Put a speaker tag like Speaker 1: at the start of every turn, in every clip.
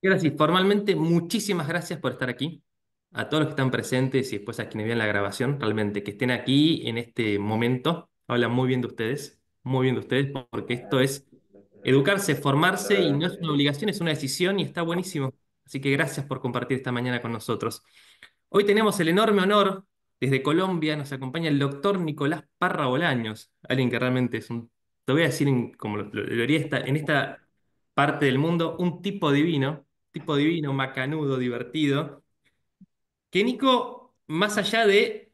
Speaker 1: Gracias. Formalmente, muchísimas gracias por estar aquí. A todos los que están presentes y después a quienes vean la grabación, realmente que estén aquí en este momento. Habla muy bien de ustedes, porque esto es educarse, formarse y no es una obligación, es una decisión y está buenísimo. Así que gracias por compartir esta mañana con nosotros. Hoy tenemos el enorme honor, desde Colombia nos acompaña el doctor Nicolás Parra Bolaños, alguien que realmente es un, te voy a decir como lo haría en esta parte del mundo, un tipo divino, macanudo, divertido, que Nico, más allá de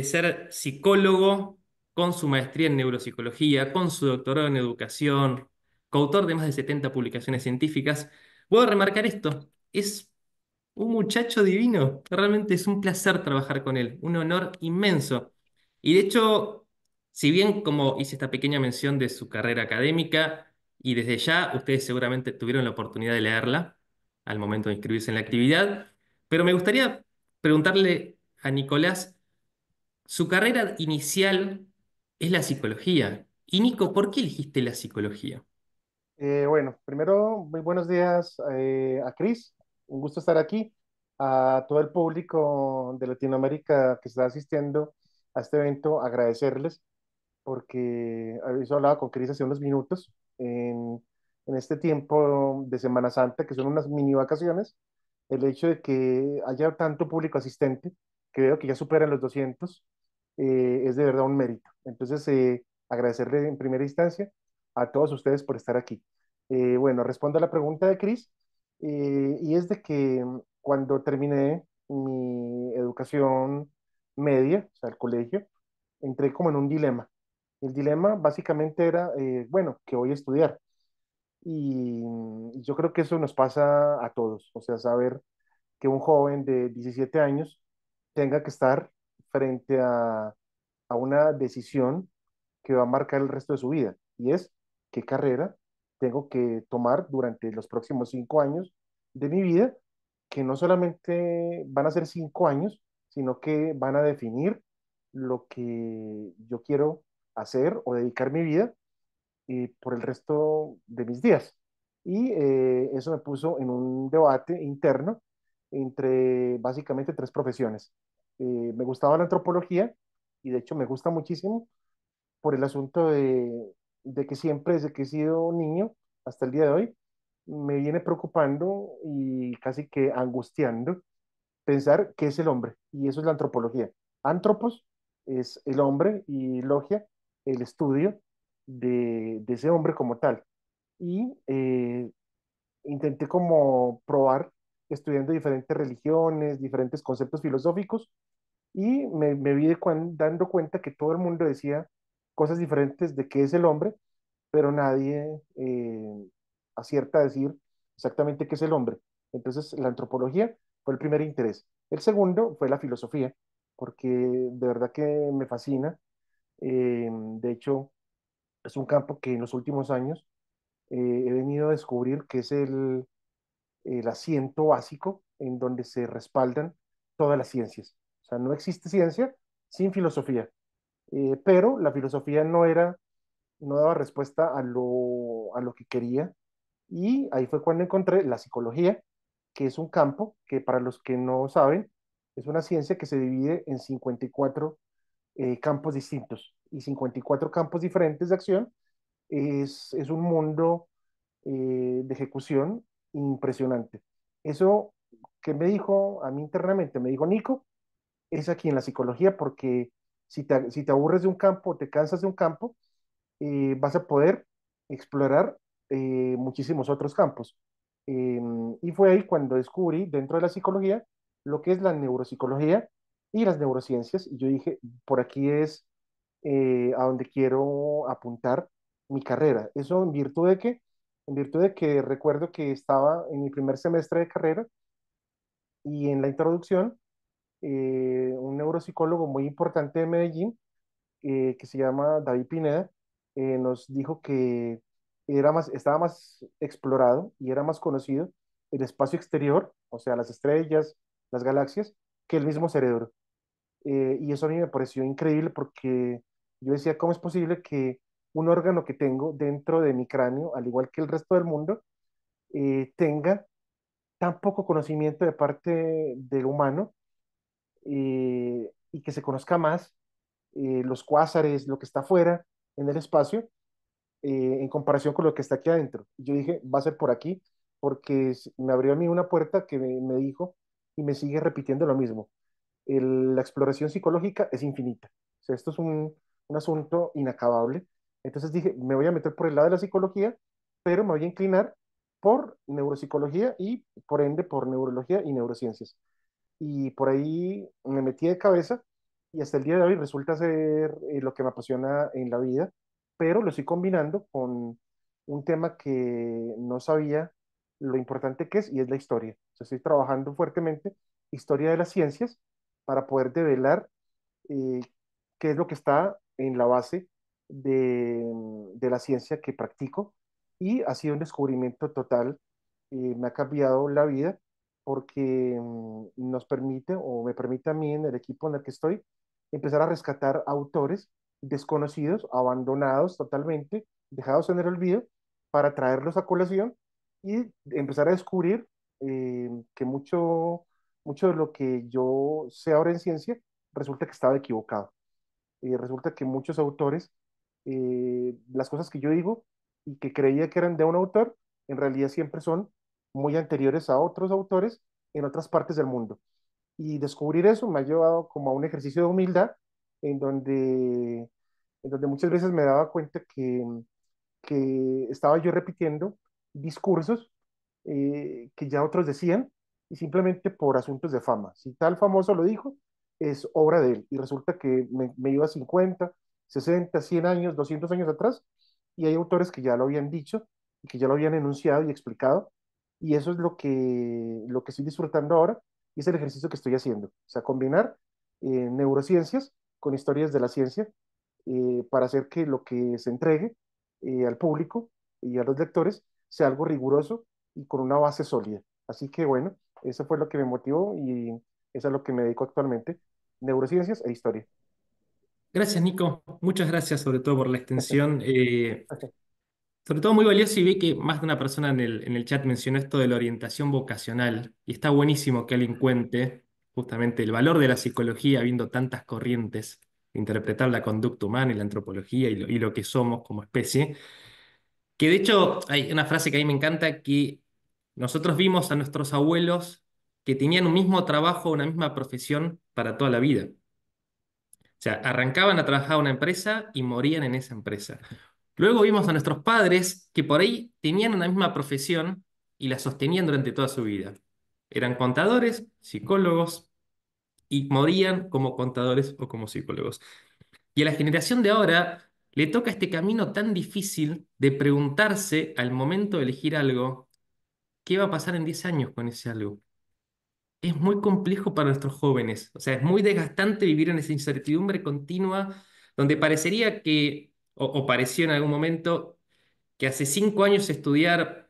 Speaker 1: ser psicólogo, con su maestría en neuropsicología, con su doctorado en educación, coautor de más de 70 publicaciones científicas, puedo remarcar esto. Es un muchacho divino. Realmente es un placer trabajar con él, un honor inmenso. Y de hecho, si bien como hice esta pequeña mención de su carrera académica, y desde ya ustedes seguramente tuvieron la oportunidad de leerla al momento de inscribirse en la actividad, pero me gustaría preguntarle a Nicolás, su carrera inicial es la psicología. Y Nico, ¿por qué elegiste la psicología?
Speaker 2: Bueno, primero, muy buenos días a Cris, un gusto estar aquí, a todo el público de Latinoamérica que está asistiendo a este evento, agradecerles porque habéis hablado con Cris hace unos minutos en este tiempo de Semana Santa, que son unas mini vacaciones, el hecho de que haya tanto público asistente, que veo que ya superan los 200, es de verdad un mérito. Entonces, agradecerle en primera instancia a todos ustedes por estar aquí. Bueno, respondo a la pregunta de Cris, y es de que cuando terminé mi educación media, o sea, el colegio, entré como en un dilema. El dilema básicamente era, bueno, ¿qué voy a estudiar? Y yo creo que eso nos pasa a todos, o sea, saber que un joven de 17 años tenga que estar frente a una decisión que va a marcar el resto de su vida, y es qué carrera tengo que tomar durante los próximos 5 años de mi vida, que no solamente van a ser 5 años, sino que van a definir lo que yo quiero hacer o dedicar mi vida por el resto de mis días. Y eso me puso en un debate interno entre básicamente tres profesiones. Me gustaba la antropología y de hecho me gusta muchísimo por el asunto de que siempre desde que he sido niño hasta el día de hoy me viene preocupando y casi que angustiando pensar qué es el hombre, y eso es la antropología. Antropos es el hombre y logia, el estudio de ese hombre como tal. Y intenté como probar estudiando diferentes religiones, diferentes conceptos filosóficos, y me vi dando cuenta que todo el mundo decía cosas diferentes de qué es el hombre, pero nadie acierta a decir exactamente qué es el hombre. Entonces, la antropología fue el primer interés. El segundo fue la filosofía, porque de verdad que me fascina. De hecho, es un campo que en los últimos años he venido a descubrir que es el asiento básico en donde se respaldan todas las ciencias. O sea, no existe ciencia sin filosofía. Pero la filosofía no daba respuesta a lo que quería, y ahí fue cuando encontré la psicología, que es un campo que, para los que no saben, es una ciencia que se divide en 54 campos distintos y 54 campos diferentes de acción. Es un mundo de ejecución impresionante. Eso que me dijo a mí internamente, me dijo Nico, es aquí en la psicología, porque si te aburres de un campo, te cansas de un campo, vas a poder explorar muchísimos otros campos. Eh, y fue ahí cuando descubrí dentro de la psicología lo que es la neuropsicología y las neurociencias. Y yo dije, por aquí es a donde quiero apuntar mi carrera. Eso en virtud de que recuerdo que estaba en mi primer semestre de carrera, y en la introducción, un neuropsicólogo muy importante de Medellín, que se llama David Pineda, nos dijo que estaba más explorado y era más conocido el espacio exterior, o sea, las estrellas, las galaxias, que el mismo cerebro. Y eso a mí me pareció increíble, porque yo decía, ¿cómo es posible que un órgano que tengo dentro de mi cráneo, al igual que el resto del mundo, tenga tan poco conocimiento de parte del humano, y que se conozca más los cuásares, lo que está afuera en el espacio, en comparación con lo que está aquí adentro. Y yo dije, va a ser por aquí, porque me abrió a mí una puerta que me dijo y me sigue repitiendo lo mismo. La exploración psicológica es infinita. O sea, esto es un asunto inacabable. Entonces dije, me voy a meter por el lado de la psicología, pero me voy a inclinar por neuropsicología y por ende por neurología y neurociencias. Y por ahí me metí de cabeza y hasta el día de hoy resulta ser lo que me apasiona en la vida, pero lo estoy combinando con un tema que no sabía lo importante que es y es la historia. O sea, estoy trabajando fuertemente historia de las ciencias para poder develar eh, qué es lo que está en la base de la ciencia que practico, y ha sido un descubrimiento total. Me ha cambiado la vida porque nos permite o me permite a mí en el equipo en el que estoy empezar a rescatar autores desconocidos, abandonados totalmente, dejados en el olvido, para traerlos a colación y empezar a descubrir que mucho de lo que yo sé ahora en ciencia resulta que estaba equivocado. Resulta que muchos autores, las cosas que yo digo y que creía que eran de un autor, en realidad siempre son muy anteriores a otros autores en otras partes del mundo. Y descubrir eso me ha llevado como a un ejercicio de humildad en donde, en donde muchas veces me daba cuenta que estaba yo repitiendo discursos que ya otros decían, y simplemente por asuntos de fama. Si tal famoso lo dijo, es obra de él. Y resulta que me iba a 50, 60, 100 años, 200 años atrás, y hay autores que ya lo habían dicho y que ya lo habían enunciado y explicado. Y eso es lo que estoy disfrutando ahora, y es el ejercicio que estoy haciendo. O sea, combinar neurociencias con historias de la ciencia, para hacer que lo que se entregue al público y a los lectores sea algo riguroso y con una base sólida. Así que bueno, eso fue lo que me motivó y eso es lo que me dedico actualmente, neurociencias e historia.
Speaker 1: Gracias, Nico. Muchas gracias, sobre todo por la extensión. Sobre todo muy valioso y vi que más de una persona en el chat mencionó esto de la orientación vocacional. Y está buenísimo que alguien cuente justamente el valor de la psicología, viendo tantas corrientes, interpretar la conducta humana y la antropología y lo que somos como especie. Que de hecho hay una frase que a mí me encanta, que nosotros vimos a nuestros abuelos que tenían un mismo trabajo, una misma profesión para toda la vida. O sea, arrancaban a trabajar en una empresa y morían en esa empresa. Luego vimos a nuestros padres que por ahí tenían una misma profesión y la sostenían durante toda su vida. Eran contadores, psicólogos y morían como contadores o como psicólogos. Y a la generación de ahora le toca este camino tan difícil de preguntarse al momento de elegir algo, ¿qué va a pasar en 10 años con ese algo? Es muy complejo para nuestros jóvenes. O sea, es muy desgastante vivir en esa incertidumbre continua donde parecería que, o pareció en algún momento, que hace 5 años estudiar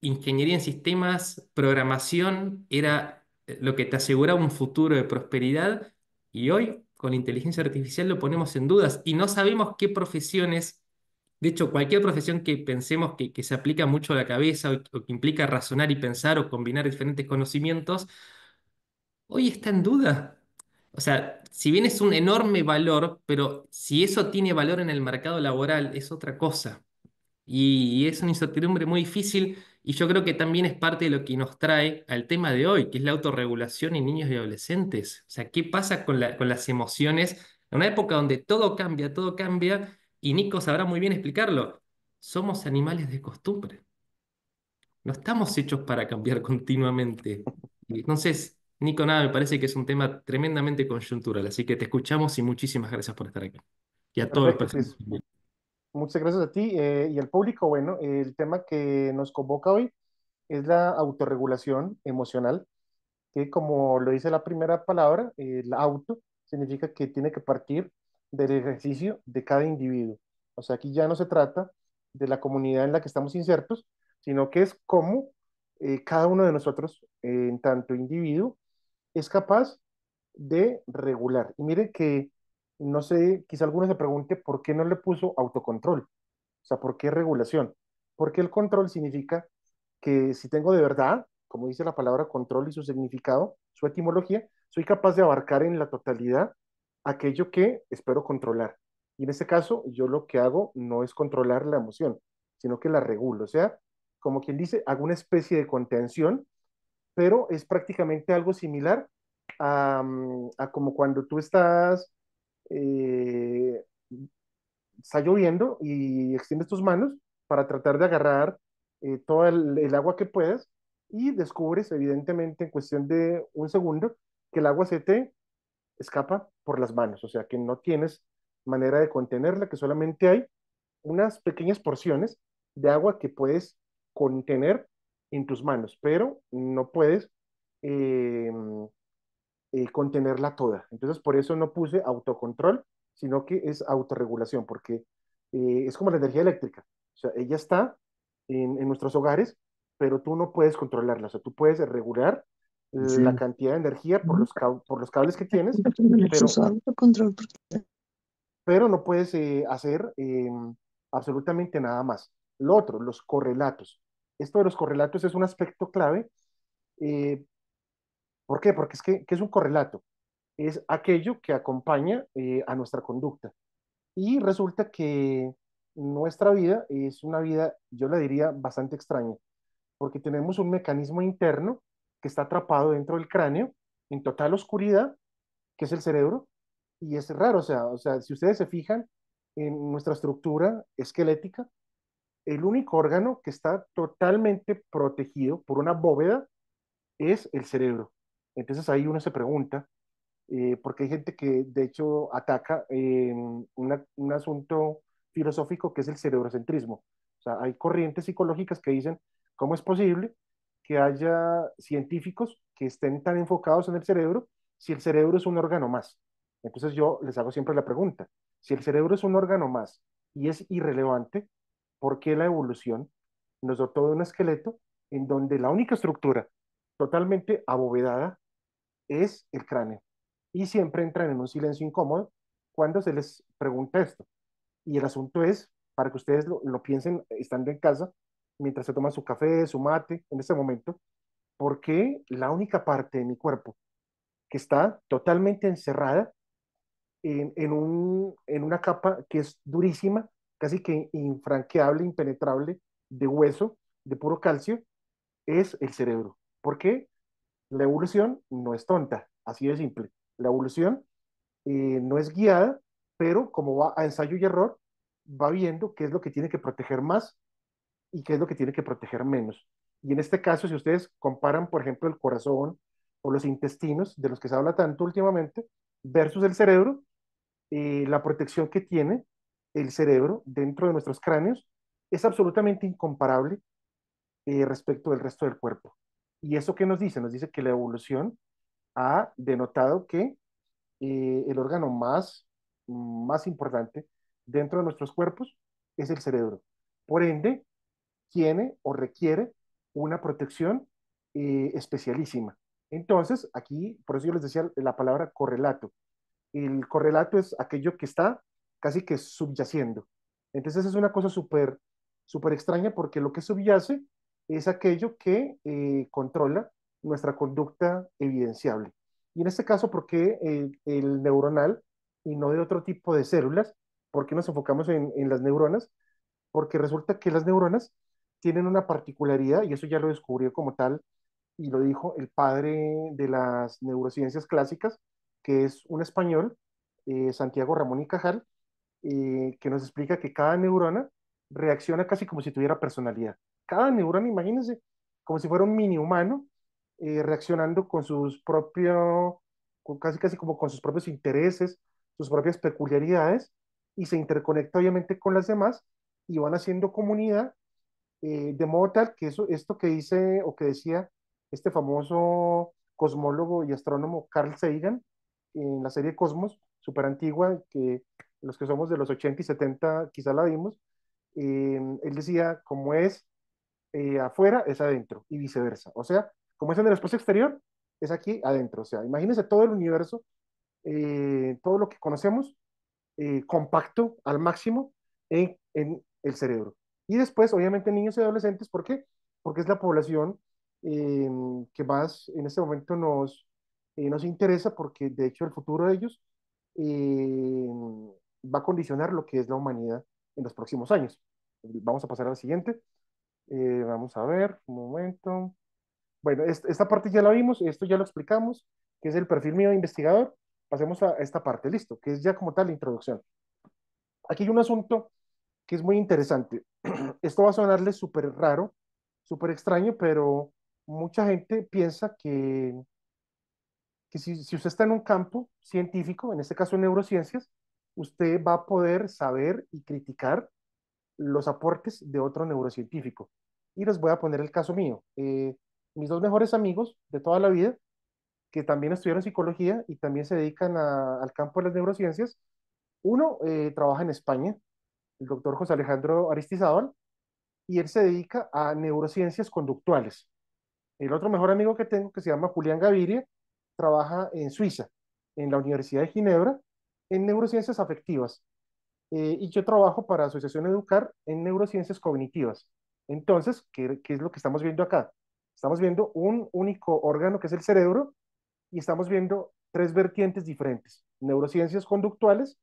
Speaker 1: ingeniería en sistemas, programación, era lo que te aseguraba un futuro de prosperidad, y hoy con la inteligencia artificial lo ponemos en dudas y no sabemos qué profesiones, de hecho, cualquier profesión que pensemos que se aplica mucho a la cabeza o que implica razonar y pensar o combinar diferentes conocimientos, hoy está en duda. O sea, si bien es un enorme valor, pero si eso tiene valor en el mercado laboral es otra cosa. Y es una incertidumbre muy difícil y yo creo que también es parte de lo que nos trae al tema de hoy, que es la autorregulación en niños y adolescentes. O sea, ¿qué pasa con con las emociones en una época donde todo cambia y Nico sabrá muy bien explicarlo? Somos animales de costumbre, no estamos hechos para cambiar continuamente. Y entonces, Nico, nada, me parece que es un tema tremendamente coyuntural, así que te escuchamos y muchísimas gracias por estar aquí. Y a todos los
Speaker 2: Perfecto,
Speaker 1: presentes
Speaker 2: Chris.
Speaker 1: también.
Speaker 2: Muchas gracias a ti y al público. Bueno, el tema que nos convoca hoy es la autorregulación emocional, que como lo dice la primera palabra, el auto significa que tiene que partir del ejercicio de cada individuo. O sea, aquí ya no se trata de la comunidad en la que estamos insertos, sino que es cómo cada uno de nosotros, en tanto individuo, es capaz de regular. Y mire que, no sé, quizá alguno se pregunte por qué no le puso autocontrol. O sea, ¿por qué regulación? Porque el control significa que si tengo de verdad como dice la palabra control y su significado, su etimología, soy capaz de abarcar en la totalidad aquello que espero controlar. Y en este caso, yo lo que hago no es controlar la emoción, sino que la regulo. O sea, como quien dice, hago una especie de contención, pero es prácticamente algo similar a como cuando tú eh, está lloviendo y extiendes tus manos para tratar de agarrar todo el agua que puedas y descubres, evidentemente, en cuestión de un segundo, que el agua se te escapa por las manos, o sea que no tienes manera de contenerla, que solamente hay unas pequeñas porciones de agua que puedes contener en tus manos, pero no puedes eh, contenerla toda. Entonces, por eso no puse autocontrol, sino que es autorregulación, porque es como la energía eléctrica. O sea, ella está en nuestros hogares, pero tú no puedes controlarla. O sea, tú puedes regular la
Speaker 3: Sí.
Speaker 2: cantidad de energía por por los cables que tienes,
Speaker 3: Su
Speaker 2: pero,
Speaker 3: autocontrol.
Speaker 2: pero no puedes hacer absolutamente nada más. Lo otro, los correlatos. Esto de los correlatos es un aspecto clave. Eh, ¿Por qué? Porque es que, ¿qué es un correlato? Es aquello que acompaña a nuestra conducta. Y resulta que nuestra vida es una vida, yo la diría, bastante extraña, porque tenemos un mecanismo interno que está atrapado dentro del cráneo, en total oscuridad, que es el cerebro, y es raro, o sea, si ustedes se fijan en nuestra estructura esquelética, el único órgano que está totalmente protegido por una bóveda es el cerebro. Entonces ahí uno se pregunta, porque hay gente que de hecho ataca un asunto filosófico que es el cerebrocentrismo. O sea, hay corrientes psicológicas que dicen, ¿cómo es posible que haya científicos que estén tan enfocados en el cerebro si el cerebro es un órgano más? Entonces yo les hago siempre la pregunta, si el cerebro es un órgano más y es irrelevante, ¿por qué la evolución nos dotó de un esqueleto en donde la única estructura totalmente abovedada es el cráneo? Y siempre entran en un silencio incómodo cuando se les pregunta esto. Y el asunto es, para que ustedes lo piensen estando en casa, mientras se toman su café, su mate, en ese momento, ¿por qué la única parte de mi cuerpo que está totalmente encerrada en una capa que es durísima, casi que infranqueable, impenetrable, de hueso, de puro calcio, es el cerebro? ¿Por qué? La evolución no es tonta, así de simple. La evolución no es guiada, pero como va a ensayo y error, va viendo qué es lo que tiene que proteger más y qué es lo que tiene que proteger menos. Y en este caso, si ustedes comparan, por ejemplo, el corazón o los intestinos, de los que se habla tanto últimamente, versus el cerebro, la protección que tiene el cerebro dentro de nuestros cráneos es absolutamente incomparable respecto del resto del cuerpo. ¿Y eso qué nos dice? Nos dice que la evolución ha denotado que el órgano más importante dentro de nuestros cuerpos es el cerebro. Por ende, tiene o requiere una protección especialísima. Entonces, aquí, por eso yo les decía la palabra correlato. El correlato es aquello que está casi que subyaciendo. Entonces es una cosa súper extraña porque lo que subyace es aquello que controla nuestra conducta evidenciable. Y en este caso, ¿por qué el neuronal y no de otro tipo de células? ¿Por qué nos enfocamos en las neuronas? Porque resulta que las neuronas tienen una particularidad, y eso ya lo descubrió como tal, y lo dijo el padre de las neurociencias clásicas, que es un español, Santiago Ramón y Cajal, que nos explica que cada neurona reacciona casi como si tuviera personalidad. Cada neurona, imagínense, como si fuera un mini humano, reaccionando con casi casi como con sus propios intereses, sus propias peculiaridades, y se interconecta obviamente con las demás, y van haciendo comunidad, de modo tal que esto que dice o que decía este famoso cosmólogo y astrónomo Carl Sagan en la serie Cosmos, súper antigua, que los que somos de los 80 y 70 quizá la vimos, él decía, como es afuera, es adentro, y viceversa. O sea, como es en el espacio exterior, es aquí adentro. O sea, imagínense todo el universo, todo lo que conocemos, compacto al máximo en el cerebro. Y después, obviamente, niños y adolescentes, ¿por qué? Porque es la población eh, que más en este momento nos interesa porque de hecho el futuro de ellos eh, va a condicionar lo que es la humanidad en los próximos años. Vamos a pasar a la siguiente. Vamos a ver, un momento. Bueno, esta parte ya la vimos, esto ya lo explicamos, que es el perfil mío de investigador. Pasemos a esta parte, listo, que es ya como tal la introducción. Aquí hay un asunto que es muy interesante. Esto va a sonarle súper raro, súper extraño, pero mucha gente piensa que si usted está en un campo científico, en este caso en neurociencias, usted va a poder saber y criticar los aportes de otro neurocientífico. Y les voy a poner el caso mío. Mis dos mejores amigos de toda la vida, que también estudiaron psicología y también se dedican al campo de las neurociencias, uno trabaja en España, el doctor José Alejandro Aristizábal, y él se dedica a neurociencias conductuales. El otro mejor amigo que tengo, que se llama Julián Gaviria, trabaja en Suiza, en la Universidad de Ginebra, en neurociencias afectivas. Y yo trabajo para Asociación Educar en neurociencias cognitivas. Entonces, ¿qué es lo que estamos viendo acá? Estamos viendo un único órgano que es el cerebro y estamos viendo tres vertientes diferentes: neurociencias conductuales,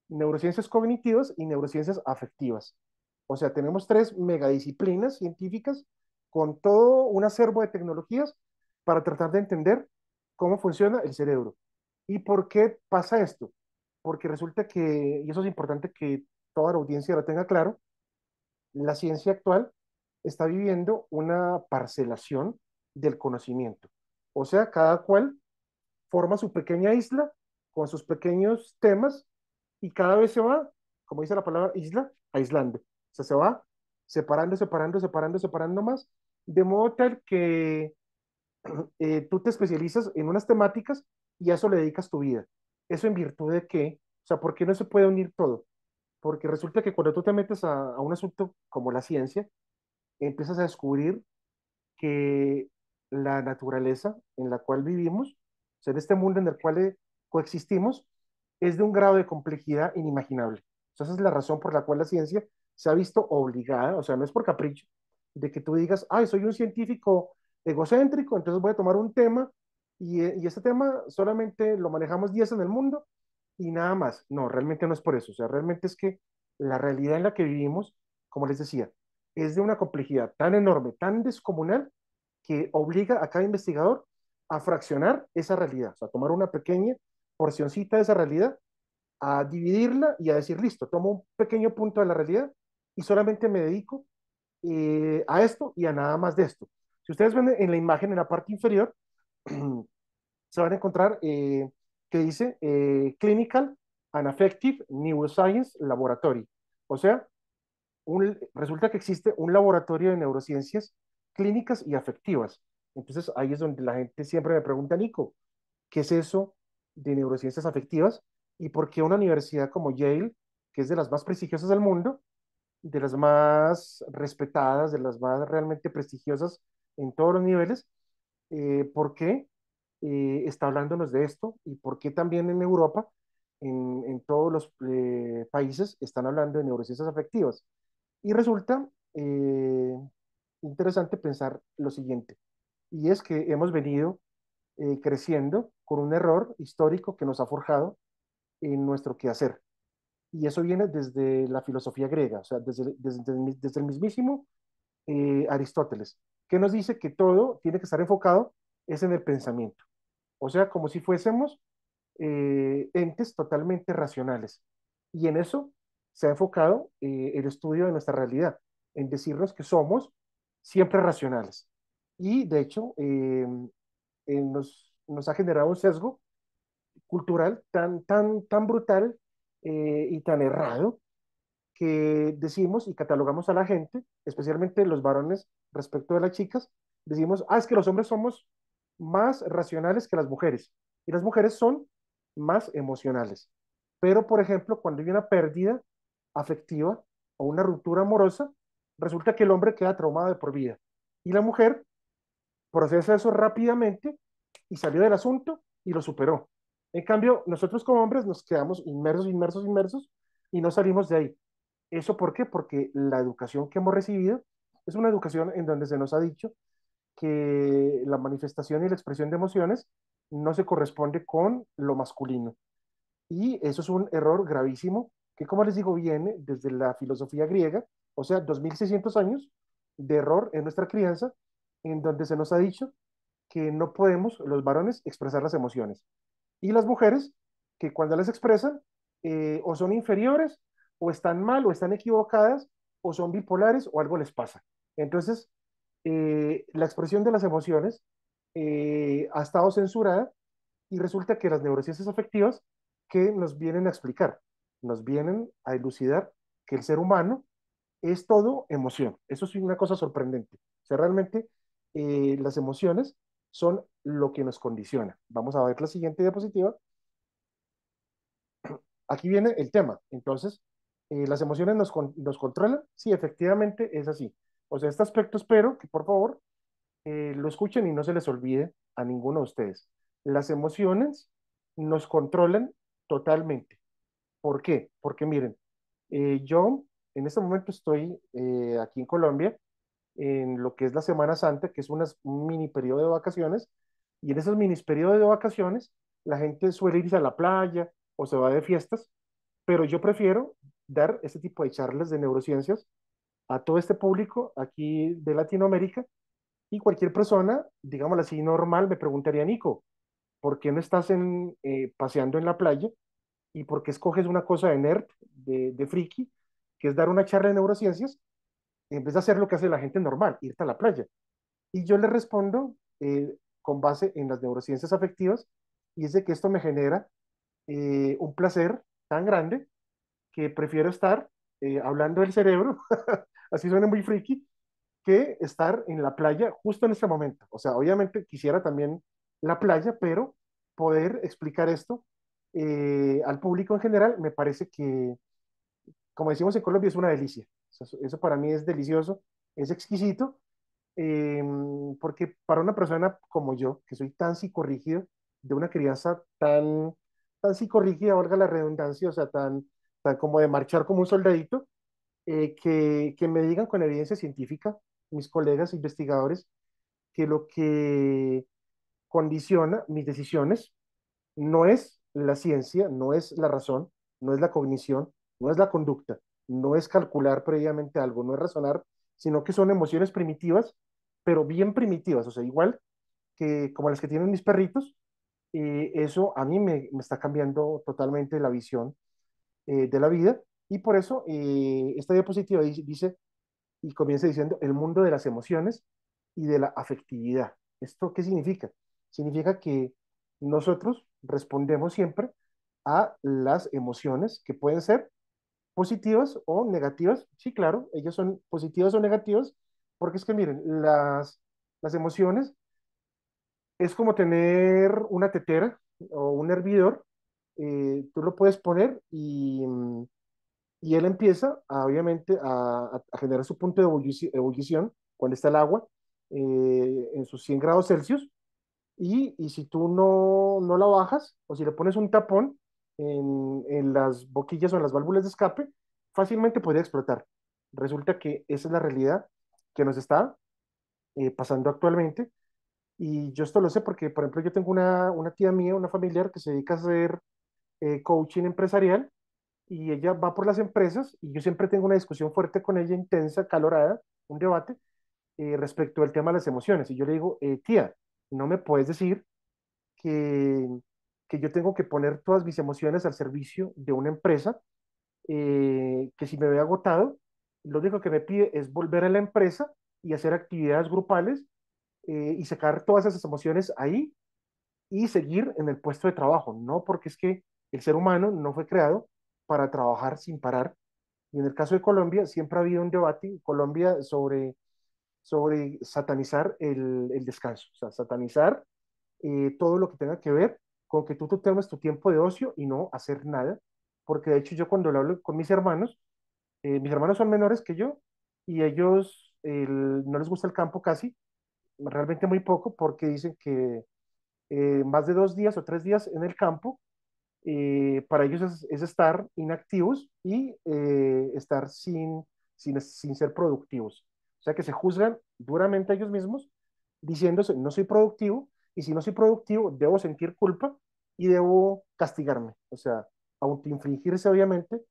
Speaker 2: neurociencias cognitivas y neurociencias afectivas. O sea, tenemos tres megadisciplinas científicas con todo un acervo de tecnologías para tratar de entender cómo funciona el cerebro. ¿Y por qué pasa esto? Porque resulta que, y eso es importante que toda la audiencia lo tenga claro, la ciencia actual está viviendo una parcelación del conocimiento. O sea, cada cual forma su pequeña isla con sus pequeños temas y cada vez se va, como dice la palabra isla, aislando. O sea, se va separando, separando, separando, separando más, de modo tal que tú te especializas en unas temáticas y a eso le dedicas tu vida. ¿Eso en virtud de qué? O sea, ¿por qué no se puede unir todo? Porque resulta que cuando tú te metes a un asunto como la ciencia, empiezas a descubrir que la naturaleza en la cual vivimos, o sea, en este mundo en el cual coexistimos, es de un grado de complejidad inimaginable. O sea, esa es la razón por la cual la ciencia se ha visto obligada, o sea, no es por capricho, de que tú digas, ay, soy un científico egocéntrico, entonces voy a tomar un tema y este tema solamente lo manejamos 10 en el mundo y nada más. No, realmente no es por eso, o sea, realmente es que la realidad en la que vivimos, como les decía, es de una complejidad tan enorme, tan descomunal, que obliga a cada investigador a fraccionar esa realidad, o sea, tomar una pequeña porcioncita de esa realidad, a dividirla y a decir, listo, tomo un pequeño punto de la realidad y solamente me dedico a esto y a nada más de esto. Si ustedes ven en la imagen, en la parte inferior, se van a encontrar que dice Clinical and Affective Neuroscience Laboratory. O sea, resulta que existe un laboratorio de neurociencias clínicas y afectivas. Entonces ahí es donde la gente siempre me pregunta, Nico, ¿qué es eso de neurociencias afectivas? ¿Y por qué una universidad como Yale, que es de las más prestigiosas del mundo, de las más respetadas, de las más realmente prestigiosas en todos los niveles, por qué está hablándonos de esto y por qué también en Europa, en todos los países, están hablando de neurociencias afectivas? Y resulta interesante pensar lo siguiente, y es que hemos venido creciendo con un error histórico que nos ha forjado en nuestro quehacer. Y eso viene desde la filosofía griega, o sea, desde el mismísimo Aristóteles, que nos dice que todo tiene que estar enfocado es en el pensamiento. O sea, como si fuésemos entes totalmente racionales. Y en eso se ha enfocado el estudio de nuestra realidad, en decirnos que somos siempre racionales. Y de hecho, nos ha generado un sesgo cultural tan brutal y tan errado que decimos y catalogamos a la gente, especialmente los varones respecto de las chicas, decimos, ah, es que los hombres somos más racionales que las mujeres y las mujeres son más emocionales. Pero, por ejemplo, cuando hay una pérdida afectiva o una ruptura amorosa, resulta que el hombre queda traumado de por vida y la mujer procesa eso rápidamente y salió del asunto y lo superó. En cambio, nosotros como hombres nos quedamos inmersos, inmersos, inmersos y no salimos de ahí. ¿Eso por qué? Porque la educación que hemos recibido es una educación en donde se nos ha dicho que la manifestación y la expresión de emociones no se corresponde con lo masculino. Y eso es un error gravísimo que, como les digo, viene desde la filosofía griega, o sea, 2600 años de error en nuestra crianza, en donde se nos ha dicho que no podemos, los varones, expresar las emociones. Y las mujeres, que cuando las expresan, o son inferiores, o están mal, o están equivocadas, o son bipolares, o algo les pasa. Entonces, la expresión de las emociones ha estado censurada y resulta que las neurociencias afectivas que nos vienen a explicar, nos vienen a elucidar que el ser humano es todo emoción. Eso es una cosa sorprendente. O sea, realmente las emociones son lo que nos condiciona. Vamos a ver la siguiente diapositiva. Aquí viene el tema. Entonces, ¿las emociones nos controlan? Sí, efectivamente es así. O sea, este aspecto espero que por favor lo escuchen y no se les olvide a ninguno de ustedes. Las emociones nos controlan totalmente. ¿Por qué? Porque miren, yo en este momento estoy aquí en Colombia en lo que es la Semana Santa, que es un mini periodo de vacaciones, y en esos mini periodos de vacaciones la gente suele irse a la playa o se va de fiestas, pero yo prefiero dar este tipo de charlas de neurociencias a todo este público aquí de Latinoamérica y cualquier persona, digámoslo así, normal, me preguntaría, Nico, ¿por qué no estás paseando en la playa? ¿Y por qué escoges una cosa de nerd, de friki, que es dar una charla de neurociencias, en vez de hacer lo que hace la gente normal, irte a la playa? Y yo le respondo con base en las neurociencias afectivas, y es de que esto me genera un placer tan grande que prefiero estar hablando del cerebro, así suena muy friki, que estar en la playa justo en este momento. O sea, obviamente quisiera también la playa, pero poder explicar esto al público en general me parece que, como decimos en Colombia, es una delicia. O sea, eso para mí es delicioso, es exquisito, eh, porque para una persona como yo, que soy tan psicorrígido, de una crianza tan psicorrígida, valga la redundancia, o sea, tan como de marchar como un soldadito, que me digan con evidencia científica, mis colegas investigadores, que lo que condiciona mis decisiones no es la ciencia, no es la razón, no es la cognición, no es la conducta, no es calcular previamente algo, no es razonar, sino que son emociones primitivas, pero bien primitivas, o sea, igual que como las que tienen mis perritos, eso a mí me está cambiando totalmente la visión de la vida y por eso esta diapositiva dice y comienza diciendo el mundo de las emociones y de la afectividad. ¿Esto qué significa? Significa que nosotros respondemos siempre a las emociones que pueden ser positivas o negativas. Sí, claro, ellas son positivas o negativas, porque es que miren, las emociones es como tener una tetera o un hervidor. Tú lo puedes poner y él empieza, obviamente, a generar su punto de ebullición cuando está el agua en sus 100 grados Celsius. Y si tú no la bajas o si le pones un tapón en las boquillas o en las válvulas de escape, fácilmente podría explotar. Resulta que esa es la realidad que nos está pasando actualmente. Y yo esto lo sé porque, por ejemplo, yo tengo una tía mía, una familiar que se dedica a hacer coaching empresarial y ella va por las empresas y yo siempre tengo una discusión fuerte con ella, intensa, calorada, un debate respecto al tema de las emociones. Y yo le digo, tía, no me puedes decir que, que yo tengo que poner todas mis emociones al servicio de una empresa, que si me ve agotado, lo único que me pide es volver a la empresa y hacer actividades grupales y sacar todas esas emociones ahí y seguir en el puesto de trabajo, no porque es que el ser humano no fue creado para trabajar sin parar. Y en el caso de Colombia, siempre ha habido un debate en Colombia sobre satanizar el descanso, o sea, satanizar todo lo que tenga que ver con que tú te tomes tu tiempo de ocio y no hacer nada. Porque de hecho yo cuando lo hablo con mis hermanos son menores que yo y ellos no les gusta el campo casi, realmente muy poco, porque dicen que más de 2 días o 3 días en el campo para ellos es estar inactivos y estar sin ser productivos. O sea que se juzgan duramente a ellos mismos diciéndose, no soy productivo, y si no soy productivo, debo sentir culpa y debo castigarme, o sea, autoinfligirse obviamente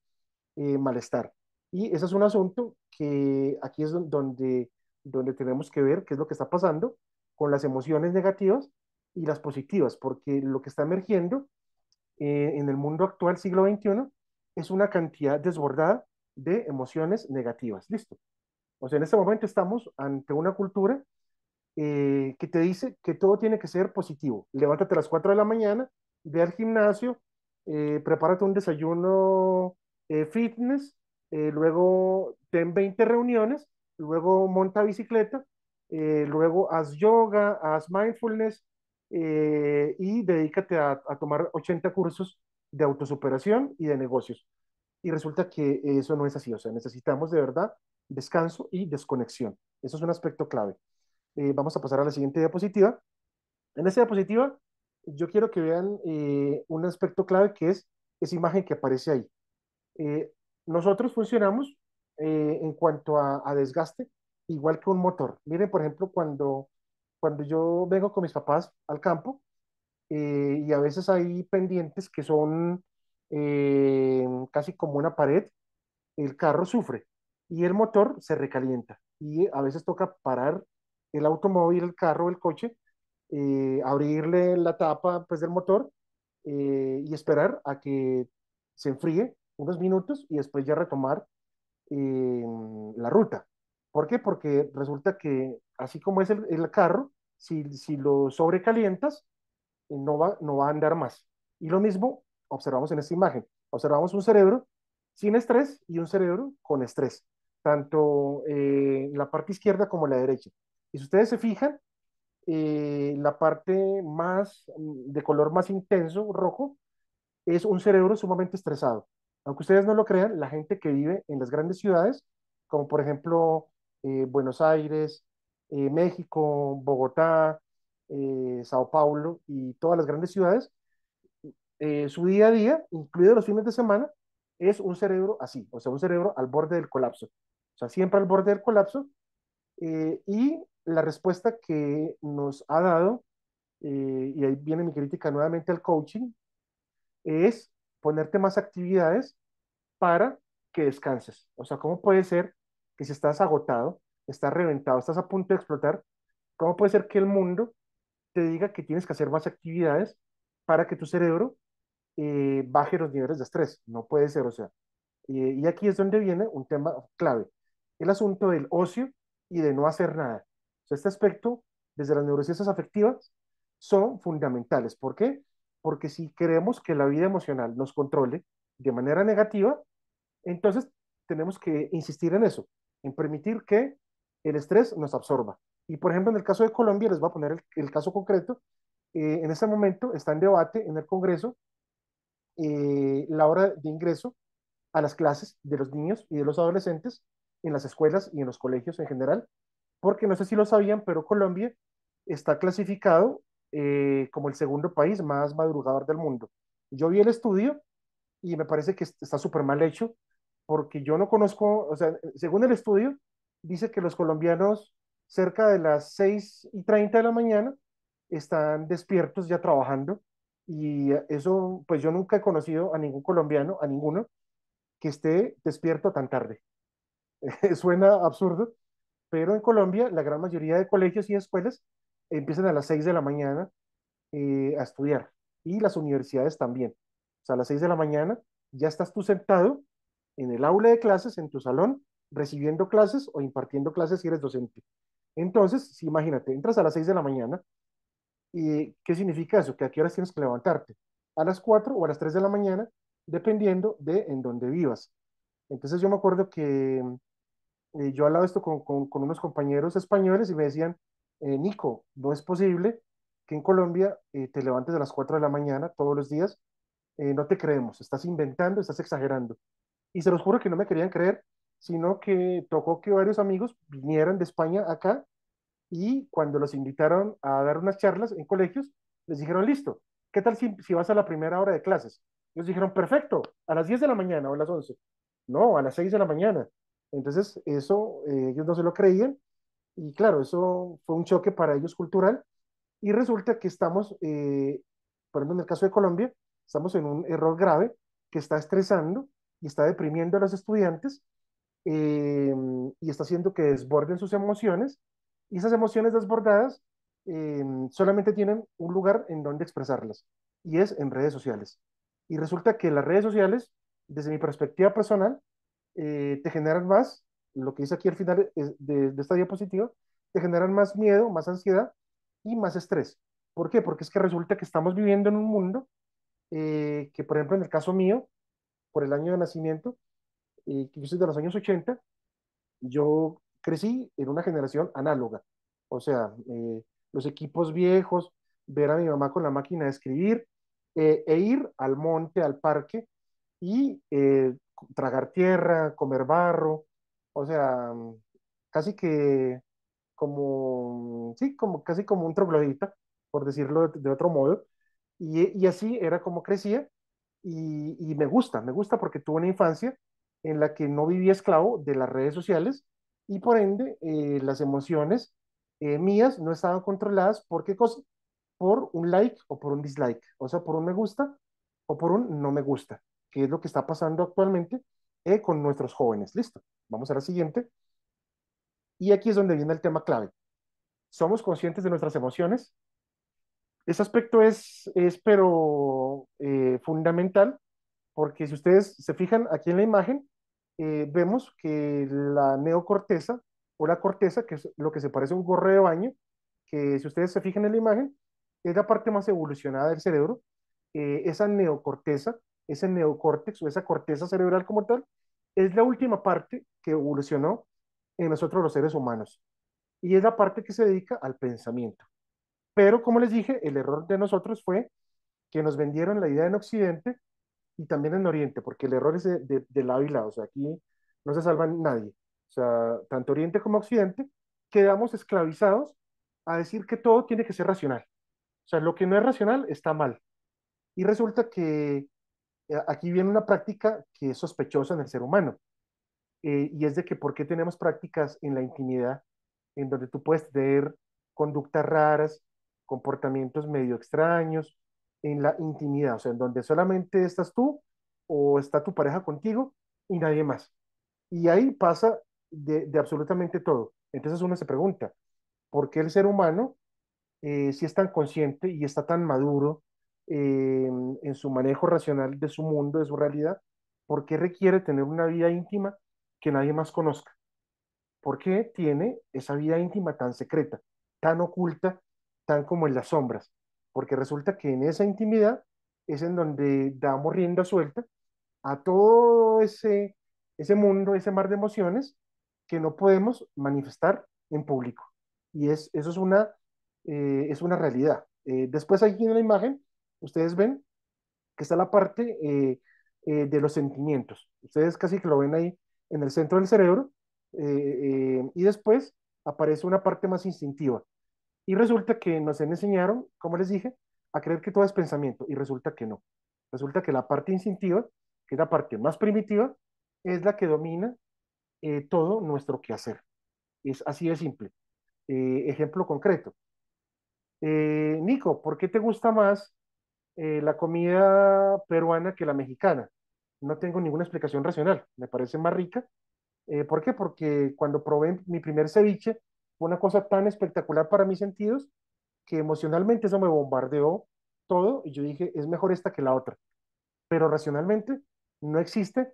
Speaker 2: malestar. Y ese es un asunto que aquí es donde tenemos que ver qué es lo que está pasando con las emociones negativas y las positivas, porque lo que está emergiendo en el mundo actual, siglo XXI, es una cantidad desbordada de emociones negativas. Listo. O sea, en este momento estamos ante una cultura que te dice que todo tiene que ser positivo. Levántate a las 4 de la mañana, ve al gimnasio, prepárate un desayuno fitness, luego ten 20 reuniones, luego monta bicicleta, luego haz yoga, haz mindfulness y dedícate a tomar 80 cursos de autosuperación y de negocios. Y resulta que eso no es así, o sea, necesitamos de verdad descanso y desconexión. Eso es un aspecto clave. Vamos a pasar a la siguiente diapositiva. En esta diapositiva, yo quiero que vean un aspecto clave que es esa imagen que aparece ahí. Eh, Nosotros funcionamos en cuanto a desgaste, igual que un motor. Miren, por ejemplo, cuando yo vengo con mis papás al campo y a veces hay pendientes que son casi como una pared, el carro sufre y el motor se recalienta y a veces toca parar el automóvil, el carro, el coche, abrirle la tapa pues, del motor y esperar a que se enfríe unos minutos y después ya retomar eh, la ruta. ¿Por qué? Porque resulta que así como es el carro, si lo sobrecalientas, no va a andar más. Y lo mismo observamos en esta imagen. Observamos un cerebro sin estrés y un cerebro con estrés, tanto la parte izquierda como la derecha. Y si ustedes se fijan, la parte más de color más intenso, rojo, es un cerebro sumamente estresado. Aunque ustedes no lo crean, la gente que vive en las grandes ciudades, como por ejemplo Buenos Aires, México, Bogotá, Sao Paulo y todas las grandes ciudades, su día a día, incluidos los fines de semana, es un cerebro así, o sea, un cerebro al borde del colapso. O sea, siempre al borde del colapso. Y la respuesta que nos ha dado, y ahí viene mi crítica nuevamente al coaching, es ponerte más actividades para que descanses. O sea, ¿cómo puede ser que si estás agotado, estás reventado, estás a punto de explotar, cómo puede ser que el mundo te diga que tienes que hacer más actividades para que tu cerebro baje los niveles de estrés? No puede ser, o sea. Y aquí es donde viene un tema clave, el asunto del ocio y de no hacer nada. O sea, este aspecto, desde las neurociencias afectivas, son fundamentales. ¿Por qué? Porque si queremos que la vida emocional nos controle de manera negativa, entonces tenemos que insistir en eso, en permitir que el estrés nos absorba. Y por ejemplo, en el caso de Colombia, les voy a poner el caso concreto. En este momento está en debate en el Congreso la hora de ingreso a las clases de los niños y de los adolescentes en las escuelas y en los colegios en general, porque no sé si lo sabían, pero Colombia está clasificado como el segundo país más madrugador del mundo. Yo vi el estudio y me parece que está súper mal hecho, porque yo no conozco, o sea, según el estudio, dice que los colombianos cerca de las 6:30 de la mañana están despiertos ya trabajando, y eso, pues yo nunca he conocido a ningún colombiano, a ninguno, que esté despierto tan tarde. Suena absurdo, pero en Colombia la gran mayoría de colegios y escuelas empiezan a las 6 de la mañana a estudiar y las universidades también. O sea, a las 6 de la mañana ya estás tú sentado en el aula de clases, en tu salón, recibiendo clases o impartiendo clases si eres docente. Entonces, si imagínate, entras a las 6 de la mañana y ¿qué significa eso? Que a qué horas tienes que levantarte. A las 4 o a las 3 de la mañana, dependiendo de en dónde vivas. Entonces yo me acuerdo que yo hablaba esto con unos compañeros españoles y me decían, Nico, no es posible que en Colombia te levantes a las 4 de la mañana todos los días, no te creemos, estás inventando, estás exagerando. Y se los juro que no me querían creer, sino que tocó que varios amigos vinieran de España acá y cuando los invitaron a dar unas charlas en colegios, les dijeron, listo, ¿qué tal si vas a la primera hora de clases? Ellos dijeron, perfecto, a las 10 de la mañana o a las 11. No, a las 6 de la mañana. Entonces, eso ellos no se lo creían Y claro, eso fue un choque para ellos cultural y resulta que estamos, por ejemplo, en el caso de Colombia, estamos en un error grave que está estresando y está deprimiendo a los estudiantes eh, y está haciendo que desborden sus emociones y esas emociones desbordadas solamente tienen un lugar en donde expresarlas y es en redes sociales. Y resulta que las redes sociales, desde mi perspectiva personal, te generan más, lo que dice aquí al final de esta diapositiva, te generan más miedo, más ansiedad y más estrés. ¿Por qué? Porque es que resulta que estamos viviendo en un mundo que, por ejemplo, en el caso mío, por el año de nacimiento, que yo soy de los años 80, yo crecí en una generación análoga. O sea, los equipos viejos, ver a mi mamá con la máquina de escribir e ir al monte, al parque y tragar tierra, comer barro. O sea, casi que como, sí, como casi como un troglodita, por decirlo de otro modo. Y así era como crecía y me gusta porque tuve una infancia en la que no vivía esclavo de las redes sociales y por ende las emociones mías no estaban controladas por qué cosa, por un like o por un dislike, o sea, por un me gusta o por un no me gusta, que es lo que está pasando actualmente con nuestros jóvenes. Listo, vamos a la siguiente. Y aquí es donde viene el tema clave. ¿Somos conscientes de nuestras emociones? Ese aspecto es pero fundamental porque si ustedes se fijan aquí en la imagen, vemos que la neocorteza o la corteza, que es lo que se parece a un gorro de baño, que si ustedes se fijan en la imagen, es la parte más evolucionada del cerebro. Esa neocorteza, ese neocórtex o esa corteza cerebral como tal, es la última parte que evolucionó en nosotros los seres humanos y es la parte que se dedica al pensamiento. Pero como les dije, el error de nosotros fue que nos vendieron la idea en Occidente y también en Oriente, porque el error es de lado y lado, o sea, aquí no se salva nadie. O sea, tanto Oriente como Occidente quedamos esclavizados a decir que todo tiene que ser racional. O sea, lo que no es racional está mal. Y resulta que aquí viene una práctica que es sospechosa en el ser humano, y es de que por qué tenemos prácticas en la intimidad, en donde tú puedes tener conductas raras, comportamientos medio extraños, en la intimidad, o sea, en donde solamente estás tú o está tu pareja contigo y nadie más. Y ahí pasa de absolutamente todo. Entonces uno se pregunta, ¿por qué el ser humano, si es tan consciente y está tan maduro en su manejo racional de su mundo, de su realidad, por qué requiere tener una vida íntima que nadie más conozca? ¿Por qué tiene esa vida íntima tan secreta, tan oculta, tan como en las sombras? Porque resulta que en esa intimidad es en donde damos rienda suelta a todo ese mundo, ese mar de emociones que no podemos manifestar en público. Y eso es una realidad. Después aquí en la imagen, ustedes ven que está la parte de los sentimientos. Ustedes casi que lo ven ahí en el centro del cerebro y después aparece una parte más instintiva. Y resulta que nos enseñaron, como les dije, a creer que todo es pensamiento y resulta que no. Resulta que la parte instintiva, que es la parte más primitiva, es la que domina todo nuestro quehacer. Es así de simple. Ejemplo concreto. Nico, ¿por qué te gusta más la comida peruana que la mexicana? No tengo ninguna explicación racional. Me parece más rica. ¿Por qué? Porque cuando probé mi primer ceviche, fue una cosa tan espectacular para mis sentidos que emocionalmente eso me bombardeó todo y yo dije, es mejor esta que la otra. Pero racionalmente no existe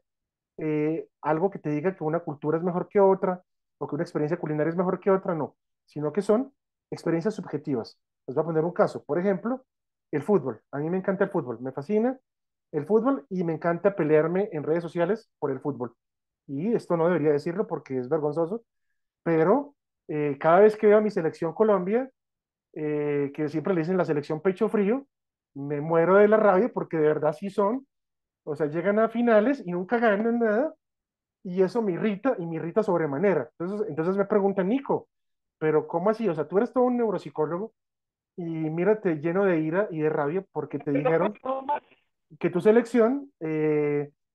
Speaker 2: algo que te diga que una cultura es mejor que otra o que una experiencia culinaria es mejor que otra, no, sino que son experiencias subjetivas. Les voy a poner un caso. Por ejemplo, el fútbol. A mí me encanta el fútbol, me fascina el fútbol y me encanta pelearme en redes sociales por el fútbol. Y esto no debería decirlo porque es vergonzoso, pero cada vez que veo a mi selección Colombia, que siempre le dicen la selección pecho frío, me muero de la rabia porque de verdad sí son, o sea, llegan a finales y nunca ganan nada y eso me irrita y me irrita sobremanera. Entonces me preguntan, Nico, pero ¿cómo así? O sea, tú eres todo un neuropsicólogo y mírate lleno de ira y de rabia porque te dijeron que tu selección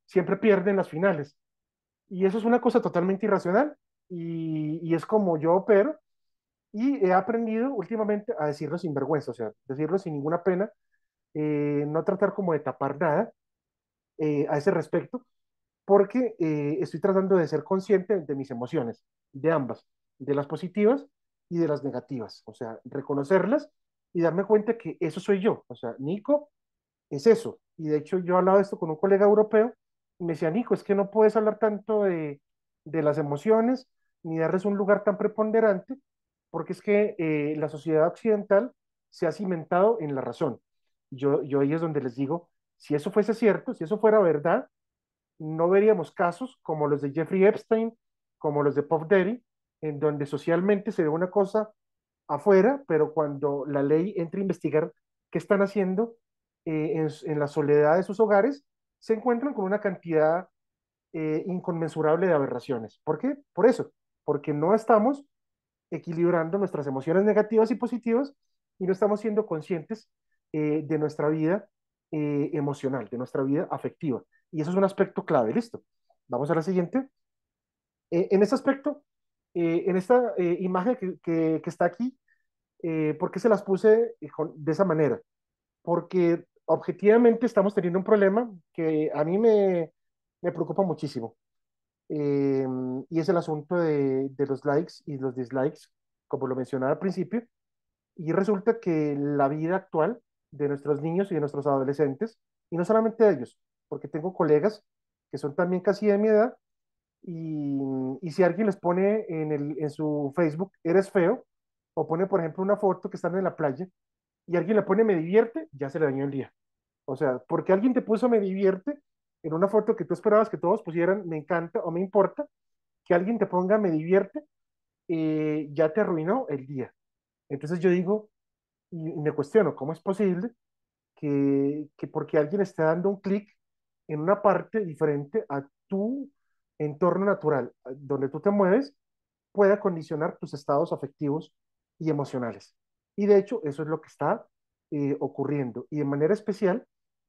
Speaker 2: siempre pierde en las finales. Y eso es una cosa totalmente irracional y es como yo opero Y he aprendido últimamente a decirlo sin vergüenza, o sea, decirlo sin ninguna pena, no tratar como de tapar nada a ese respecto, porque estoy tratando de ser consciente de mis emociones, de ambas, de las positivas y de las negativas, o sea, reconocerlas y darme cuenta que eso soy yo, o sea, Nico es eso. Y de hecho yo hablaba de esto con un colega europeo y me decía, Nico, es que no puedes hablar tanto de las emociones ni darles un lugar tan preponderante, porque es que la sociedad occidental se ha cimentado en la razón. Yo ahí es donde les digo, si eso fuese cierto, si eso fuera verdad, no veríamos casos como los de Jeffrey Epstein, como los de Puff Daddy, en donde socialmente se ve una cosa afuera, pero cuando la ley entra a investigar qué están haciendo en la soledad de sus hogares, se encuentran con una cantidad inconmensurable de aberraciones. ¿Por qué? Por eso, porque no estamos equilibrando nuestras emociones negativas y positivas y no estamos siendo conscientes de nuestra vida emocional, de nuestra vida afectiva. Y eso es un aspecto clave. Listo. Vamos a la siguiente. En este aspecto, en esta imagen que está aquí, ¿por qué se las puse de esa manera? Porque objetivamente estamos teniendo un problema que a mí me preocupa muchísimo. eh, y es el asunto de los likes y los dislikes, como lo mencionaba al principio, y resulta que la vida actual de nuestros niños y de nuestros adolescentes, y no solamente de ellos, porque tengo colegas que son también casi de mi edad, y si alguien les pone en su Facebook, eres feo, o pone, por ejemplo, una foto que están en la playa, y alguien le pone me divierte, ya se le dañó el día. O sea, porque alguien te puso me divierte en una foto que tú esperabas que todos pusieran me encanta o me importa, que alguien te ponga me divierte, ya te arruinó el día. Entonces yo digo, y me cuestiono, ¿cómo es posible que porque alguien esté dando un clic en una parte diferente a tu entorno natural, donde tú te mueves, pueda condicionar tus estados afectivos y emocionales? Y de hecho, eso es lo que está ocurriendo. Y de manera especial,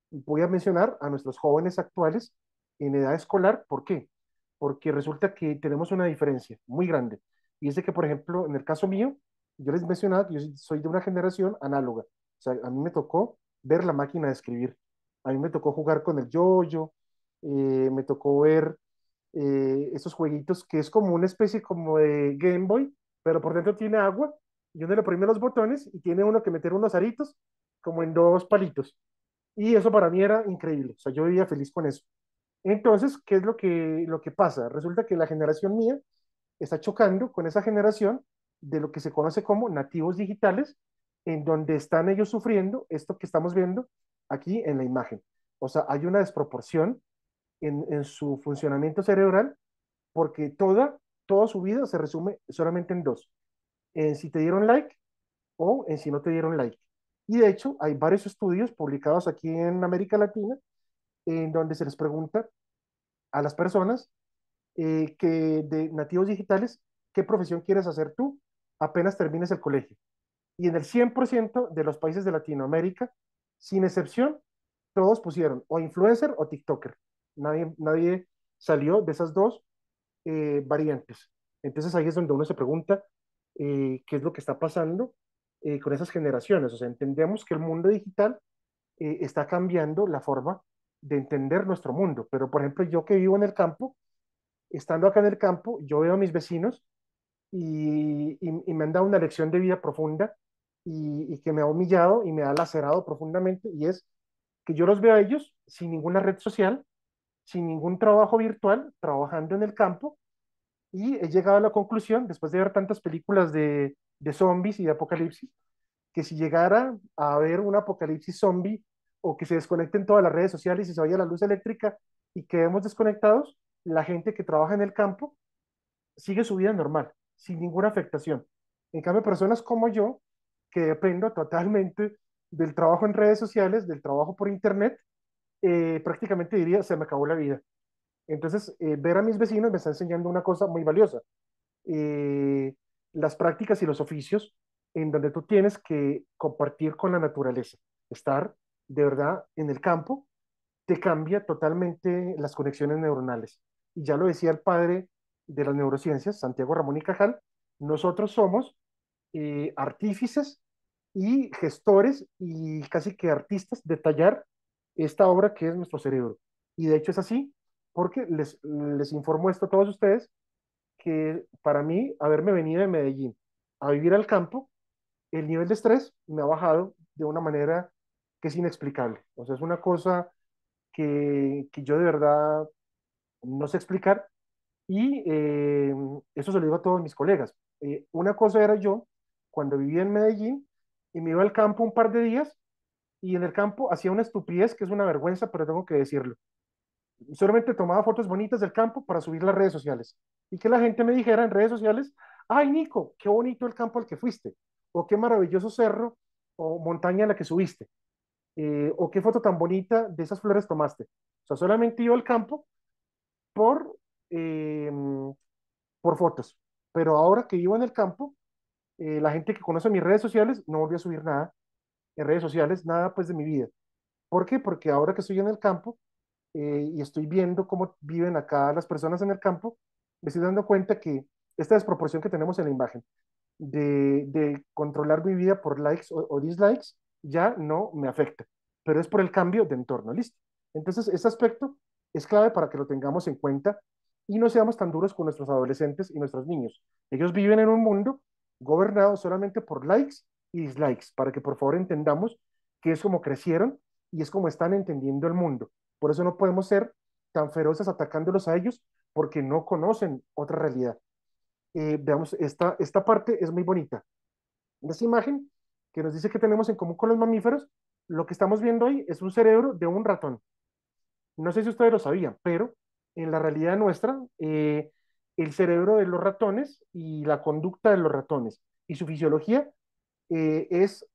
Speaker 2: voy a mencionar a nuestros jóvenes actuales en edad escolar. ¿Por qué? Porque resulta que tenemos una diferencia muy grande. Y es de que, por ejemplo, en el caso mío, yo les mencionaba que yo soy de una generación análoga. O sea, a mí me tocó ver la máquina de escribir. A mí me tocó jugar con el yo-yo, me tocó ver esos jueguitos que es como una especie como de Game Boy, pero por dentro tiene agua y uno le oprime los botones y tiene uno que meter unos aritos como en dos palitos. Y eso para mí era increíble, o sea, yo vivía feliz con eso. Entonces, ¿qué es lo que pasa? Resulta que la generación mía está chocando con esa generación de lo que se conoce como nativos digitales, en donde están ellos sufriendo esto que estamos viendo aquí en la imagen. O sea, hay una desproporción en su funcionamiento cerebral porque toda su vida se resume solamente en dos, en si te dieron like o en si no te dieron like. Y de hecho, hay varios estudios publicados aquí en América Latina en donde se les pregunta a las personas que de nativos digitales, ¿qué profesión quieres hacer tú apenas termines el colegio? Y en el 100% de los países de Latinoamérica, sin excepción, todos pusieron o influencer o TikToker. Nadie salió de esas dos variantes. Entonces ahí es donde uno se pregunta qué es lo que está pasando con esas generaciones. O sea, entendemos que el mundo digital está cambiando la forma de entender nuestro mundo. Pero, por ejemplo, yo que vivo en el campo, estando acá en el campo, yo veo a mis vecinos y me han dado una lección de vida profunda y que me ha humillado y me ha lacerado profundamente, y es que yo los veo a ellos sin ninguna red social, sin ningún trabajo virtual, trabajando en el campo, y he llegado a la conclusión, después de ver tantas películas de zombies y de apocalipsis, que si llegara a haber un apocalipsis zombie o que se desconecten todas las redes sociales y se vaya la luz eléctrica y quedemos desconectados, la gente que trabaja en el campo sigue su vida normal, sin ninguna afectación. En cambio, personas como yo, que dependo totalmente del trabajo en redes sociales, del trabajo por internet, prácticamente diría, se me acabó la vida. Entonces, ver a mis vecinos me está enseñando una cosa muy valiosa. eh, las prácticas y los oficios en donde tú tienes que compartir con la naturaleza, estar de verdad en el campo, te cambia totalmente las conexiones neuronales. Y ya lo decía el padre de las neurociencias, Santiago Ramón y Cajal, nosotros somos artífices y gestores y casi que artistas de tallar esta obra que es nuestro cerebro. Y de hecho es así, porque les informo esto a todos ustedes, que para mí, haberme venido de Medellín a vivir al campo, el nivel de estrés me ha bajado de una manera que es inexplicable. O sea, es una cosa que yo de verdad no sé explicar y eso se lo digo a todos mis colegas. Una cosa era yo cuando vivía en Medellín y me iba al campo un par de días y en el campo hacía una estupidez que es una vergüenza, pero tengo que decirlo. Solamente tomaba fotos bonitas del campo para subir las redes sociales y que la gente me dijera en redes sociales, ay Nico, qué bonito el campo al que fuiste, o qué maravilloso cerro o montaña a la que subiste, o qué foto tan bonita de esas flores tomaste. O sea, solamente iba al campo por, eh, por fotos. Pero ahora que vivo en el campo, la gente que conoce mis redes sociales no volvió a subir nada en redes sociales, nada pues de mi vida. ¿Por qué? Porque ahora que estoy en el campo y estoy viendo cómo viven acá las personas en el campo, me estoy dando cuenta que esta desproporción que tenemos en la imagen de controlar mi vida por likes o dislikes ya no me afecta, pero es por el cambio de entorno, ¿listo? Entonces, ese aspecto es clave para que lo tengamos en cuenta y no seamos tan duros con nuestros adolescentes y nuestros niños. Ellos viven en un mundo gobernado solamente por likes y dislikes, para que por favor entendamos que es como crecieron y es como están entendiendo el mundo. Por eso no podemos ser tan feroces atacándolos a ellos porque no conocen otra realidad. Veamos, esta parte es muy bonita. Esta imagen que nos dice que tenemos en común con los mamíferos, lo que estamos viendo ahí es un cerebro de un ratón. No sé si ustedes lo sabían, pero en la realidad nuestra, el cerebro de los ratones y la conducta de los ratones y su fisiología es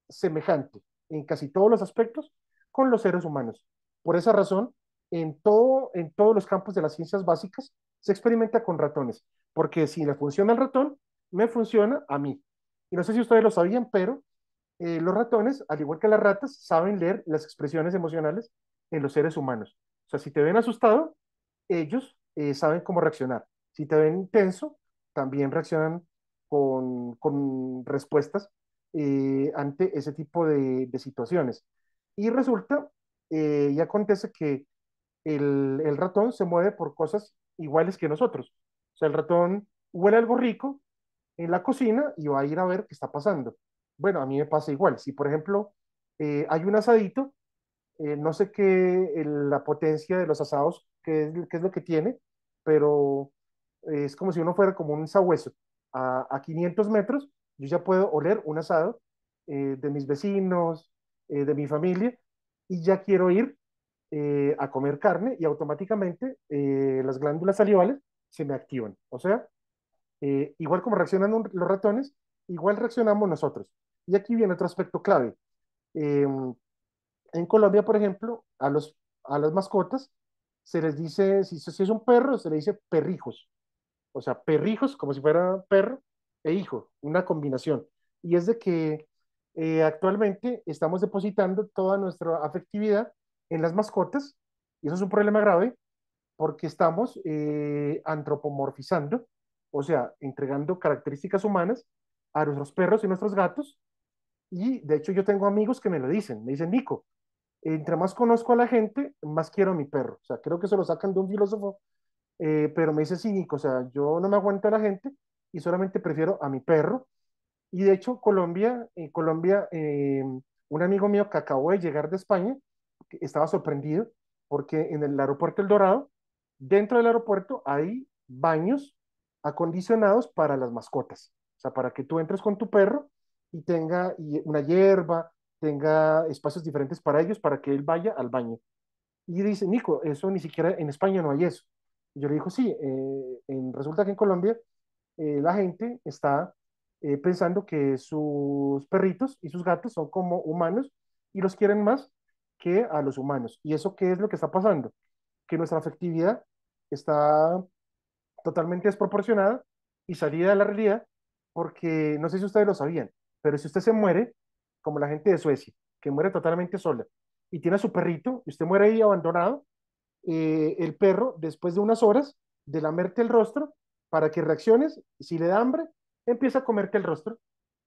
Speaker 2: semejante en casi todos los aspectos con los seres humanos. Por esa razón, en todos los campos de las ciencias básicas se experimenta con ratones, porque si le funciona al ratón, me funciona a mí. Y no sé si ustedes lo sabían, pero los ratones, al igual que las ratas, saben leer las expresiones emocionales en los seres humanos. O sea, si te ven asustado, ellos saben cómo reaccionar. Si te ven tenso, también reaccionan con respuestas ante ese tipo de situaciones. Y resulta y acontece que el ratón se mueve por cosas iguales que nosotros. O sea, el ratón huele algo rico en la cocina y va a ir a ver qué está pasando. Bueno, a mí me pasa igual. Si, por ejemplo, hay un asadito, no sé qué, la potencia de los asados, qué es lo que tiene, pero es como si uno fuera como un sabueso. A 500 metros, yo ya puedo oler un asado de mis vecinos, de mi familia, y ya quiero ir a comer carne y automáticamente las glándulas salivales se me activan. O sea, igual como reaccionan los ratones, igual reaccionamos nosotros. Y aquí viene otro aspecto clave. Eh, en Colombia, por ejemplo, a las mascotas se les dice, si es un perro, se le dice perrijos. O sea, perrijos como si fuera perro e hijo, una combinación. Y es de que actualmente estamos depositando toda nuestra afectividad en las mascotas y eso es un problema grave porque estamos antropomorfizando, o sea, entregando características humanas a nuestros perros y nuestros gatos. Y de hecho yo tengo amigos que me dicen, Nico, entre más conozco a la gente, más quiero a mi perro. O sea, creo que se lo sacan de un filósofo, pero me dice, sí, Nico, o sea, yo no me aguanto a la gente y solamente prefiero a mi perro. Y de hecho, Colombia, un amigo mío que acabó de llegar de España, que estaba sorprendido porque en el aeropuerto El Dorado, dentro del aeropuerto hay baños acondicionados para las mascotas. O sea, para que tú entres con tu perro y tenga una hierba, tenga espacios diferentes para ellos, para que él vaya al baño. Y dice, Nico, eso ni siquiera en España no hay eso. Y yo le digo, sí, resulta que en Colombia la gente está pensando que sus perritos y sus gatos son como humanos y los quieren más que a los humanos. ¿Y eso qué es lo que está pasando? Que nuestra afectividad está totalmente desproporcionada y salida de la realidad, porque no sé si ustedes lo sabían, pero si usted se muere, como la gente de Suecia, que muere totalmente sola, y tiene a su perrito, y usted muere ahí abandonado, el perro, después de unas horas de lamerte el rostro, para que reacciones, si le da hambre, empieza a comerte el rostro.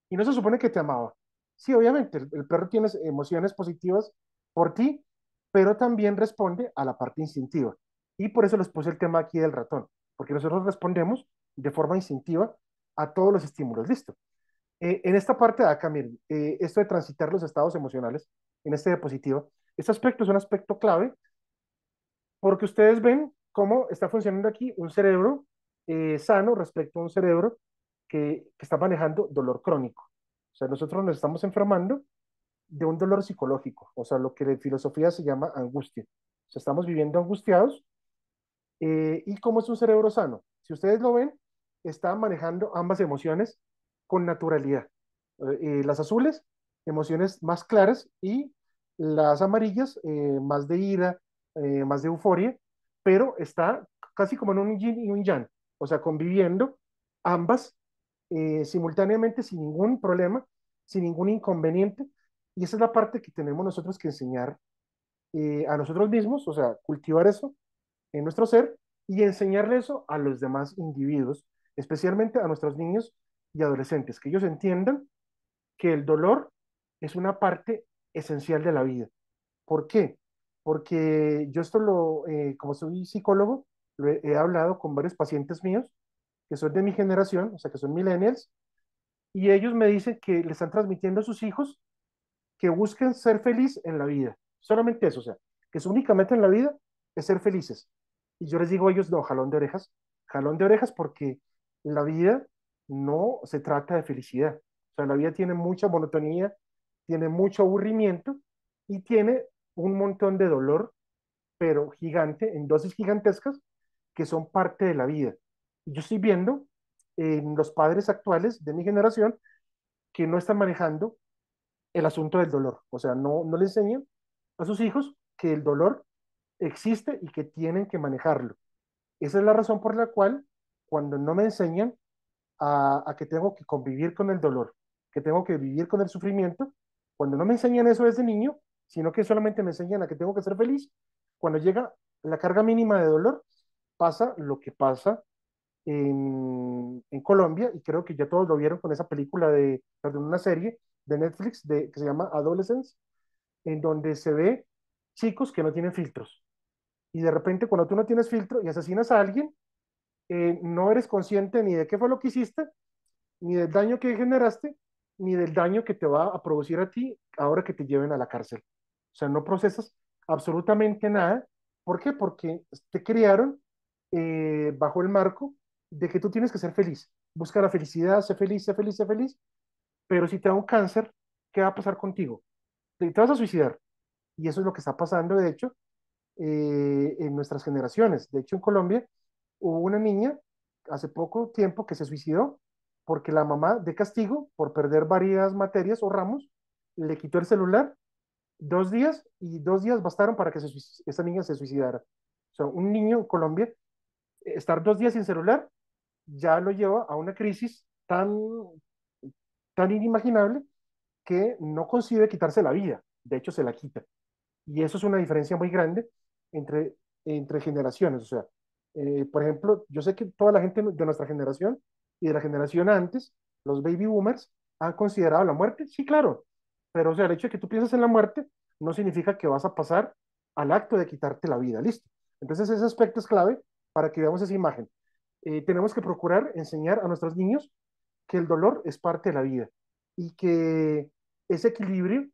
Speaker 2: y no se supone que te amaba. Sí, obviamente, el perro tiene emociones positivas por ti, pero también responde a la parte instintiva. Y por eso les puse el tema aquí del ratón, porque nosotros respondemos de forma instintiva a todos los estímulos. Listo. En esta parte de acá, miren, esto de transitar los estados emocionales en este diapositiva, este aspecto es un aspecto clave porque ustedes ven cómo está funcionando aquí un cerebro sano respecto a un cerebro que está manejando dolor crónico. O sea, nosotros nos estamos enfermando de un dolor psicológico, o sea, lo que en filosofía se llama angustia. O sea, estamos viviendo angustiados. ¿Y cómo es un cerebro sano? Si ustedes lo ven, está manejando ambas emociones con naturalidad. Las azules, emociones más claras, y las amarillas, más de ira, más de euforia, pero está casi como en un yin y un yang, o sea, conviviendo ambas simultáneamente sin ningún problema, sin ningún inconveniente. Y esa es la parte que tenemos nosotros que enseñar a nosotros mismos, o sea, cultivar eso en nuestro ser y enseñarle eso a los demás individuos, especialmente a nuestros niños y adolescentes, que ellos entiendan que el dolor es una parte esencial de la vida. ¿Por qué? Porque yo esto como soy psicólogo, he hablado con varios pacientes míos que son de mi generación, o sea, que son millennials, y ellos me dicen que le están transmitiendo a sus hijos que busquen ser feliz en la vida. Solamente eso, o sea, que su única meta en la vida es ser felices. Y yo les digo a ellos, no, jalón de orejas porque la vida no se trata de felicidad. O sea, la vida tiene mucha monotonía, tiene mucho aburrimiento y tiene un montón de dolor, pero gigante, en dosis gigantescas, que son parte de la vida. Y yo estoy viendo en los padres actuales de mi generación que no están manejando el asunto del dolor. O sea, no le enseñan a sus hijos que el dolor existe y que tienen que manejarlo. Esa es la razón por la cual cuando no me enseñan a que tengo que convivir con el dolor, que tengo que vivir con el sufrimiento, cuando no me enseñan eso desde niño, sino que solamente me enseñan a que tengo que ser feliz, cuando llega la carga mínima de dolor, pasa lo que pasa en Colombia, y creo que ya todos lo vieron con esa película perdón, una serie de Netflix que se llama Adolescence, en donde se ve chicos que no tienen filtros. Y de repente cuando tú no tienes filtro y asesinas a alguien, no eres consciente ni de qué fue lo que hiciste, ni del daño que generaste, ni del daño que te va a producir a ti ahora que te lleven a la cárcel. O sea, no procesas absolutamente nada. ¿Por qué? Porque te criaron bajo el marco de que tú tienes que ser feliz. Busca la felicidad, sé feliz, sé feliz, sé feliz. Pero si te da un cáncer, ¿qué va a pasar contigo? Te vas a suicidar. Y eso es lo que está pasando, de hecho, en nuestras generaciones. De hecho, en Colombia hubo una niña hace poco tiempo que se suicidó porque la mamá, de castigo por perder varias materias o ramos, le quitó el celular 2 días, y 2 días bastaron para que esa niña se suicidara. O sea, un niño en Colombia, estar 2 días sin celular ya lo lleva a una crisis tan inimaginable que no concibe quitarse la vida. De hecho, se la quita. Y eso es una diferencia muy grande entre, entre generaciones. O sea, por ejemplo, yo sé que toda la gente de nuestra generación y de la generación antes, los baby boomers, han considerado la muerte. Sí, claro. Pero, o sea, el hecho de que tú pienses en la muerte no significa que vas a pasar al acto de quitarte la vida. Listo. Entonces, ese aspecto es clave para que veamos esa imagen. Tenemos que procurar enseñar a nuestros niños que el dolor es parte de la vida y que ese equilibrio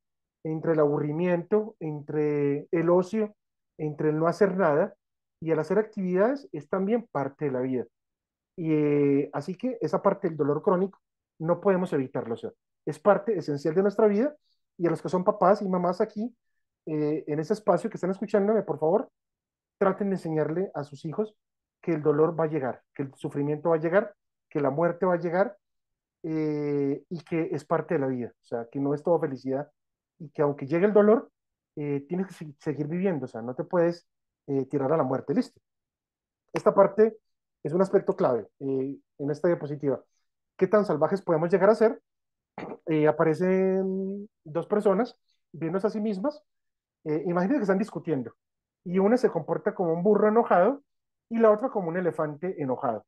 Speaker 2: entre el aburrimiento, entre el ocio, entre el no hacer nada y el hacer actividades es también parte de la vida. Y así que esa parte del dolor crónico no podemos evitarlo, o sea, es parte esencial de nuestra vida. Y a los que son papás y mamás aquí, en ese espacio que están escuchándome, por favor, traten de enseñarle a sus hijos que el dolor va a llegar, que el sufrimiento va a llegar, que la muerte va a llegar, y que es parte de la vida, o sea, que no es todo felicidad y que aunque llegue el dolor, tienes que seguir viviendo, o sea, no te puedes tirar a la muerte, listo. Esta parte es un aspecto clave en esta diapositiva. ¿Qué tan salvajes podemos llegar a ser? Aparecen dos personas viéndose a sí mismas, imagínense que están discutiendo y una se comporta como un burro enojado y la otra como un elefante enojado.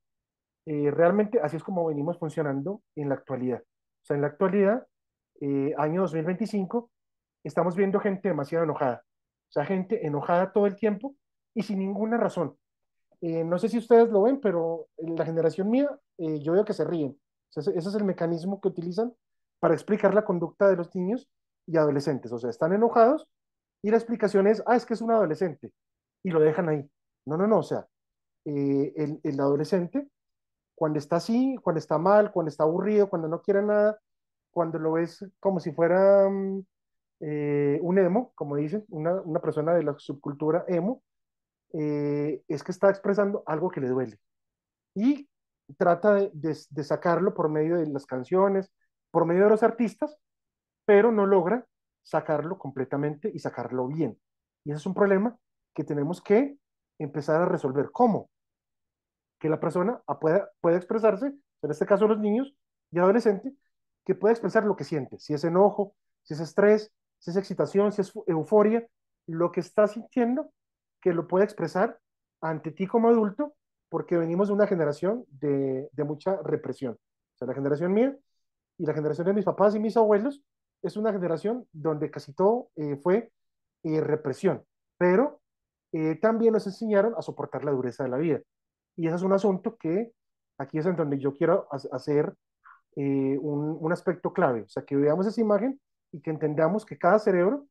Speaker 2: Realmente así es como venimos funcionando en la actualidad. O sea, en la actualidad, año 2025, estamos viendo gente demasiado enojada. O sea, gente enojada todo el tiempo y sin ninguna razón. No sé si ustedes lo ven, pero en la generación mía, yo veo que se ríen. O sea, ese es el mecanismo que utilizan para explicar la conducta de los niños y adolescentes. O sea, están enojados y la explicación es, es que es un adolescente. Y lo dejan ahí. No, no, no. O sea, el adolescente, cuando está así, cuando está mal, cuando está aburrido, cuando no quiere nada, cuando lo ves como si fuera un emo, como dicen, una persona de la subcultura emo, es que está expresando algo que le duele y trata de sacarlo por medio de las canciones, por medio de los artistas, pero no logra sacarlo completamente y sacarlo bien. Y ese es un problema que tenemos que empezar a resolver. ¿Cómo? Que la persona pueda expresarse, en este caso los niños y adolescentes, que pueda expresar lo que siente, si es enojo, si es estrés, si es excitación, si es euforia, lo que está sintiendo, que lo pueda expresar ante ti como adulto, porque venimos de una generación de mucha represión. O sea, la generación mía y la generación de mis papás y mis abuelos es una generación donde casi todo fue represión, pero también nos enseñaron a soportar la dureza de la vida. Y ese es un asunto que aquí es en donde yo quiero hacer un aspecto clave, o sea, que veamos esa imagen y que entendamos que cada cerebro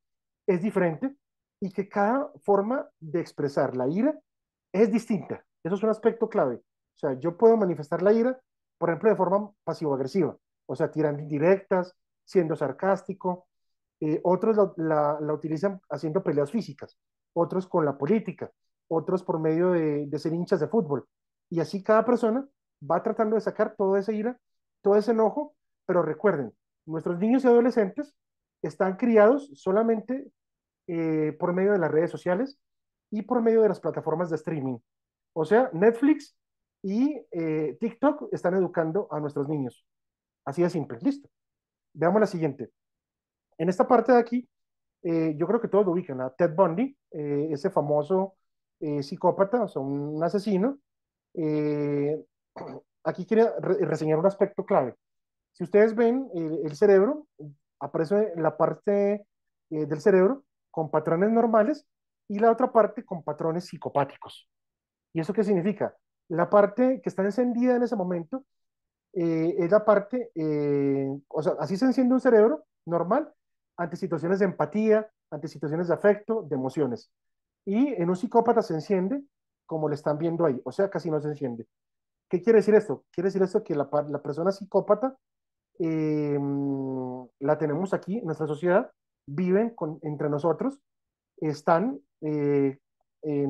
Speaker 2: es diferente y que cada forma de expresar la ira es distinta. Eso es un aspecto clave. O sea, yo puedo manifestar la ira, por ejemplo, de forma pasivo-agresiva, o sea, tirando indirectas, siendo sarcástico. Otros la utilizan haciendo peleas físicas, otros con la política, otros por medio de ser hinchas de fútbol. Y así cada persona va tratando de sacar toda esa ira, todo ese enojo, pero recuerden, nuestros niños y adolescentes están criados solamente por medio de las redes sociales y por medio de las plataformas de streaming. O sea, Netflix y TikTok están educando a nuestros niños. Así de simple. Listo. Veamos la siguiente. En esta parte de aquí, yo creo que todos lo ubican, a Ted Bundy, ese famoso psicópata, o sea, un asesino. Eh, Aquí quería reseñar un aspecto clave. Si ustedes ven el cerebro, aparece la parte del cerebro con patrones normales y la otra parte con patrones psicopáticos. ¿Y eso qué significa? La parte que está encendida en ese momento es la parte, o sea, así se enciende un cerebro normal ante situaciones de empatía, ante situaciones de afecto, de emociones. Y en un psicópata se enciende como le están viendo ahí, o sea, casi no se enciende. ¿Qué quiere decir esto? Quiere decir esto que la persona psicópata la tenemos aquí en nuestra sociedad, viven entre nosotros, están en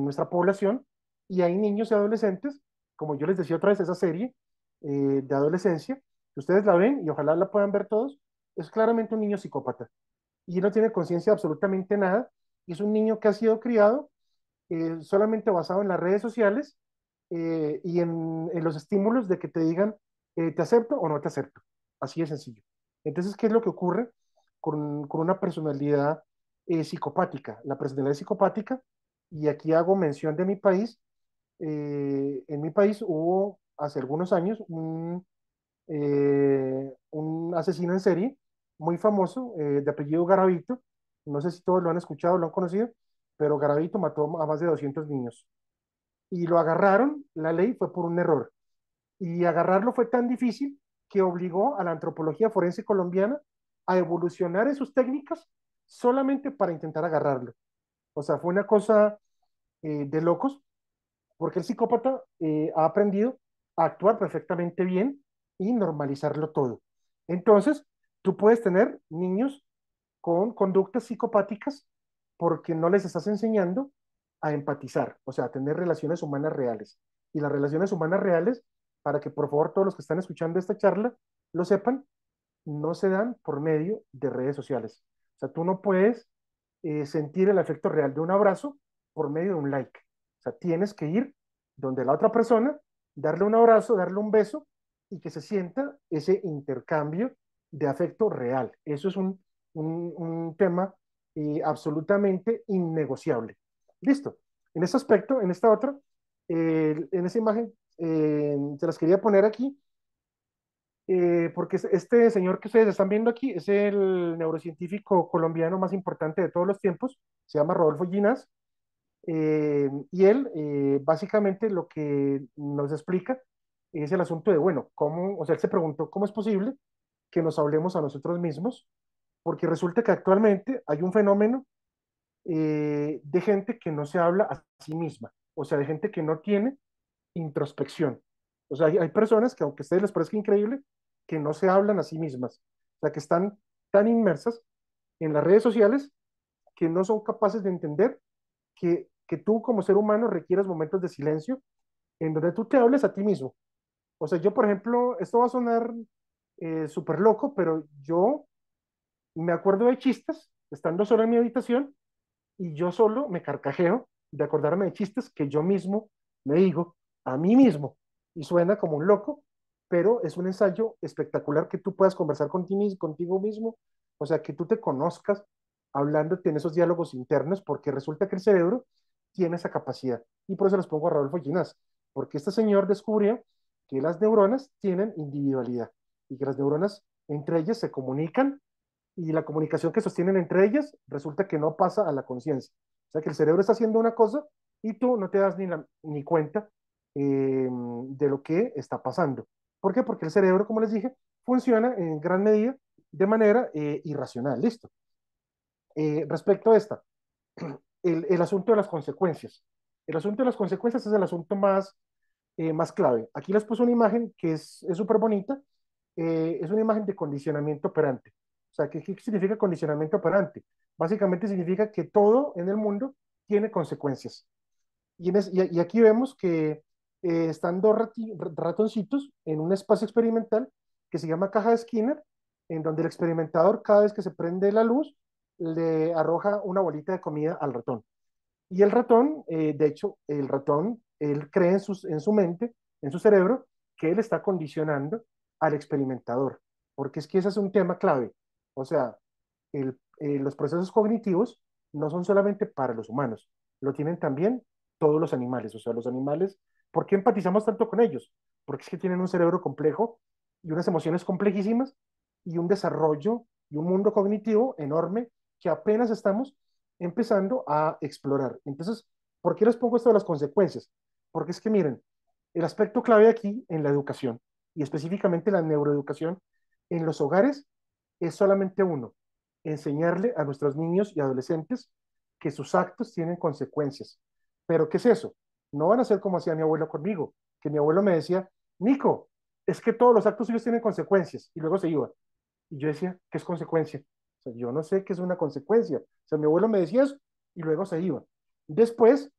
Speaker 2: nuestra población y hay niños y adolescentes, como yo les decía otra vez, esa serie de adolescencia, que ustedes la ven y ojalá la puedan ver todos, es claramente un niño psicópata y no tiene conciencia de absolutamente nada y es un niño que ha sido criado solamente basado en las redes sociales y en los estímulos de que te digan te acepto o no te acepto. Así de sencillo. Entonces, ¿qué es lo que ocurre con una personalidad psicopática? La personalidad psicopática, y aquí hago mención de mi país, en mi país hubo hace algunos años un asesino en serie muy famoso de apellido Garavito. No sé si todos lo han escuchado, lo han conocido, pero Garavito mató a más de 200 niños y lo agarraron, la ley fue por un error. Y agarrarlo fue tan difícil que obligó a la antropología forense colombiana a evolucionar en sus técnicas solamente para intentar agarrarlo. O sea, fue una cosa de locos, porque el psicópata ha aprendido a actuar perfectamente bien y normalizarlo todo. Entonces, tú puedes tener niños con conductas psicopáticas porque no les estás enseñando a empatizar, o sea, a tener relaciones humanas reales. Y las relaciones humanas reales, para que por favor todos los que están escuchando esta charla lo sepan, no se dan por medio de redes sociales. O sea, tú no puedes sentir el efecto real de un abrazo por medio de un like. O sea, tienes que ir donde la otra persona, darle un abrazo, darle un beso y que se sienta ese intercambio de afecto real. Eso es un tema absolutamente innegociable. Listo. En este aspecto, en esta otra, en esa imagen, se las quería poner aquí porque este señor que ustedes están viendo aquí es el neurocientífico colombiano más importante de todos los tiempos, se llama Rodolfo Ginás, y él básicamente lo que nos explica es el asunto de, bueno, cómo, o sea, él se preguntó cómo es posible que nos hablemos a nosotros mismos, porque resulta que actualmente hay un fenómeno de gente que no se habla a sí misma, o sea, de gente que no tiene introspección. O sea, hay personas que, aunque a ustedes les parezca increíble, que no se hablan a sí mismas, o sea, que están tan inmersas en las redes sociales que no son capaces de entender que tú como ser humano requieres momentos de silencio en donde tú te hables a ti mismo. O sea, yo, por ejemplo, esto va a sonar súper loco, pero yo me acuerdo de chistes estando solo en mi habitación y yo solo me carcajeo de acordarme de chistes que yo mismo me digo a mí mismo. Y suena como un loco, pero es un ensayo espectacular que tú puedas conversar contigo mismo, o sea, que tú te conozcas hablándote en esos diálogos internos, porque resulta que el cerebro tiene esa capacidad. Y por eso les pongo a Rodolfo Ginás, porque este señor descubrió que las neuronas tienen individualidad y que las neuronas entre ellas se comunican y la comunicación que sostienen entre ellas resulta que no pasa a la conciencia. O sea que el cerebro está haciendo una cosa y tú no te das ni cuenta de lo que está pasando. ¿Por qué? Porque el cerebro, como les dije, funciona en gran medida de manera irracional. Listo. Respecto a esta, el asunto de las consecuencias. El asunto de las consecuencias es el asunto más clave. Aquí les puse una imagen que es súper bonita. Es una imagen de condicionamiento operante. O sea, ¿qué significa condicionamiento operante? Básicamente significa que todo en el mundo tiene consecuencias. Y aquí vemos que están dos ratoncitos en un espacio experimental que se llama caja de Skinner, en donde el experimentador, cada vez que se prende la luz, le arroja una bolita de comida al ratón. Y el ratón, de hecho, el ratón, él cree en su mente, en su cerebro, que él está condicionando al experimentador, porque es que ese es un tema clave. O sea, los procesos cognitivos no son solamente para los humanos, lo tienen también todos los animales. O sea, los animales, ¿por qué empatizamos tanto con ellos? Porque es que tienen un cerebro complejo y unas emociones complejísimas y un desarrollo y un mundo cognitivo enorme que apenas estamos empezando a explorar. Entonces, ¿por qué les pongo esto de las consecuencias? Porque es que miren, el aspecto clave aquí en la educación y específicamente la neuroeducación en los hogares es solamente uno, enseñarle a nuestros niños y adolescentes que sus actos tienen consecuencias. Pero ¿qué es eso? No van a ser como hacía mi abuelo conmigo, que mi abuelo me decía, Nico, es que todos los actos suyos tienen consecuencias y luego se iba. Y yo decía, ¿qué es consecuencia? O sea, yo no sé qué es una consecuencia. O sea, mi abuelo me decía eso y luego se iba. Después,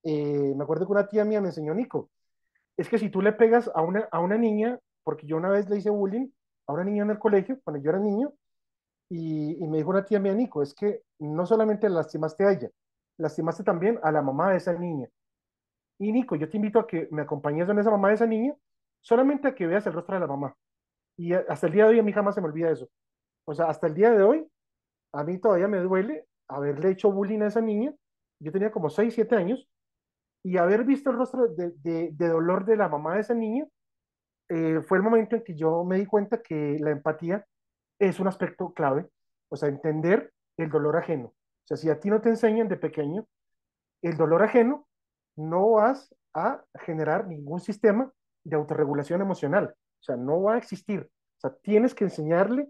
Speaker 2: me acuerdo que una tía mía me enseñó, Nico, es que si tú le pegas a una niña, porque yo una vez le hice bullying a una niña en el colegio, cuando yo era niño, y me dijo una tía mía, Nico, es que no solamente lastimaste a ella, lastimaste también a la mamá de esa niña. Y Nico, yo te invito a que me acompañes con esa mamá de esa niña, solamente a que veas el rostro de la mamá. Y hasta el día de hoy a mí jamás se me olvida eso. O sea, hasta el día de hoy, a mí todavía me duele haberle hecho bullying a esa niña. Yo tenía como 6 7 años y haber visto el rostro de dolor de la mamá de esa niña fue el momento en que yo me di cuenta que la empatía es un aspecto clave. O sea, entender el dolor ajeno. O sea, si a ti no te enseñan de pequeño el dolor ajeno, no vas a generar ningún sistema de autorregulación emocional. O sea, no va a existir. O sea, tienes que enseñarle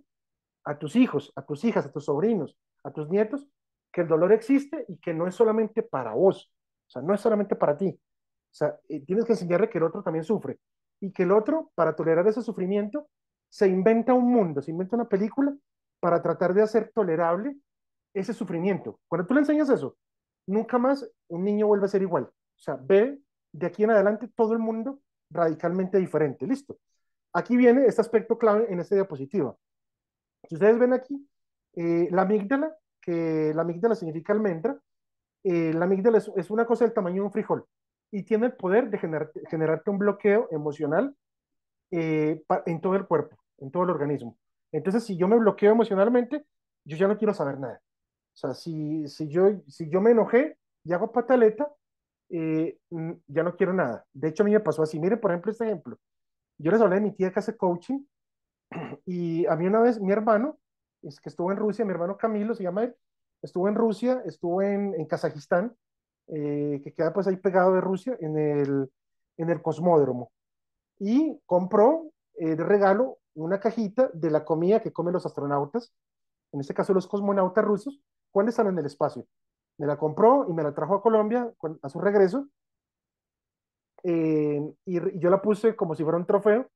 Speaker 2: a tus hijos, a tus hijas, a tus sobrinos, a tus nietos, que el dolor existe y que no es solamente para vos, o sea, no es solamente para ti. O sea, tienes que enseñarle que el otro también sufre y que el otro, para tolerar ese sufrimiento, se inventa un mundo, se inventa una película para tratar de hacer tolerable ese sufrimiento. Cuando tú le enseñas eso, nunca más un niño vuelve a ser igual. O sea, ve de aquí en adelante todo el mundo radicalmente diferente. Listo. Aquí viene este aspecto clave en esta diapositiva. Si ustedes ven aquí, la amígdala, que la amígdala significa almendra, la amígdala es una cosa del tamaño de un frijol y tiene el poder de generarte un bloqueo emocional en todo el cuerpo, en todo el organismo. Entonces, si yo me bloqueo emocionalmente, yo ya no quiero saber nada. O sea, si yo me enojé y hago pataleta, ya no quiero nada. De hecho, a mí me pasó así. Miren, por ejemplo, este ejemplo. Yo les hablé de mi tía que hace coaching y a mí una vez mi hermano, es que estuvo en Rusia, mi hermano Camilo se llama él, estuvo en Rusia, estuvo en Kazajistán, que queda pues ahí pegado de Rusia, en el cosmódromo. Y compró de regalo una cajita de la comida que comen los astronautas, en este caso los cosmonautas rusos, cuando están en el espacio. Me la compró y me la trajo a Colombia a su regreso, y yo la puse como si fuera un trofeo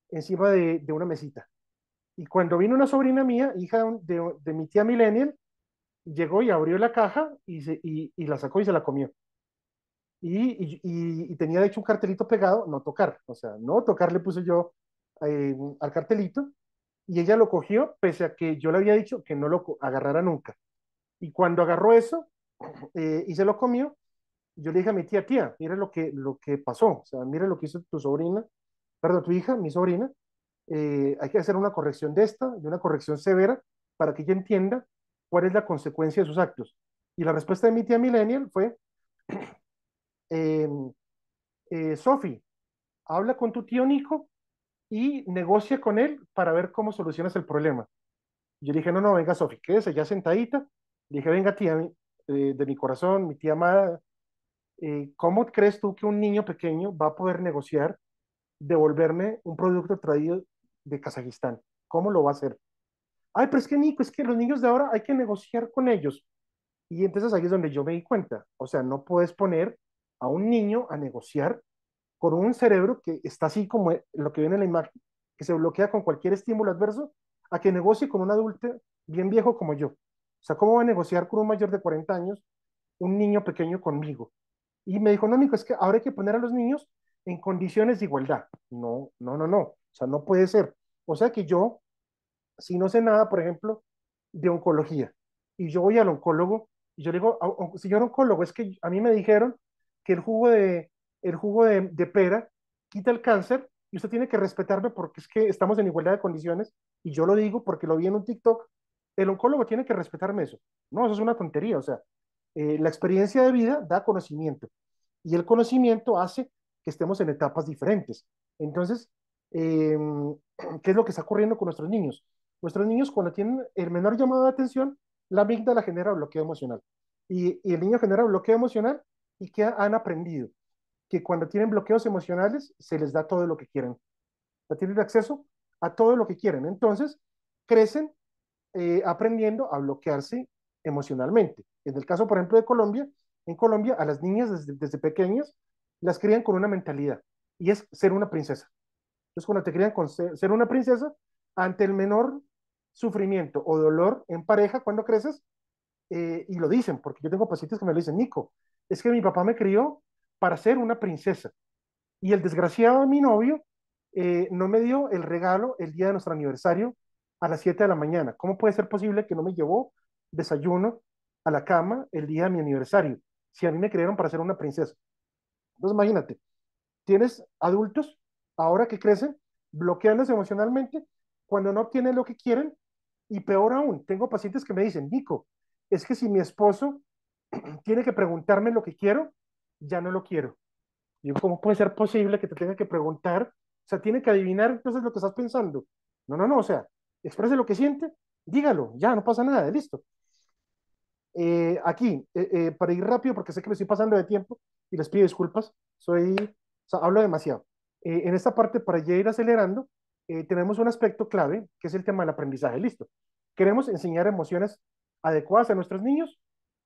Speaker 2: encima de una mesita. Y cuando vino una sobrina mía, hija de mi tía Millennial, llegó y abrió la caja y la sacó y se la comió. Y tenía de hecho un cartelito pegado, no tocar, o sea, no tocar le puse yo al cartelito, y ella lo cogió pese a que yo le había dicho que no lo agarrara nunca. Y cuando agarró eso y se lo comió, yo le dije a mi tía, tía, mire lo que pasó, o sea, mire lo que hizo tu sobrina, perdón, tu hija, mi sobrina, hay que hacer una corrección de esta, y una corrección severa, para que ella entienda cuál es la consecuencia de sus actos. Y la respuesta de mi tía Millennial fue, eh, Sofi, habla con tu tío Nico y negocia con él para ver cómo solucionas el problema. Y yo le dije, no, no, venga, Sofi, quédese ya sentadita. Le dije, venga, tía, de mi corazón, mi tía amada, ¿cómo crees tú que un niño pequeño va a poder negociar devolverme un producto traído de Kazajistán? ¿Cómo lo va a hacer? Ay, pero es que Nico, es que los niños de ahora hay que negociar con ellos. Y entonces ahí es donde yo me di cuenta. O sea, no puedes poner a un niño a negociar con un cerebro que está así como lo que viene en la imagen, que se bloquea con cualquier estímulo adverso, a que negocie con un adulto bien viejo como yo. O sea, ¿cómo va a negociar con un mayor de 40 años un niño pequeño conmigo? Y me dijo, no, Nico, es que ahora hay que poner a los niños en condiciones de igualdad. No, no, no, no. O sea, no puede ser. O sea que yo, si no sé nada, por ejemplo, de oncología, y yo voy al oncólogo, y yo le digo, señor oncólogo, es que a mí me dijeron que el jugo de pera quita el cáncer, y usted tiene que respetarme porque es que estamos en igualdad de condiciones, y yo lo digo porque lo vi en un TikTok, el oncólogo tiene que respetarme eso. No, eso es una tontería, o sea, la experiencia de vida da conocimiento, y el conocimiento hace que estemos en etapas diferentes. Entonces, eh, ¿qué es lo que está ocurriendo con nuestros niños? Nuestros niños, cuando tienen el menor llamado de atención, la amígdala genera bloqueo emocional. Y el niño genera bloqueo emocional, y que han aprendido que cuando tienen bloqueos emocionales se les da todo lo que quieren. Ya tienen acceso a todo lo que quieren. Entonces, crecen aprendiendo a bloquearse emocionalmente. En el caso, por ejemplo, de Colombia, en Colombia a las niñas desde pequeñas las crían con una mentalidad, y es ser una princesa. Entonces, cuando te crían con ser una princesa, ante el menor sufrimiento o dolor en pareja cuando creces, y lo dicen, porque yo tengo pacientes que me lo dicen, Nico, es que mi papá me crió para ser una princesa, y el desgraciado de mi novio no me dio el regalo el día de nuestro aniversario a las 7 de la mañana. ¿Cómo puede ser posible que no me llevó desayuno a la cama el día de mi aniversario? Si a mí me crearon para ser una princesa. Entonces, imagínate, tienes adultos ahora que crecen bloqueándose emocionalmente cuando no obtienen lo que quieren, y peor aún, tengo pacientes que me dicen, Nico, es que si mi esposo tiene que preguntarme lo que quiero, ya no lo quiero. Digo, ¿cómo puede ser posible que te tenga que preguntar? O sea, tiene que adivinar entonces lo que estás pensando. No, no, no, o sea, exprese lo que siente, dígalo, ya, no pasa nada, listo. Aquí, para ir rápido, porque sé que me estoy pasando de tiempo y les pido disculpas, o sea, hablo demasiado. En esta parte, para ya ir acelerando, tenemos un aspecto clave, que es el tema del aprendizaje, listo. ¿Queremos enseñar emociones adecuadas a nuestros niños?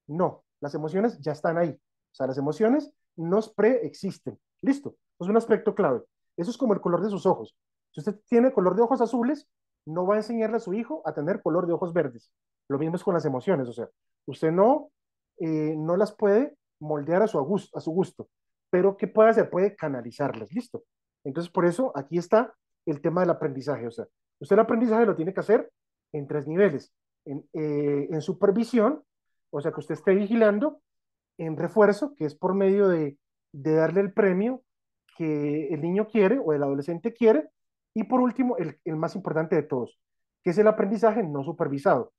Speaker 2: No, las emociones ya están ahí. O sea, las emociones nos preexisten. Listo, es un aspecto clave. Eso es como el color de sus ojos. Si usted tiene color de ojos azules, no va a enseñarle a su hijo a tener color de ojos verdes. Lo mismo es con las emociones. O sea, usted no las puede moldear a su gusto. Pero ¿qué puede hacer? Puede canalizarlas. Listo. Entonces, por eso aquí está el tema del aprendizaje. O sea, usted el aprendizaje lo tiene que hacer en tres niveles. En supervisión, o sea, que usted esté vigilando; en refuerzo, que es por medio de darle el premio que el niño quiere o el adolescente quiere; y por último, el más importante de todos, que es el aprendizaje no supervisado.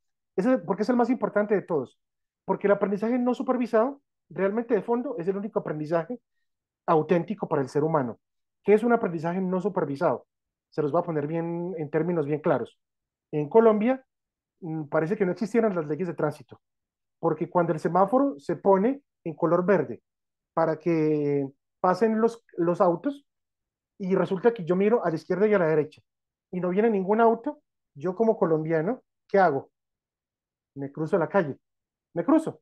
Speaker 2: ¿Por qué es el más importante de todos? Porque el aprendizaje no supervisado, realmente de fondo, es el único aprendizaje auténtico para el ser humano. ¿Qué es un aprendizaje no supervisado? Se los voy a poner bien en términos bien claros. En Colombia parece que no existieran las leyes de tránsito, porque cuando el semáforo se pone en color verde para que pasen los autos y resulta que yo miro a la izquierda y a la derecha y no viene ningún auto, yo como colombiano, ¿qué hago? Me cruzo la calle, me cruzo.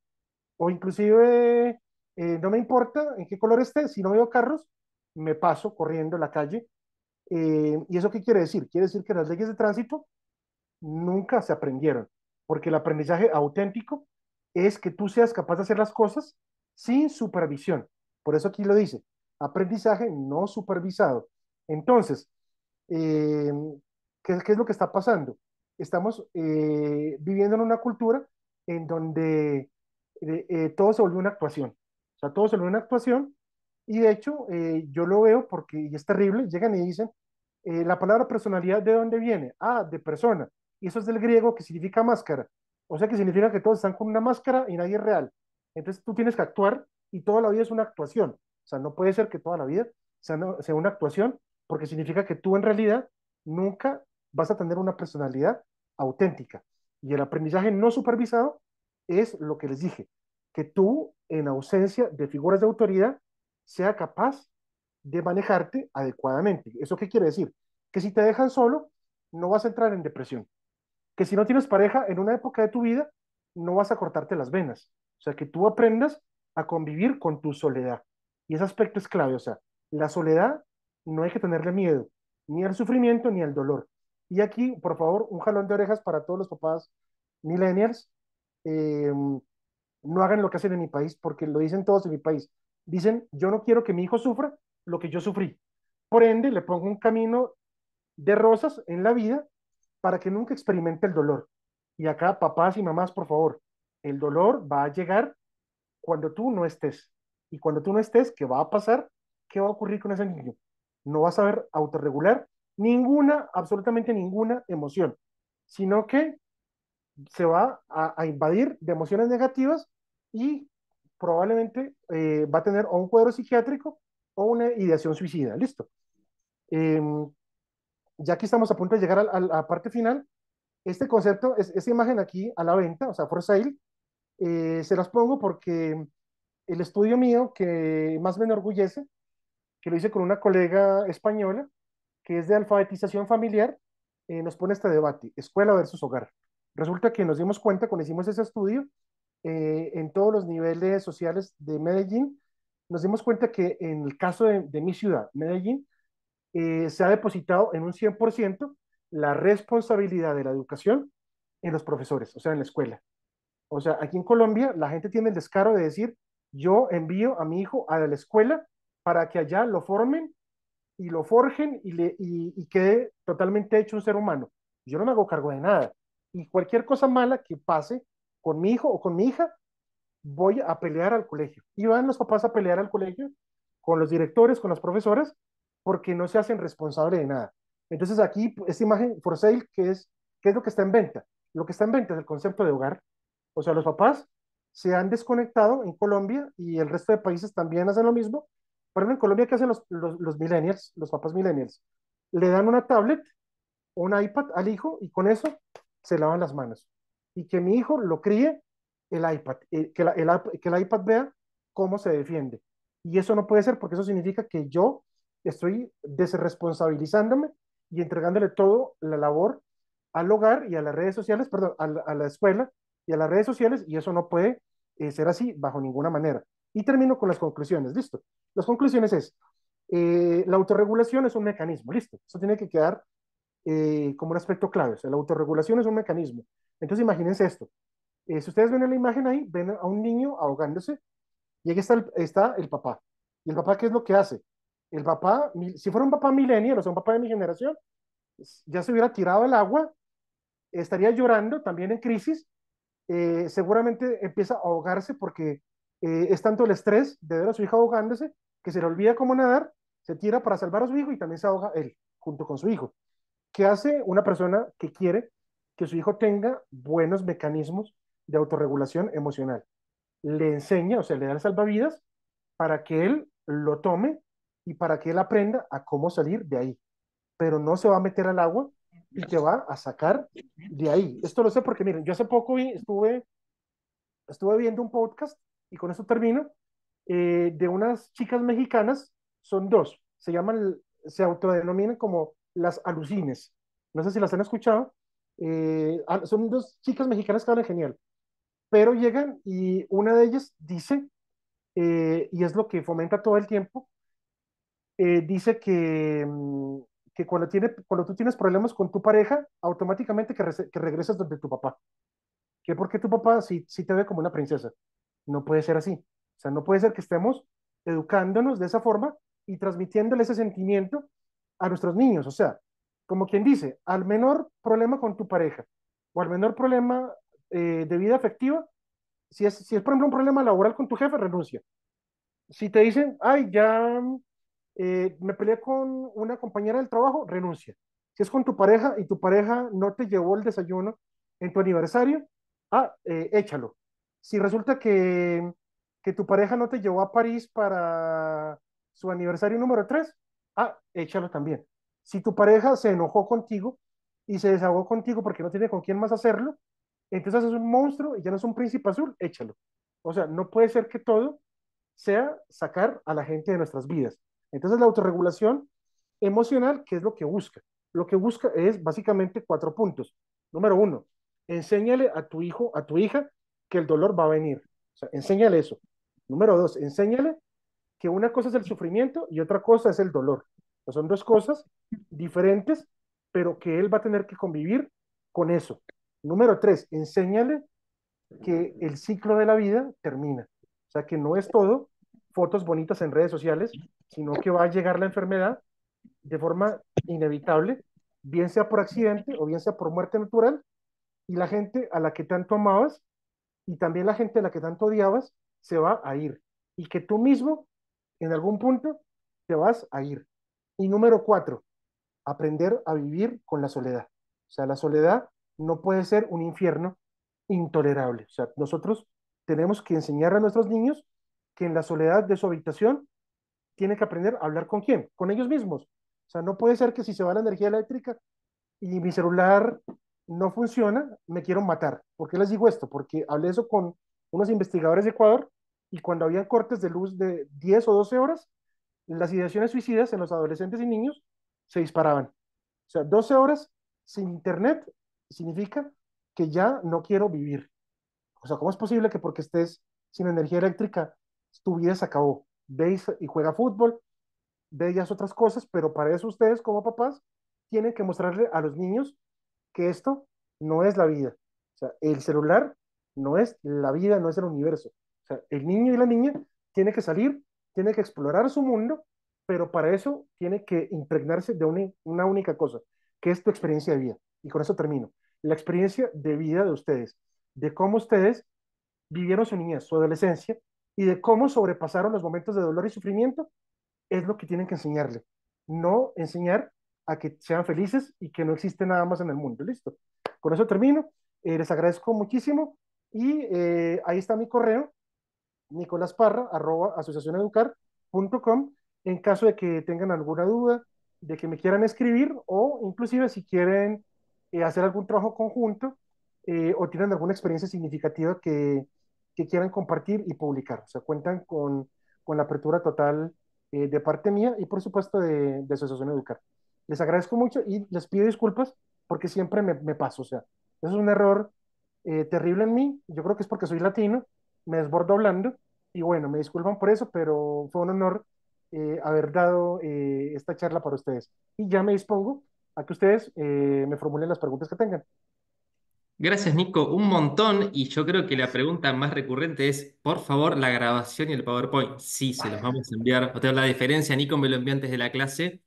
Speaker 2: O inclusive no me importa en qué color esté, si no veo carros, me paso corriendo la calle. ¿Y eso qué quiere decir? Quiere decir que las leyes de tránsito nunca se aprendieron, porque el aprendizaje auténtico es que tú seas capaz de hacer las cosas sin supervisión. Por eso aquí lo dice, aprendizaje no supervisado. Entonces, eh, ¿qué es lo que está pasando? Estamos viviendo en una cultura en donde todo se volvió una actuación. O sea, todo se volvió una actuación y de hecho yo lo veo porque, y es terrible, llegan y dicen, la palabra personalidad, ¿de dónde viene? Ah, de persona. Y eso es del griego que significa máscara. O sea que significa que todos están con una máscara y nadie es real. Entonces tú tienes que actuar y toda la vida es una actuación. O sea, no puede ser que toda la vida sea una actuación porque significa que tú en realidad nunca vas a tener una personalidad auténtica. Y el aprendizaje no supervisado es lo que les dije, que tú en ausencia de figuras de autoridad sea capaz de manejarte adecuadamente. ¿Eso qué quiere decir? Que si te dejan solo, no vas a entrar en depresión. Que si no tienes pareja en una época de tu vida, no vas a cortarte las venas. O sea, que tú aprendas a convivir con tu soledad. Y ese aspecto es clave. O sea, la soledad no hay que tenerle miedo, ni al sufrimiento ni al dolor. Y aquí, por favor, un jalón de orejas para todos los papás millennials. Eh, no hagan lo que hacen en mi país, porque lo dicen todos en mi país. Dicen, yo no quiero que mi hijo sufra lo que yo sufrí. Por ende, le pongo un camino de rosas en la vida para que nunca experimente el dolor. Y acá, papás y mamás, por favor, el dolor va a llegar cuando tú no estés. Y cuando tú no estés, ¿qué va a pasar? ¿Qué va a ocurrir con ese niño? No va a saber autorregular ninguna, absolutamente ninguna emoción, sino que se va a invadir de emociones negativas y probablemente va a tener o un cuadro psiquiátrico o una ideación suicida. Listo. Eh, ya que estamos a punto de llegar a la parte final, este concepto, esta imagen aquí a la venta, o sea, for sale, se las pongo porque el estudio mío que más me enorgullece, que lo hice con una colega española, que es de alfabetización familiar, nos pone este debate, escuela versus hogar. Resulta que nos dimos cuenta cuando hicimos ese estudio, en todos los niveles sociales de Medellín, nos dimos cuenta que en el caso de mi ciudad, Medellín, se ha depositado en un 100% la responsabilidad de la educación en los profesores, o sea, en la escuela. O sea, aquí en Colombia la gente tiene el descaro de decir, yo envío a mi hijo a la escuela para que allá lo formen y lo forjen y quede totalmente hecho un ser humano. Yo no me hago cargo de nada. Y cualquier cosa mala que pase con mi hijo o con mi hija, voy a pelear al colegio. Y van los papás a pelear al colegio con los directores, con las profesoras, porque no se hacen responsables de nada. Entonces aquí, esta imagen for sale, ¿qué es lo que está en venta? Lo que está en venta es el concepto de hogar. O sea, los papás se han desconectado en Colombia y el resto de países también hacen lo mismo. Pero en Colombia, ¿qué hacen los millennials, los papás millennials? Le dan una tablet o un iPad al hijo y con eso se lavan las manos. Y que mi hijo lo críe el iPad, que el iPad vea cómo se defiende. Y eso no puede ser porque eso significa que yo estoy desresponsabilizándome y entregándole todo la labor al hogar y a las redes sociales, perdón, a la escuela y a las redes sociales, y eso no puede ser así bajo ninguna manera. Y termino con las conclusiones, listo. Las conclusiones es, la autorregulación es un mecanismo, listo. Eso tiene que quedar como un aspecto clave. O sea, la autorregulación es un mecanismo. Entonces, imagínense esto. Si ustedes ven en la imagen ahí, ven a un niño ahogándose y ahí está el papá. ¿Y el papá qué es lo que hace? El papá, si fuera un papá millennial, o sea, un papá de mi generación, ya se hubiera tirado al agua, estaría llorando, también en crisis, seguramente empieza a ahogarse porque es tanto el estrés de ver a su hija ahogándose que se le olvida cómo nadar, se tira para salvar a su hijo y también se ahoga él, junto con su hijo. ¿Qué hace una persona que quiere que su hijo tenga buenos mecanismos de autorregulación emocional? Le enseña, o sea, le da el salvavidas para que él lo tome y para que él aprenda a cómo salir de ahí, pero no se va a meter al agua y te va a sacar de ahí. Esto lo sé porque, miren, yo hace poco estuve viendo un podcast, y con eso termino, de unas chicas mexicanas, son dos, se autodenominan como las alucines. No sé si las han escuchado. Son dos chicas mexicanas que hablan genial, pero llegan y una de ellas dice, y es lo que fomenta todo el tiempo, dice que cuando tú tienes problemas con tu pareja, automáticamente que regresas donde tu papá. Que porque tu papá sí te ve como una princesa. No puede ser así. O sea, no puede ser que estemos educándonos de esa forma y transmitiéndole ese sentimiento a nuestros niños. O sea, como quien dice, al menor problema con tu pareja o al menor problema de vida afectiva, si es por ejemplo un problema laboral con tu jefe, renuncia. Si te dicen, ay, ya me peleé con una compañera del trabajo, renuncia. Si es con tu pareja y tu pareja no te llevó el desayuno en tu aniversario, échalo. Si resulta que tu pareja no te llevó a París para su aniversario número 3, échalo también. Si tu pareja se enojó contigo y se desahogó contigo porque no tiene con quién más hacerlo, entonces es un monstruo y ya no es un príncipe azul, échalo. O sea, no puede ser que todo sea sacar a la gente de nuestras vidas. Entonces la autorregulación emocional, ¿qué es lo que busca? Lo que busca es básicamente 4 puntos. Número uno, enséñale a tu hijo, a tu hija, que el dolor va a venir. O sea, enséñale eso. Número dos, enséñale que una cosa es el sufrimiento y otra cosa es el dolor. O sea, son dos cosas diferentes, pero que él va a tener que convivir con eso. Número tres, enséñale que el ciclo de la vida termina. O sea, que no es todo fotos bonitas en redes sociales, sino que va a llegar la enfermedad de forma inevitable, bien sea por accidente o bien sea por muerte natural, y la gente a la que tanto amabas y también la gente a la que tanto odiabas se va a ir. Y que tú mismo, en algún punto, te vas a ir. Y número cuatro, aprender a vivir con la soledad. O sea, la soledad no puede ser un infierno intolerable. O sea, nosotros tenemos que enseñar a nuestros niños que en la soledad de su habitación tienen que aprender a hablar con quién, con ellos mismos. O sea, no puede ser que si se va la energía eléctrica y mi celular no funciona, me quiero matar. ¿Por qué les digo esto? Porque hablé eso con unos investigadores de Ecuador y cuando habían cortes de luz de 10 o 12 horas, las ideaciones suicidas en los adolescentes y niños se disparaban. O sea, 12 horas sin internet significa que ya no quiero vivir. O sea, ¿cómo es posible que porque estés sin energía eléctrica, tu vida se acabó? Veis y juega fútbol, bellas otras cosas, pero para eso ustedes como papás tienen que mostrarle a los niños que esto no es la vida. O sea, el celular no es la vida, no es el universo. O sea, el niño y la niña tiene que salir, tiene que explorar su mundo, pero para eso tiene que impregnarse de una única cosa, que es tu experiencia de vida. Y con eso termino. La experiencia de vida de ustedes, de cómo ustedes vivieron su niñez, su adolescencia, y de cómo sobrepasaron los momentos de dolor y sufrimiento es lo que tienen que enseñarle. No enseñar a que sean felices y que no existe nada más en el mundo. Listo. Con eso termino. Les agradezco muchísimo y ahí está mi correo, nicolasparra@asociacioneducar.com, en caso de que tengan alguna duda, de que me quieran escribir o inclusive si quieren hacer algún trabajo conjunto o tienen alguna experiencia significativa que quieran compartir y publicar. O sea, cuentan con la apertura total de parte mía y por supuesto de Asociación Educar. Les agradezco mucho y les pido disculpas porque siempre me paso. O sea, eso es un error terrible en mí. Yo creo que es porque soy latino, me desbordo hablando y bueno, me disculpan por eso, pero fue un honor haber dado esta charla para ustedes. Y ya me dispongo a que ustedes me formulen las preguntas que tengan.
Speaker 1: Gracias, Nico. Un montón. Y yo creo que la pregunta más recurrente es, por favor, la grabación y el PowerPoint. Sí, se los vamos a enviar. No tengo la diferencia, Nico me lo envió antes de la clase,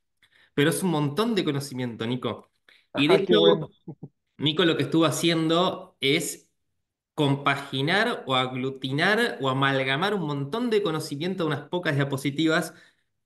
Speaker 1: pero es un montón de conocimiento, Nico. Y de
Speaker 2: Ajá, qué
Speaker 1: hecho,
Speaker 2: bueno.
Speaker 1: Nico lo que estuvo haciendo es compaginar o aglutinar o amalgamar un montón de conocimiento de unas pocas diapositivas,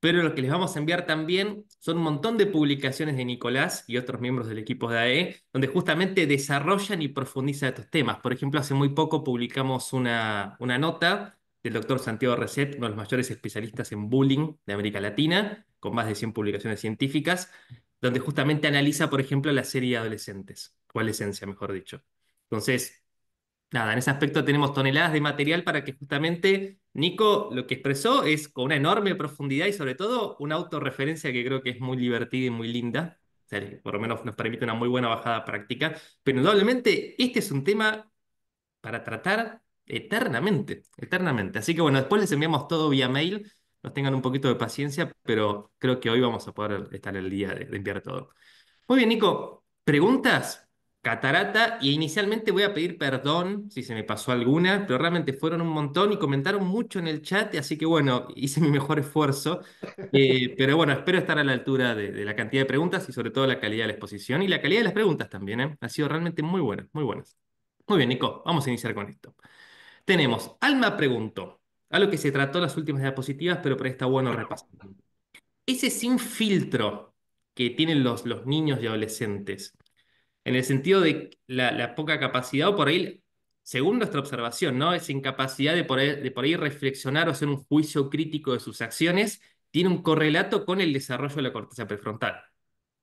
Speaker 1: pero lo que les vamos a enviar también son un montón de publicaciones de Nicolás y otros miembros del equipo de AE, donde justamente desarrollan y profundizan estos temas. Por ejemplo, hace muy poco publicamos una nota del doctor Santiago Reset, uno de los mayores especialistas en bullying de América Latina, con más de 100 publicaciones científicas, donde justamente analiza, por ejemplo, la serie de adolescentes, o adolescencia, mejor dicho. Entonces, nada, en ese aspecto tenemos toneladas de material para que justamente Nico lo que expresó es con una enorme profundidad y sobre todo una autorreferencia que creo que es muy divertida y muy linda. O sea, por lo menos nos permite una muy buena bajada práctica. Pero indudablemente este es un tema para tratar eternamente, eternamente. Así que bueno, después les enviamos todo vía mail. Nos tengan un poquito de paciencia, pero creo que hoy vamos a poder estar el día de enviar todo. Muy bien, Nico. Preguntas, catarata, y inicialmente voy a pedir perdón si se me pasó alguna, pero realmente fueron un montón y comentaron mucho en el chat, así que bueno, hice mi mejor esfuerzo. Pero bueno, espero estar a la altura de la cantidad de preguntas y sobre todo la calidad de la exposición y la calidad de las preguntas también, ¿eh? Ha sido realmente muy buenas, muy buenas. Muy bien, Nico, vamos a iniciar con esto. Tenemos, Alma preguntó, algo que se trató en las últimas diapositivas, pero por ahí está bueno repasar. Ese sin filtro que tienen los niños y adolescentes, en el sentido de la poca capacidad, o por ahí, según nuestra observación, ¿no? Esa incapacidad de por ahí reflexionar o hacer un juicio crítico de sus acciones, tiene un correlato con el desarrollo de la corteza prefrontal,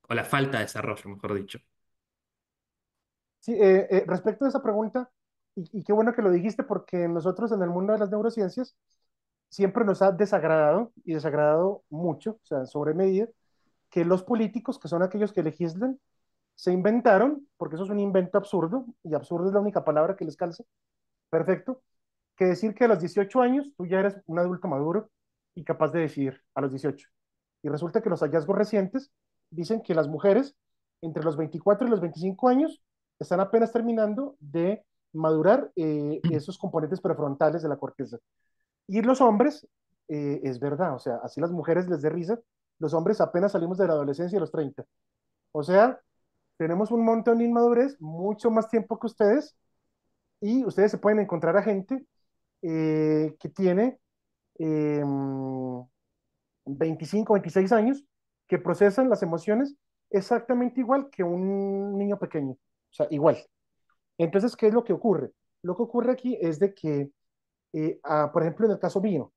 Speaker 1: o la falta de desarrollo, mejor dicho.
Speaker 2: Sí, respecto a esa pregunta, y qué bueno que lo dijiste, porque nosotros en el mundo de las neurociencias siempre nos ha desagradado, y desagradado mucho, o sea, sobre medida, que los políticos, que son aquellos que legislan, se inventaron, porque eso es un invento absurdo, y absurdo es la única palabra que les calza, perfecto, que decir que a los 18 años tú ya eres un adulto maduro y capaz de decidir a los 18. Y resulta que los hallazgos recientes dicen que las mujeres entre los 24 y los 25 años están apenas terminando de madurar esos componentes prefrontales de la corteza. Y los hombres, es verdad, o sea, así las mujeres les dé risa, los hombres apenas salimos de la adolescencia a los 30. O sea, tenemos un montón de inmadurez, mucho más tiempo que ustedes, y ustedes se pueden encontrar a gente que tiene eh, 25, 26 años, que procesan las emociones exactamente igual que un niño pequeño, o sea, igual. Entonces, ¿qué es lo que ocurre? Lo que ocurre aquí es de que, por ejemplo, en el caso mío,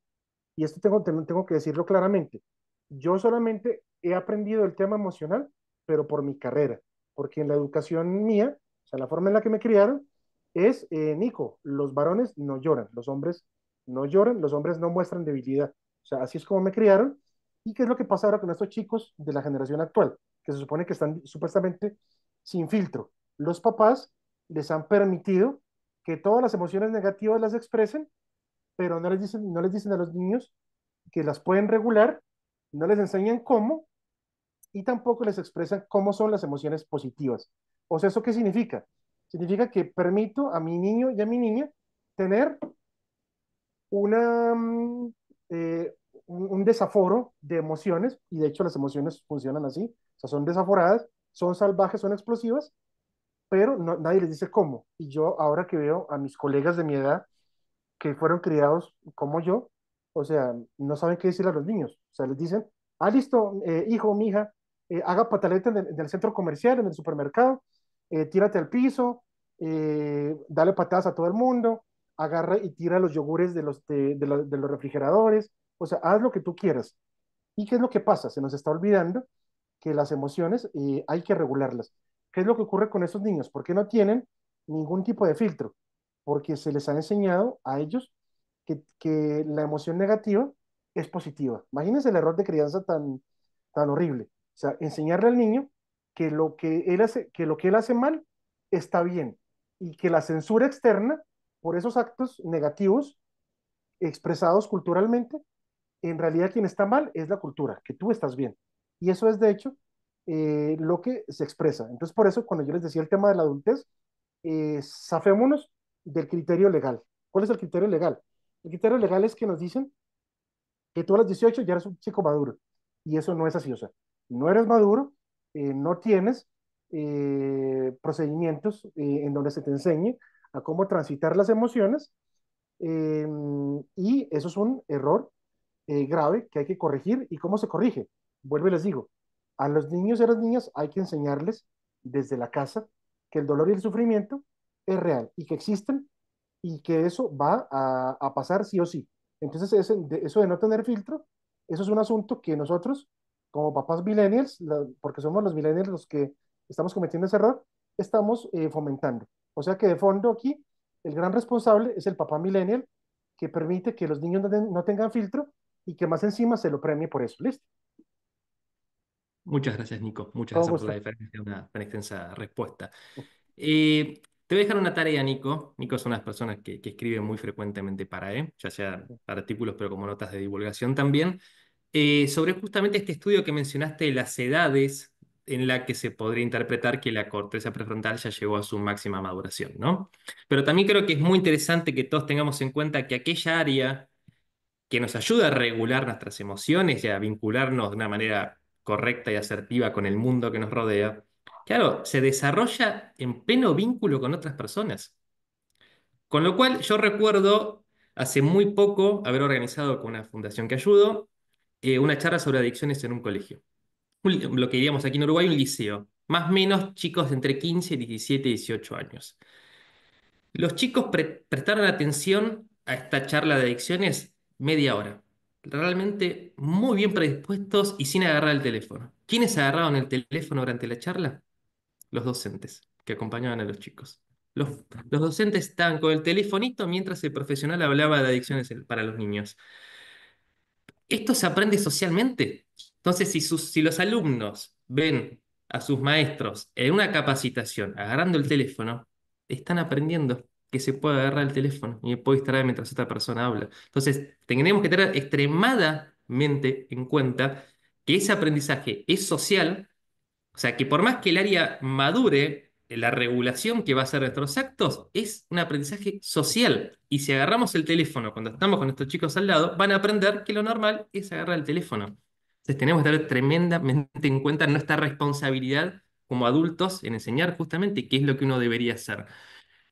Speaker 2: y esto tengo que decirlo claramente, yo solamente he aprendido el tema emocional, pero por mi carrera, porque en la educación mía, o sea, la forma en la que me criaron, es, Nico, los varones no lloran, los hombres no lloran, los hombres no muestran debilidad. O sea, así es como me criaron. ¿Y qué es lo que pasa ahora con estos chicos de la generación actual? Que se supone que están supuestamente sin filtro. Los papás les han permitido que todas las emociones negativas las expresen, pero no les dicen a los niños que las pueden regular, no les enseñan cómo y tampoco les expresan cómo son las emociones positivas. O sea, ¿eso qué significa? Significa que permito a mi niño y a mi niña tener una, eh, un desaforo de emociones, y de hecho las emociones funcionan así, o sea, son desaforadas, son salvajes, son explosivas, pero nadie les dice cómo. Y yo ahora que veo a mis colegas de mi edad, que fueron criados como yo, o sea, no saben qué decir a los niños. O sea, les dicen, listo, hijo, mija, haga pataleta en el centro comercial, en el supermercado, tírate al piso, dale patadas a todo el mundo, agarra y tira los yogures de los refrigeradores, o sea, haz lo que tú quieras. ¿Y qué es lo que pasa? Se nos está olvidando que las emociones hay que regularlas. ¿Qué es lo que ocurre con esos niños? ¿Por qué no tienen ningún tipo de filtro? Porque se les ha enseñado a ellos que la emoción negativa es positiva. Imagínense el error de crianza tan horrible. O sea, enseñarle al niño que lo que él hace mal está bien y que la censura externa por esos actos negativos expresados culturalmente, en realidad quien está mal es la cultura, que tú estás bien. Y eso es de hecho lo que se expresa. Entonces, por eso cuando yo les decía el tema de la adultez, zafémonos del criterio legal. ¿Cuál es el criterio legal? El criterio legal es que nos dicen que tú a los 18 ya eres un chico maduro. Y eso no es así. O sea, no eres maduro, no tienes procedimientos en donde se te enseñe a cómo transitar las emociones. eh, y eso es un error grave que hay que corregir. ¿Y cómo se corrige? Vuelvo y les digo, a los niños y a las niñas hay que enseñarles desde la casa que el dolor y el sufrimiento es real y que existen y que eso va a pasar sí o sí. Entonces, eso de no tener filtro, eso es un asunto que nosotros, como papás millennials, porque somos los millennials los que estamos cometiendo ese error, estamos fomentando. O sea que de fondo aquí, el gran responsable es el papá millennial que permite que los niños no tengan filtro y que más encima se lo premie por eso. ¿Listo?
Speaker 1: Muchas gracias, Nico. Muchas
Speaker 2: Con
Speaker 1: gracias por la
Speaker 2: gusto.
Speaker 1: diferencia, una extensa respuesta. Te voy a dejar una tarea, Nico. Nico es una de las personas que escribe muy frecuentemente para ya sea para artículos, pero como notas de divulgación también, sobre justamente este estudio que mencionaste de las edades en la que se podría interpretar que la corteza prefrontal ya llegó a su máxima maduración, ¿no? Pero también creo que es muy interesante que todos tengamos en cuenta que aquella área que nos ayuda a regular nuestras emociones y a vincularnos de una manera correcta y asertiva con el mundo que nos rodea, claro, se desarrolla en pleno vínculo con otras personas. Con lo cual, yo recuerdo hace muy poco haber organizado con una fundación que ayudo una charla sobre adicciones en un colegio. Lo que diríamos aquí en Uruguay, un liceo. Más o menos chicos de entre 15, 17 y 18 años. Los chicos prestaron atención a esta charla de adicciones media hora. Realmente muy bien predispuestos y sin agarrar el teléfono. ¿Quiénes agarraron el teléfono durante la charla? Los docentes que acompañaban a los chicos. Los, los docentes estaban con el telefonito mientras el profesional hablaba de adicciones para los niños. Esto se aprende socialmente. Entonces, si los alumnos ven a sus maestros en una capacitación agarrando el teléfono, están aprendiendo que se puede agarrar el teléfono y me puedo distraer mientras otra persona habla. Entonces, tenemos que tener extremadamente en cuenta que ese aprendizaje es social, o sea, que por más que el área madure, la regulación que va a hacer nuestros actos es un aprendizaje social. Y si agarramos el teléfono cuando estamos con nuestros chicos al lado, van a aprender que lo normal es agarrar el teléfono. Entonces tenemos que tener tremendamente en cuenta nuestra responsabilidad como adultos en enseñar justamente qué es lo que uno debería hacer.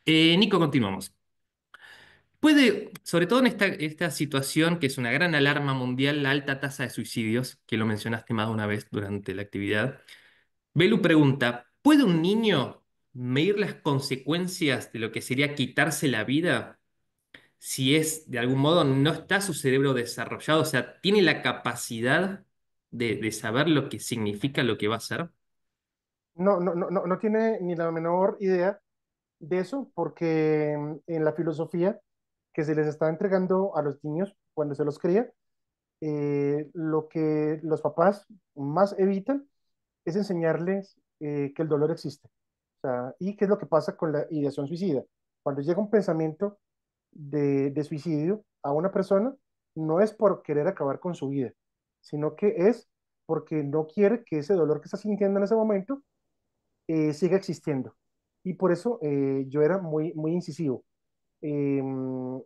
Speaker 1: Nico, continuamos. Puede, sobre todo en esta situación que es una gran alarma mundial, la alta tasa de suicidios, que lo mencionaste más de una vez durante la actividad. Belu pregunta, ¿puede un niño medir las consecuencias de lo que sería quitarse la vida si es, de algún modo, no está su cerebro desarrollado? O sea, ¿tiene la capacidad de saber lo que significa lo que va a hacer?
Speaker 2: No tiene ni la menor idea de eso, porque en la filosofía que se les está entregando a los niños cuando se los cría, lo que los papás más evitan es enseñarles que el dolor existe. O sea, ¿y qué es lo que pasa con la ideación suicida? Cuando llega un pensamiento de suicidio a una persona, no es por querer acabar con su vida, sino que es porque no quiere que ese dolor que está sintiendo en ese momento siga existiendo. Y por eso yo era muy incisivo.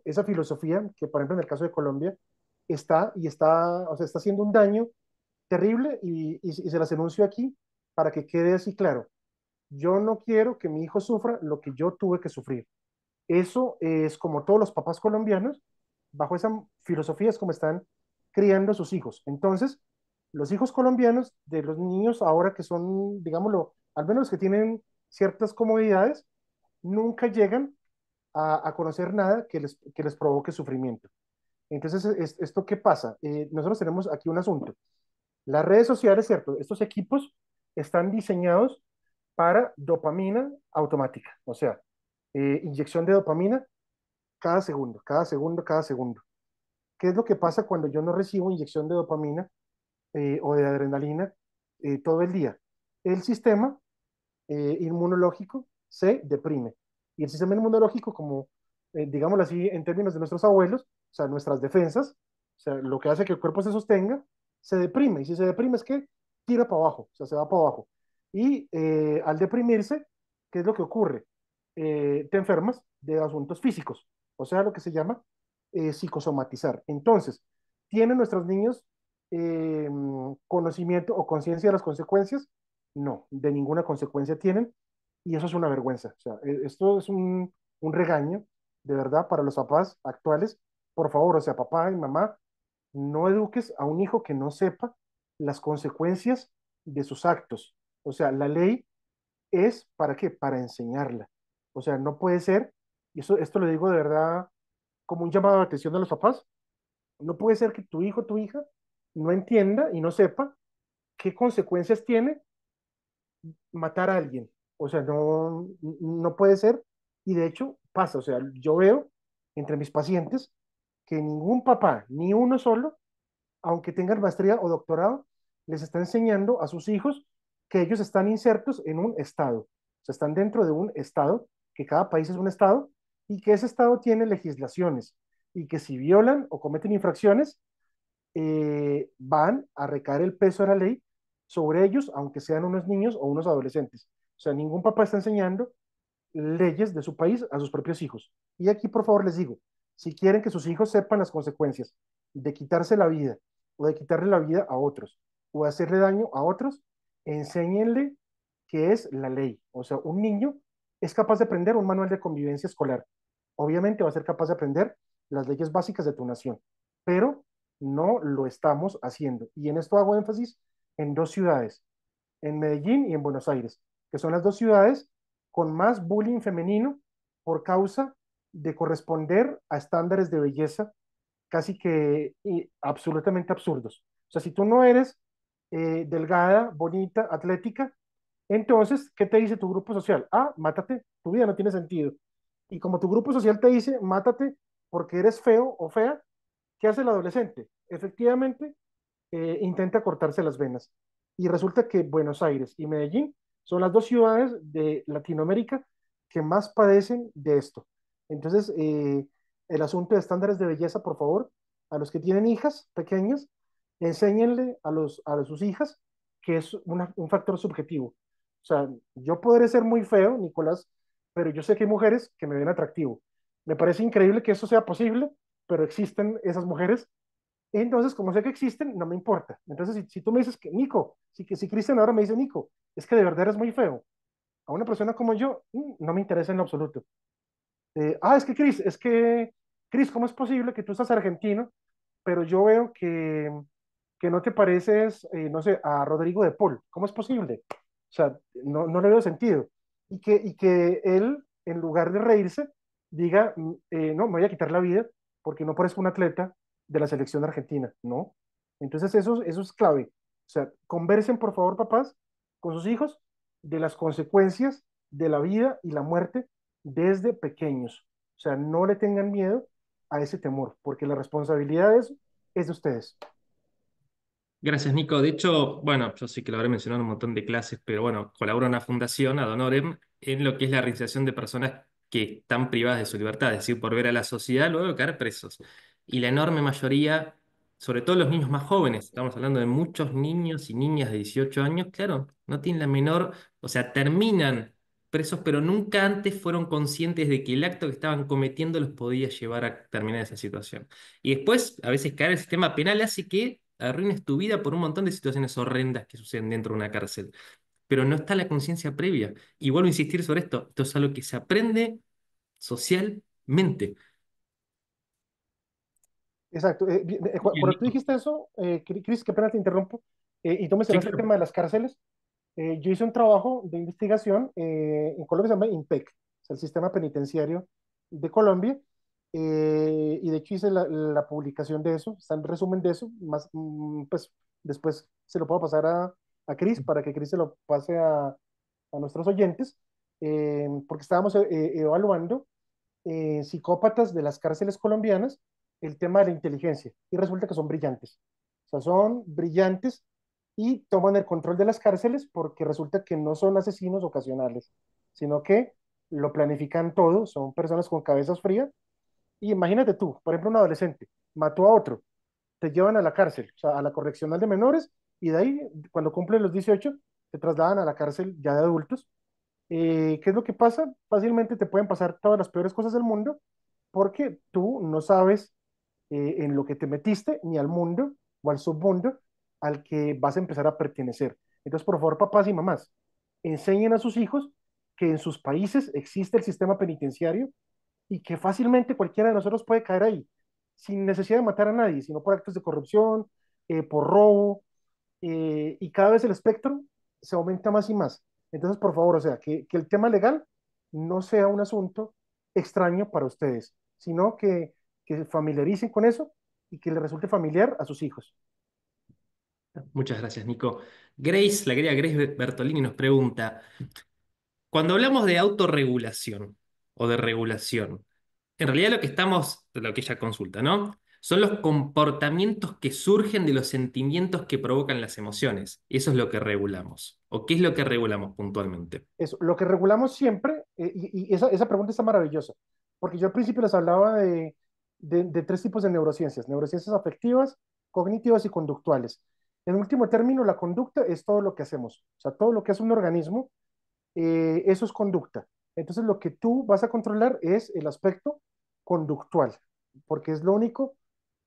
Speaker 2: Esa filosofía, que por ejemplo en el caso de Colombia, o sea, está haciendo un daño terrible y se las enuncio aquí para que quede así claro. Yo no quiero que mi hijo sufra lo que yo tuve que sufrir. Eso es como todos los papás colombianos, bajo esa filosofía es como están criando a sus hijos. Entonces, los hijos colombianos de los niños ahora que son, digámoslo, al menos los que tienen ciertas comodidades, nunca llegan a conocer nada que les provoque sufrimiento. Entonces, ¿esto qué pasa? Nosotros tenemos aquí un asunto. Las redes sociales, ¿cierto? Estos equipos están diseñados para dopamina automática, o sea, inyección de dopamina cada segundo, cada segundo, cada segundo. ¿Qué es lo que pasa cuando yo no recibo inyección de dopamina o de adrenalina todo el día? El sistema inmunológico se deprime. Y el sistema inmunológico, como digámoslo así en términos de nuestros abuelos, o sea, nuestras defensas, o sea, lo que hace que el cuerpo se sostenga, se deprime. Y si se deprime es que tira para abajo, o sea, se va para abajo. Y al deprimirse, ¿qué es lo que ocurre? Te enfermas de asuntos físicos, o sea, lo que se llama psicosomatizar. Entonces, ¿tienen nuestros niños conocimiento o conciencia de las consecuencias? No, de ninguna consecuencia tienen y eso es una vergüenza. O sea, esto es un regaño de verdad para los papás actuales. Por favor, o sea, papá y mamá, no eduques a un hijo que no sepa las consecuencias de sus actos. O sea, la ley es para qué, para enseñarla. O sea, no puede ser, y esto lo digo de verdad como un llamado de atención de los papás, No puede ser que tu hijo o tu hija no entienda y no sepa qué consecuencias tiene matar a alguien. O sea, no puede ser. Y de hecho pasa. O sea, yo veo entre mis pacientes que ningún papá, ni uno solo, aunque tengan maestría o doctorado, les está enseñando a sus hijos que ellos están insertos en un estado. O sea, están dentro de un estado, que cada país es un estado, y que ese estado tiene legislaciones, y que si violan o cometen infracciones, van a recaer el peso de la ley sobre ellos, aunque sean unos niños o unos adolescentes. O sea, ningún papá está enseñando leyes de su país a sus propios hijos. Y aquí, por favor, les digo, si quieren que sus hijos sepan las consecuencias de quitarse la vida o de quitarle la vida a otros o de hacerle daño a otros, enséñenle qué es la ley. O sea, un niño es capaz de aprender un manual de convivencia escolar. Obviamente va a ser capaz de aprender las leyes básicas de tu nación, pero no lo estamos haciendo. Y en esto hago énfasis en dos ciudades, en Medellín y en Buenos Aires, que son las dos ciudades con más bullying femenino por causa de corresponder a estándares de belleza casi que absolutamente absurdos. O sea, si tú no eres delgada, bonita, atlética, entonces, ¿qué te dice tu grupo social? Ah, mátate, tu vida no tiene sentido. Y como tu grupo social te dice, mátate porque eres feo o fea, ¿qué hace el adolescente? Efectivamente, intenta cortarse las venas. Y resulta que Buenos Aires y Medellín son las dos ciudades de Latinoamérica que más padecen de esto. Entonces, el asunto de estándares de belleza, por favor, a los que tienen hijas pequeñas, enséñenle a sus hijas que es un factor subjetivo. O sea, yo podré ser muy feo, Nicolás, pero yo sé que hay mujeres que me ven atractivo. Me parece increíble que eso sea posible, pero existen esas mujeres. Entonces, como sé que existen, no me importa. Entonces, si tú me dices que, Nico, si Cristian ahora me dice, Nico, es que de verdad eres muy feo, a una persona como yo, no me interesa en lo absoluto. Cris, ¿cómo es posible que tú estás argentino, pero yo veo que no te pareces, no sé, a Rodrigo de Paul? ¿Cómo es posible? O sea, no le veo sentido. Y que él, en lugar de reírse, diga, no, me voy a quitar la vida porque no parezco un atleta de la selección argentina, ¿no? Entonces eso es clave. O sea, conversen, por favor, papás, con sus hijos de las consecuencias de la vida y la muerte desde pequeños. O sea, no le tengan miedo a ese temor, porque la responsabilidad de eso es de ustedes.
Speaker 1: Gracias, Nico. De hecho, bueno, yo sí que lo habré mencionado en un montón de clases, pero bueno, colaboro en una fundación, Ad Honorem, en lo que es la reinserción de personas que están privadas de su libertad, es decir, por ver a la sociedad luego de caer presos. Y la enorme mayoría, sobre todo los niños más jóvenes, estamos hablando de muchos niños y niñas de 18 años, claro, no tienen la menor, o sea, terminan presos, pero nunca antes fueron conscientes de que el acto que estaban cometiendo los podía llevar a terminar esa situación. Y después, a veces caer el sistema penal hace que arruines tu vida por un montón de situaciones horrendas que suceden dentro de una cárcel. Pero no está la conciencia previa. Y vuelvo a insistir sobre esto. Esto es algo que se aprende socialmente.
Speaker 2: Exacto. Cuando tú dijiste eso, Cris, qué pena te interrumpo, y tú
Speaker 1: Sí,
Speaker 2: mencionaste el
Speaker 1: claro.
Speaker 2: tema de las cárceles. Yo hice un trabajo de investigación en Colombia, se llama IMPEC, es el sistema penitenciario de Colombia, y de hecho hice la publicación de eso, está en resumen de eso, más, pues después se lo puedo pasar a Cris para que Cris se lo pase a nuestros oyentes, porque estábamos evaluando psicópatas de las cárceles colombianas el tema de la inteligencia y resulta que son brillantes. O sea, son brillantes y toman el control de las cárceles porque resulta que no son asesinos ocasionales, sino que lo planifican todo, son personas con cabezas frías. Y imagínate tú, por ejemplo, un adolescente mató a otro, te llevan a la cárcel, o sea, a la correccional de menores, y de ahí, cuando cumplen los 18, te trasladan a la cárcel ya de adultos. ¿Qué es lo que pasa? Fácilmente te pueden pasar todas las peores cosas del mundo porque tú no sabes en lo que te metiste ni al mundo o al submundo al que vas a empezar a pertenecer. Entonces, por favor, papás y mamás, enseñen a sus hijos que en sus países existe el sistema penitenciario y que fácilmente cualquiera de nosotros puede caer ahí, sin necesidad de matar a nadie, sino por actos de corrupción, por robo, y cada vez el espectro se aumenta más y más. Entonces, por favor, o sea, que el tema legal no sea un asunto extraño para ustedes, sino que se familiaricen con eso y que le resulte familiar a sus hijos.
Speaker 1: Muchas gracias, Nico. Grace, la querida Grace Bertolini nos pregunta, cuando hablamos de autorregulación o de regulación, en realidad lo que estamos, lo que ella consulta, ¿no? Son los comportamientos que surgen de los sentimientos que provocan las emociones. Eso es lo que regulamos. ¿O qué es lo que regulamos puntualmente?
Speaker 2: Eso, lo que regulamos siempre, y esa pregunta está maravillosa, porque yo al principio les hablaba de tres tipos de neurociencias: neurociencias afectivas, cognitivas y conductuales. En último término, la conducta es todo lo que hacemos, o sea, todo lo que hace un organismo, eso es conducta. Entonces, lo que tú vas a controlar es el aspecto conductual, porque es lo único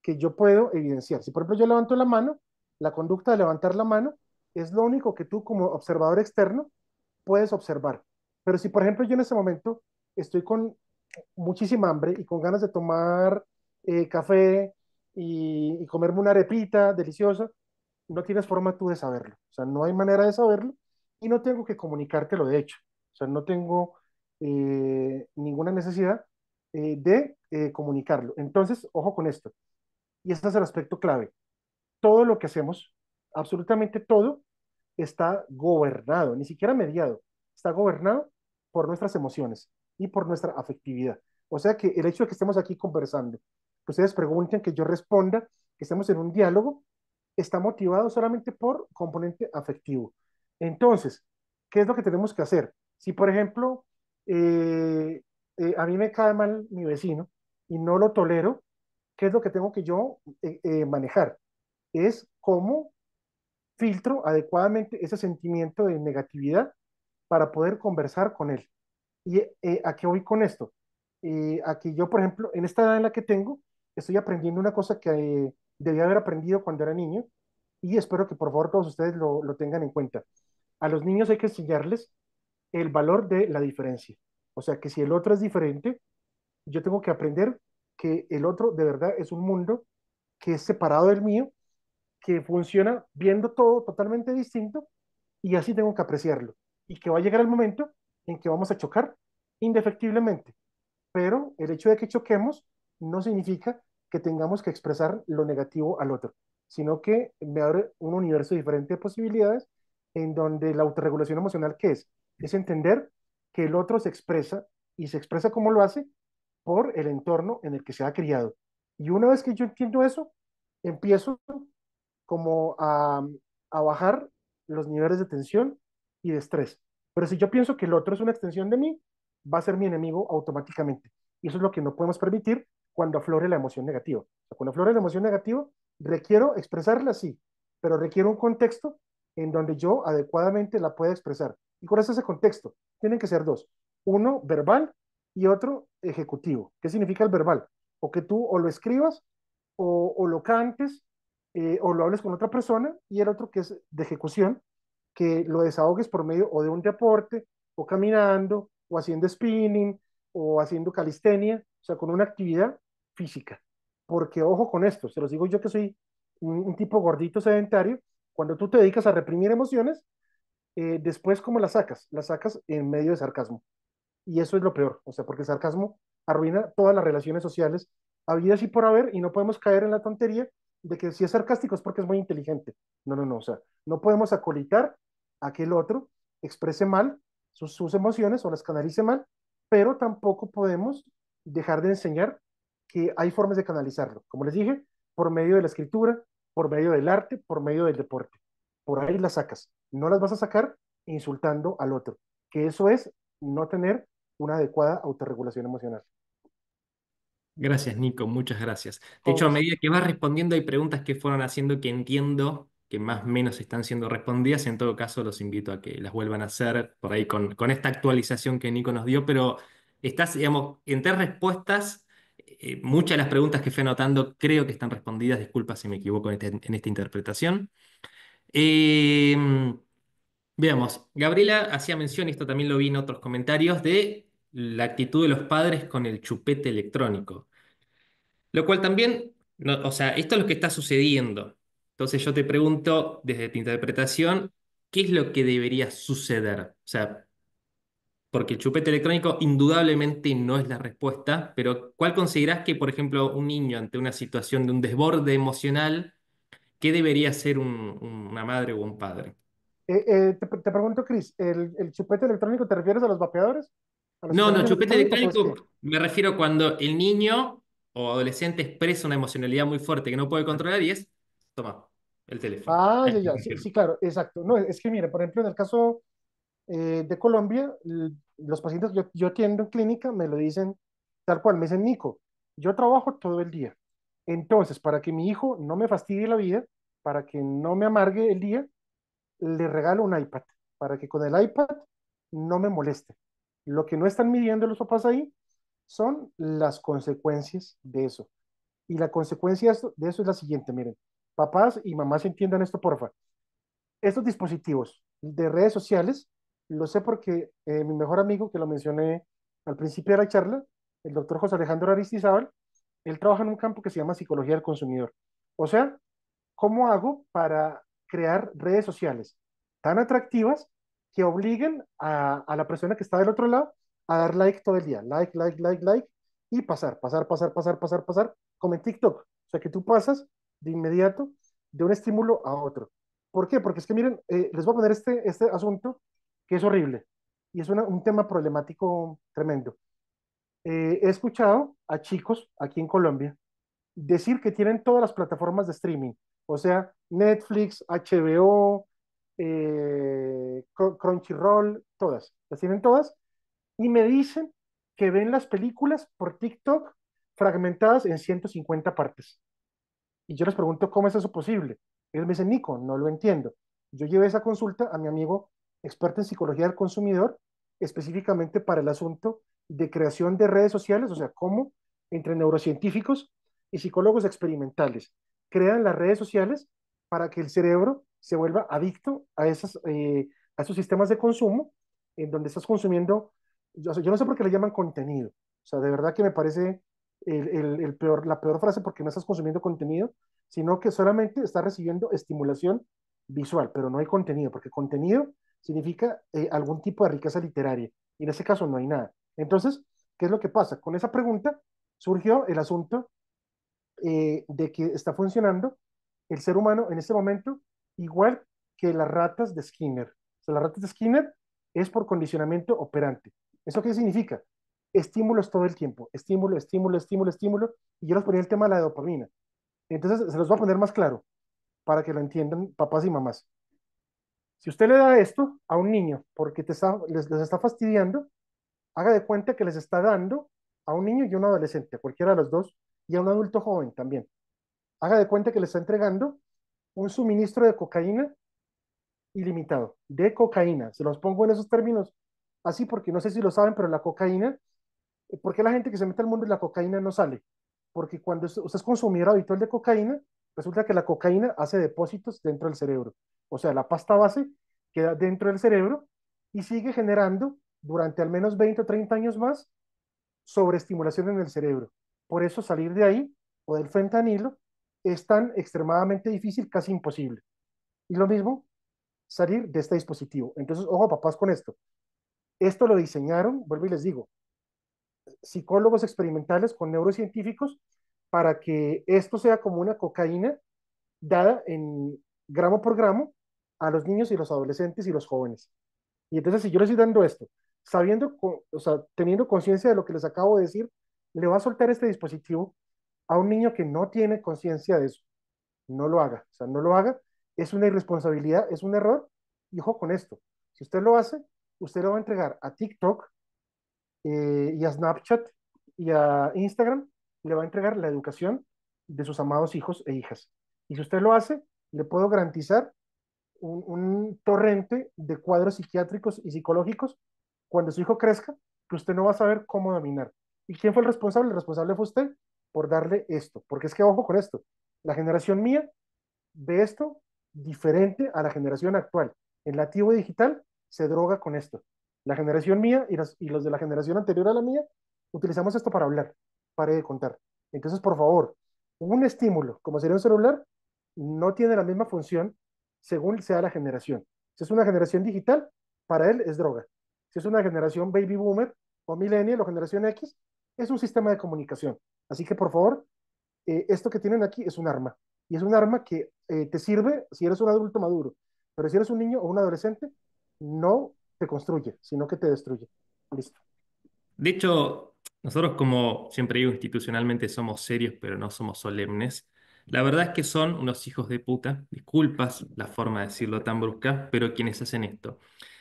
Speaker 2: que yo puedo evidenciar. Si, por ejemplo, yo levanto la mano, la conducta de levantar la mano es lo único que tú como observador externo puedes observar. Pero si, por ejemplo, yo en ese momento estoy con muchísima hambre y con ganas de tomar café y comerme una arepita deliciosa, no tienes forma tú de saberlo. O sea, no hay manera de saberlo y no tengo que comunicártelo de hecho. O sea, no tengo ninguna necesidad de comunicarlo. Entonces, ojo con esto. Y este es el aspecto clave. Todo lo que hacemos, absolutamente todo, está gobernado, ni siquiera mediado, está gobernado por nuestras emociones y por nuestra afectividad. O sea que el hecho de que estemos aquí conversando, que ustedes pregunten, que yo responda, que estemos en un diálogo, está motivado solamente por componente afectivo. Entonces, ¿qué es lo que tenemos que hacer? Si, por ejemplo, eh, a mí me cae mal mi vecino y no lo tolero, ¿qué es lo que tengo que yo manejar? Es cómo filtro adecuadamente ese sentimiento de negatividad para poder conversar con él. ¿Y a qué voy con esto? Aquí yo, por ejemplo, en esta edad en la que tengo, estoy aprendiendo una cosa que debía haber aprendido cuando era niño y espero que por favor todos ustedes lo tengan en cuenta. A los niños hay que enseñarles el valor de la diferencia. O sea, que si el otro es diferente, yo tengo que aprender que el otro de verdad es un mundo que es separado del mío, que funciona viendo todo totalmente distinto y así tengo que apreciarlo. Y que va a llegar el momento en que vamos a chocar indefectiblemente, pero el hecho de que choquemos no significa que tengamos que expresar lo negativo al otro, sino que me abre un universo diferente de posibilidades en donde la autorregulación emocional, ¿qué es? Es entender que el otro se expresa y se expresa como lo hace por el entorno en el que se ha criado. Y una vez que yo entiendo eso, empiezo como a bajar los niveles de tensión y de estrés. Pero si yo pienso que el otro es una extensión de mí, va a ser mi enemigo automáticamente. Y eso es lo que no podemos permitir cuando aflore la emoción negativa. O sea, cuando aflore la emoción negativa, requiero expresarla, sí, pero requiero un contexto en donde yo adecuadamente la pueda expresar. ¿Y cuál es ese contexto? Tienen que ser dos. Uno verbal y otro ejecutivo. ¿Qué significa el verbal? O que tú o lo escribas o lo cantes o lo hables con otra persona, y el otro que es de ejecución, que lo desahogues por medio o de un deporte, o caminando, o haciendo spinning, o haciendo calistenia, o sea, con una actividad física. Porque ojo con esto, se los digo yo que soy un tipo gordito sedentario, cuando tú te dedicas a reprimir emociones, después ¿cómo las sacas? Las sacas en medio de sarcasmo. Y eso es lo peor, o sea, porque el sarcasmo arruina todas las relaciones sociales, habidas y por haber, y no podemos caer en la tontería de que si es sarcástico es porque es muy inteligente. No, no, no, o sea, no podemos acolitar a que el otro exprese mal sus emociones o las canalice mal, pero tampoco podemos dejar de enseñar que hay formas de canalizarlo. Como les dije, por medio de la escritura, por medio del arte, por medio del deporte. Por ahí las sacas. No las vas a sacar insultando al otro, que eso es no tener una adecuada autorregulación emocional.
Speaker 1: Gracias, Nico, muchas gracias. De
Speaker 2: Con
Speaker 1: hecho, a
Speaker 2: gusto.
Speaker 1: medida que vas respondiendo, hay preguntas que fueron haciendo que entiendo que más o menos están siendo respondidas. En todo caso, los invito a que las vuelvan a hacer por ahí con esta actualización que Nico nos dio, pero estás, digamos, en tres respuestas. Muchas de las preguntas que fui anotando creo que están respondidas. Disculpa si me equivoco en esta interpretación. Eh, Veamos, Gabriela hacía mención, y esto también lo vi en otros comentarios, de la actitud de los padres con el chupete electrónico. Lo cual también, o sea, esto es lo que está sucediendo. Entonces yo te pregunto, desde tu interpretación, ¿qué es lo que debería suceder? O sea, Porque el chupete electrónico indudablemente no es la respuesta, pero ¿cuál considerás que, por ejemplo, un niño ante una situación de un desborde emocional, qué debería hacer una madre o un padre?
Speaker 2: Te pregunto, Cris, ¿el chupete electrónico te refieres a los vapeadores? ¿A los
Speaker 1: No, no,
Speaker 2: cigarrillos
Speaker 1: chupete
Speaker 2: electrónicos o es que?
Speaker 1: electrónico me refiero cuando el niño o adolescente expresa una emocionalidad muy fuerte que no puede controlar y es, toma, el teléfono.
Speaker 2: Ah,
Speaker 1: A
Speaker 2: ya,
Speaker 1: eso me
Speaker 2: ya, sí,
Speaker 1: refiero.
Speaker 2: sí, claro, exacto. No, es que mire, por ejemplo, en el caso de Colombia, los pacientes que yo atiendo en clínica me lo dicen tal cual, me dicen, Nico, yo trabajo todo el día. Entonces, para que mi hijo no me fastidie la vida, para que no me amargue el día, le regalo un iPad, para que con el iPad no me moleste. Lo que no están midiendo los papás ahí son las consecuencias de eso. Y la consecuencia de eso es la siguiente, miren, papás y mamás entiendan esto, porfa. Estos dispositivos de redes sociales, lo sé porque mi mejor amigo, que lo mencioné al principio de la charla, el doctor José Alejandro Aristizábal, él trabaja en un campo que se llama psicología del consumidor. O sea, ¿cómo hago para crear redes sociales tan atractivas que obliguen a la persona que está del otro lado a dar like todo el día? Like, like, like, like, y pasar, pasar, pasar, pasar, pasar, pasar, como en TikTok. O sea, que tú pasas de inmediato de un estímulo a otro. ¿Por qué? Porque es que miren, les voy a poner este asunto que es horrible y es un tema problemático tremendo. He escuchado a chicos aquí en Colombia decir que tienen todas las plataformas de streaming, o sea, Netflix, HBO, Crunchyroll, todas, las tienen todas, y me dicen que ven las películas por TikTok fragmentadas en 150 partes. Y yo les pregunto, ¿cómo es eso posible? Ellos me dicen, Nico, no lo entiendo. Yo llevé esa consulta a mi amigo experto en psicología del consumidor, específicamente para el asunto de creación de redes sociales, o sea, cómo entre neurocientíficos y psicólogos experimentales crean las redes sociales para que el cerebro se vuelva adicto a esos sistemas de consumo en donde estás consumiendo, yo no sé por qué le llaman contenido, o sea, de verdad que me parece la peor frase porque no estás consumiendo contenido, sino que solamente estás recibiendo estimulación visual, pero no hay contenido, porque contenido significa algún tipo de riqueza literaria, y en ese caso no hay nada. Entonces, ¿qué es lo que pasa? Con esa pregunta surgió el asunto de que está funcionando el ser humano en este momento igual que las ratas de Skinner. O sea, las ratas de Skinner es por condicionamiento operante. ¿Eso qué significa? Estímulos todo el tiempo, estímulo, estímulo, estímulo, estímulo, y yo les ponía el tema de la dopamina. Entonces, se los voy a poner más claro para que lo entiendan papás y mamás. Si usted le da esto a un niño porque les está fastidiando, haga de cuenta que les está dando a un niño y a un adolescente, a cualquiera de los dos, y a un adulto joven también. Haga de cuenta que le está entregando un suministro de cocaína ilimitado, de cocaína. Se los pongo en esos términos así porque no sé si lo saben, pero la cocaína, ¿por qué la gente que se mete al mundo de la cocaína no sale? Porque cuando usted es consumidor habitual de cocaína, resulta que la cocaína hace depósitos dentro del cerebro. O sea, la pasta base queda dentro del cerebro y sigue generando durante al menos 20 o 30 años más sobreestimulación en el cerebro. Por eso salir de ahí o del fentanilo es tan extremadamente difícil, casi imposible. Y lo mismo, salir de este dispositivo. Entonces, ojo, papás, con esto. Esto lo diseñaron, vuelvo y les digo, psicólogos experimentales con neurocientíficos para que esto sea como una cocaína dada en gramo por gramo a los niños y los adolescentes y los jóvenes. Y entonces, si yo les estoy dando esto, sabiendo, o sea, teniendo conciencia de lo que les acabo de decir, le va a soltar este dispositivo a un niño que no tiene conciencia de eso. No lo haga, o sea, no lo haga. Es una irresponsabilidad, es un error. Y ojo con esto, si usted lo hace, usted lo va a entregar a TikTok y a Snapchat y a Instagram, le va a entregar la educación de sus amados hijos e hijas. Y si usted lo hace, le puedo garantizar un torrente de cuadros psiquiátricos y psicológicos cuando su hijo crezca, que usted no va a saber cómo dominar. ¿Y quién fue el responsable? El responsable fue usted por darle esto. Porque es que, ojo con esto, la generación mía ve esto diferente a la generación actual. El nativo digital se droga con esto. La generación mía y los de la generación anterior a la mía utilizamos esto para hablar, para de contar. Entonces, por favor, un estímulo, como sería un celular, no tiene la misma función según sea la generación. Si es una generación digital, para él es droga. si es una generación baby boomer o millennial o generación X, es un sistema de comunicación. Así que por favor, esto que tienen aquí es un arma. Y es un arma que te sirve si eres un adulto maduro. Pero si eres un niño o un adolescente, no te construye, sino que te destruye. Listo.
Speaker 1: De hecho, nosotros como siempre digo institucionalmente somos serios, pero no somos solemnes. La verdad es que son unos hijos de puta, disculpas la forma de decirlo tan brusca, pero quienes hacen esto.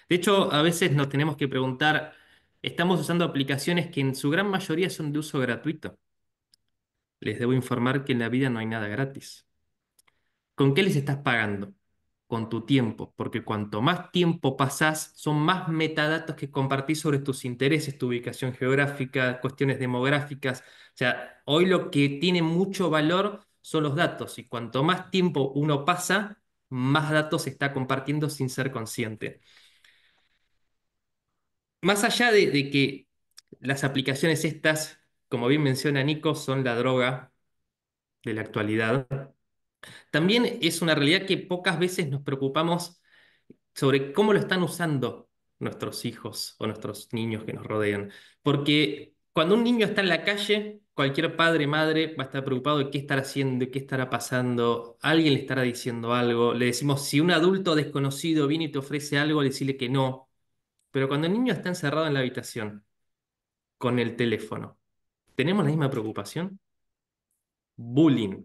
Speaker 1: De hecho, a veces nos tenemos que preguntar, estamos usando aplicaciones que en su gran mayoría son de uso gratuito. Les debo informar que en la vida no hay nada gratis. ¿Con qué les estás pagando? Con tu tiempo, porque cuanto más tiempo pasás, son más metadatos que compartís sobre tus intereses, tu ubicación geográfica, cuestiones demográficas. O sea, hoy lo que tiene mucho valor son los datos, y cuanto más tiempo uno pasa, más datos se está compartiendo sin ser consciente. Más allá de que las aplicaciones estas, como bien menciona Nico, son la droga de la actualidad, también es una realidad que pocas veces nos preocupamos sobre cómo lo están usando nuestros hijos o nuestros niños que nos rodean. Porque cuando un niño está en la calle, cualquier padre, madre va a estar preocupado de qué estará haciendo, de qué estará pasando, alguien le estará diciendo algo. Le decimos, si un adulto desconocido viene y te ofrece algo, decirle que no. Pero cuando el niño está encerrado en la habitación con el teléfono, ¿tenemos la misma preocupación? Bullying,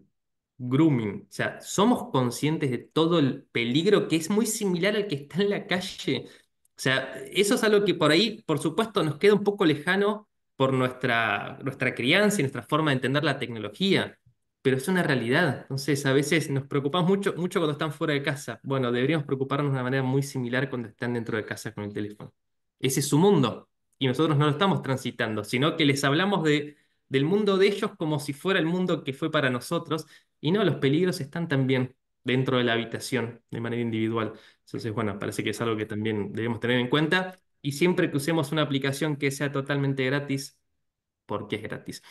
Speaker 1: grooming. O sea, somos conscientes de todo el peligro que es muy similar al que está en la calle. O sea, eso es algo que por ahí, por supuesto, nos queda un poco lejano por nuestra crianza y nuestra forma de entender la tecnología, pero es una realidad. Entonces, a veces nos preocupamos mucho, mucho cuando están fuera de casa. Bueno, deberíamos preocuparnos de una manera muy similar cuando están dentro de casa con el teléfono. Ese es su mundo y nosotros no lo estamos transitando, sino que les hablamos del mundo de ellos como si fuera el mundo que fue para nosotros, y no, los peligros están también dentro de la habitación de manera individual. Entonces, bueno, parece que es algo que también debemos tener en cuenta, y siempre que usemos una aplicación que sea totalmente gratis, porque es gratis.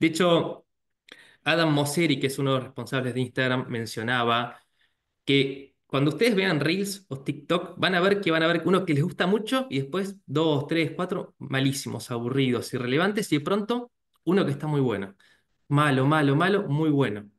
Speaker 1: De hecho, Adam Mosseri, que es uno de los responsables de Instagram, mencionaba que cuando ustedes vean Reels o TikTok, van a ver que van a ver uno que les gusta mucho y después dos, tres, cuatro malísimos, aburridos, irrelevantes, y de pronto uno que está muy bueno. Malo, malo, malo, muy bueno.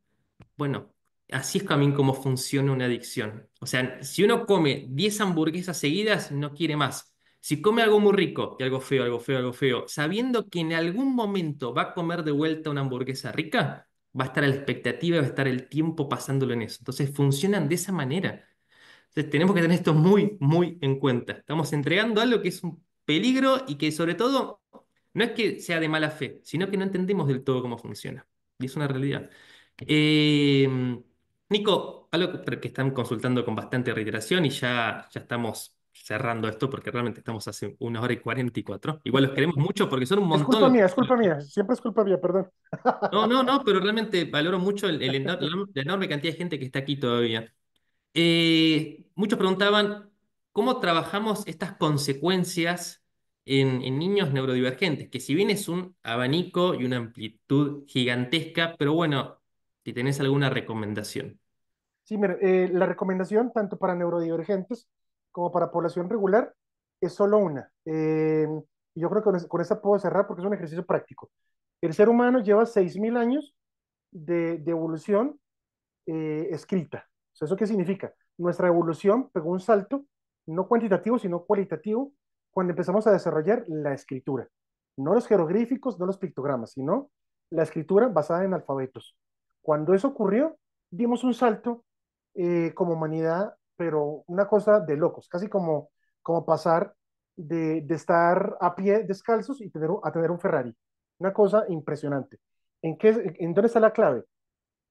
Speaker 1: Bueno, así es también como funciona una adicción. O sea, si uno come 10 hamburguesas seguidas, no quiere más. Si come algo muy rico y algo feo, algo feo, algo feo, sabiendo que en algún momento va a comer de vuelta una hamburguesa rica, va a estar a la expectativa, va a estar el tiempo pasándolo en eso. Entonces funcionan de esa manera. Entonces tenemos que tener esto muy, muy en cuenta. Estamos entregando algo que es un peligro y que sobre todo no es que sea de mala fe, sino que no entendemos del todo cómo funciona. Y es una realidad. Eh, Nico, algo que están consultando con bastante reiteración, y ya estamos cerrando esto porque realmente estamos hace 1 hora y 44. Igual los queremos mucho porque son un montón los que...
Speaker 2: Es culpa mía, siempre es culpa mía, perdón.
Speaker 1: No, no, no, pero realmente valoro mucho la enorme cantidad de gente que está aquí todavía. Muchos preguntaban cómo trabajamos estas consecuencias en niños neurodivergentes, que si bien es un abanico y una amplitud gigantesca, pero bueno, si tenés alguna recomendación.
Speaker 2: Sí, mire, la recomendación tanto para neurodivergentes como para población regular es solo una. Y yo creo que con esa puedo cerrar porque es un ejercicio práctico. El ser humano lleva 6.000 años de evolución escrita. O sea, ¿eso qué significa? Nuestra evolución pegó un salto, no cuantitativo, sino cualitativo, cuando empezamos a desarrollar la escritura. No los jeroglíficos, no los pictogramas, sino la escritura basada en alfabetos. Cuando eso ocurrió, dimos un salto como humanidad, pero una cosa de locos, casi como pasar de estar a pie descalzos y a tener un Ferrari. Una cosa impresionante. ¿En dónde está la clave?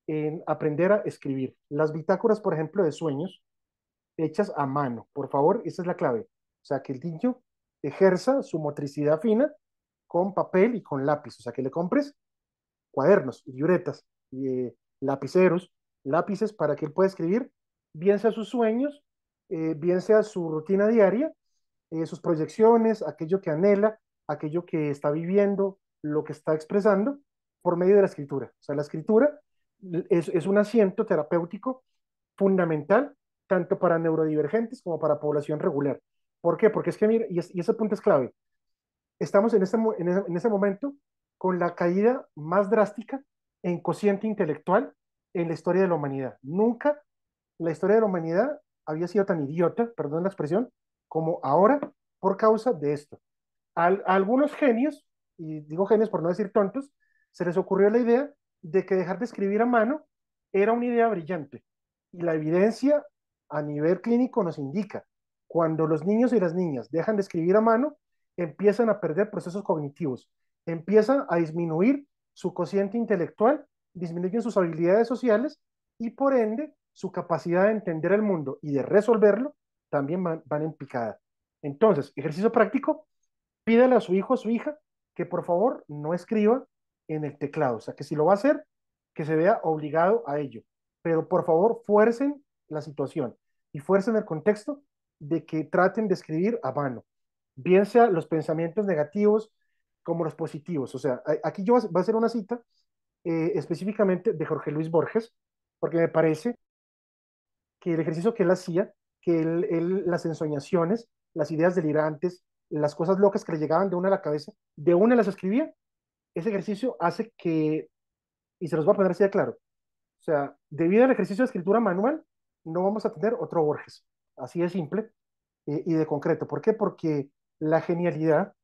Speaker 2: En aprender a escribir. Las bitácoras, por ejemplo, de sueños, hechas a mano. Por favor, esa es la clave. O sea, que el niño ejerza su motricidad fina con papel y con lápiz. O sea, que le compres cuadernos, libretas, lapiceros, lápices para que él pueda escribir, bien sea sus sueños, bien sea su rutina diaria, sus proyecciones, aquello que anhela, aquello que está viviendo, lo que está expresando por medio de la escritura. O sea, la escritura es un asiento terapéutico fundamental tanto para neurodivergentes como para población regular. ¿Por qué? Porque es que, mire, y ese punto es clave. Estamos en ese momento con la caída más drástica en cociente intelectual en la historia de la humanidad. Nunca la historia de la humanidad había sido tan idiota, perdón la expresión, como ahora por causa de esto. A algunos genios, y digo genios por no decir tontos, se les ocurrió la idea de que dejar de escribir a mano era una idea brillante. Y la evidencia a nivel clínico nos indica, cuando los niños y las niñas dejan de escribir a mano, empiezan a perder procesos cognitivos, empiezan a disminuir su cociente intelectual, disminuyen sus habilidades sociales y por ende su capacidad de entender el mundo y de resolverlo también van en picada. Entonces, ejercicio práctico, pídale a su hijo o su hija que por favor no escriba en el teclado. O sea, que si lo va a hacer, que se vea obligado a ello. Pero por favor, fuercen la situación y fuercen el contexto de que traten de escribir a mano, bien sea los pensamientos negativos como los positivos. O sea, aquí yo voy a hacer una cita específicamente de Jorge Luis Borges, porque me parece que el ejercicio que él hacía, que las ensoñaciones, las ideas delirantes, las cosas locas que le llegaban de una a la cabeza, de una las escribía, ese ejercicio hace que, y se los voy a poner así de claro, o sea, debido al ejercicio de escritura manual, no vamos a tener otro Borges, así de simple y de concreto. ¿Por qué? Porque la genialidad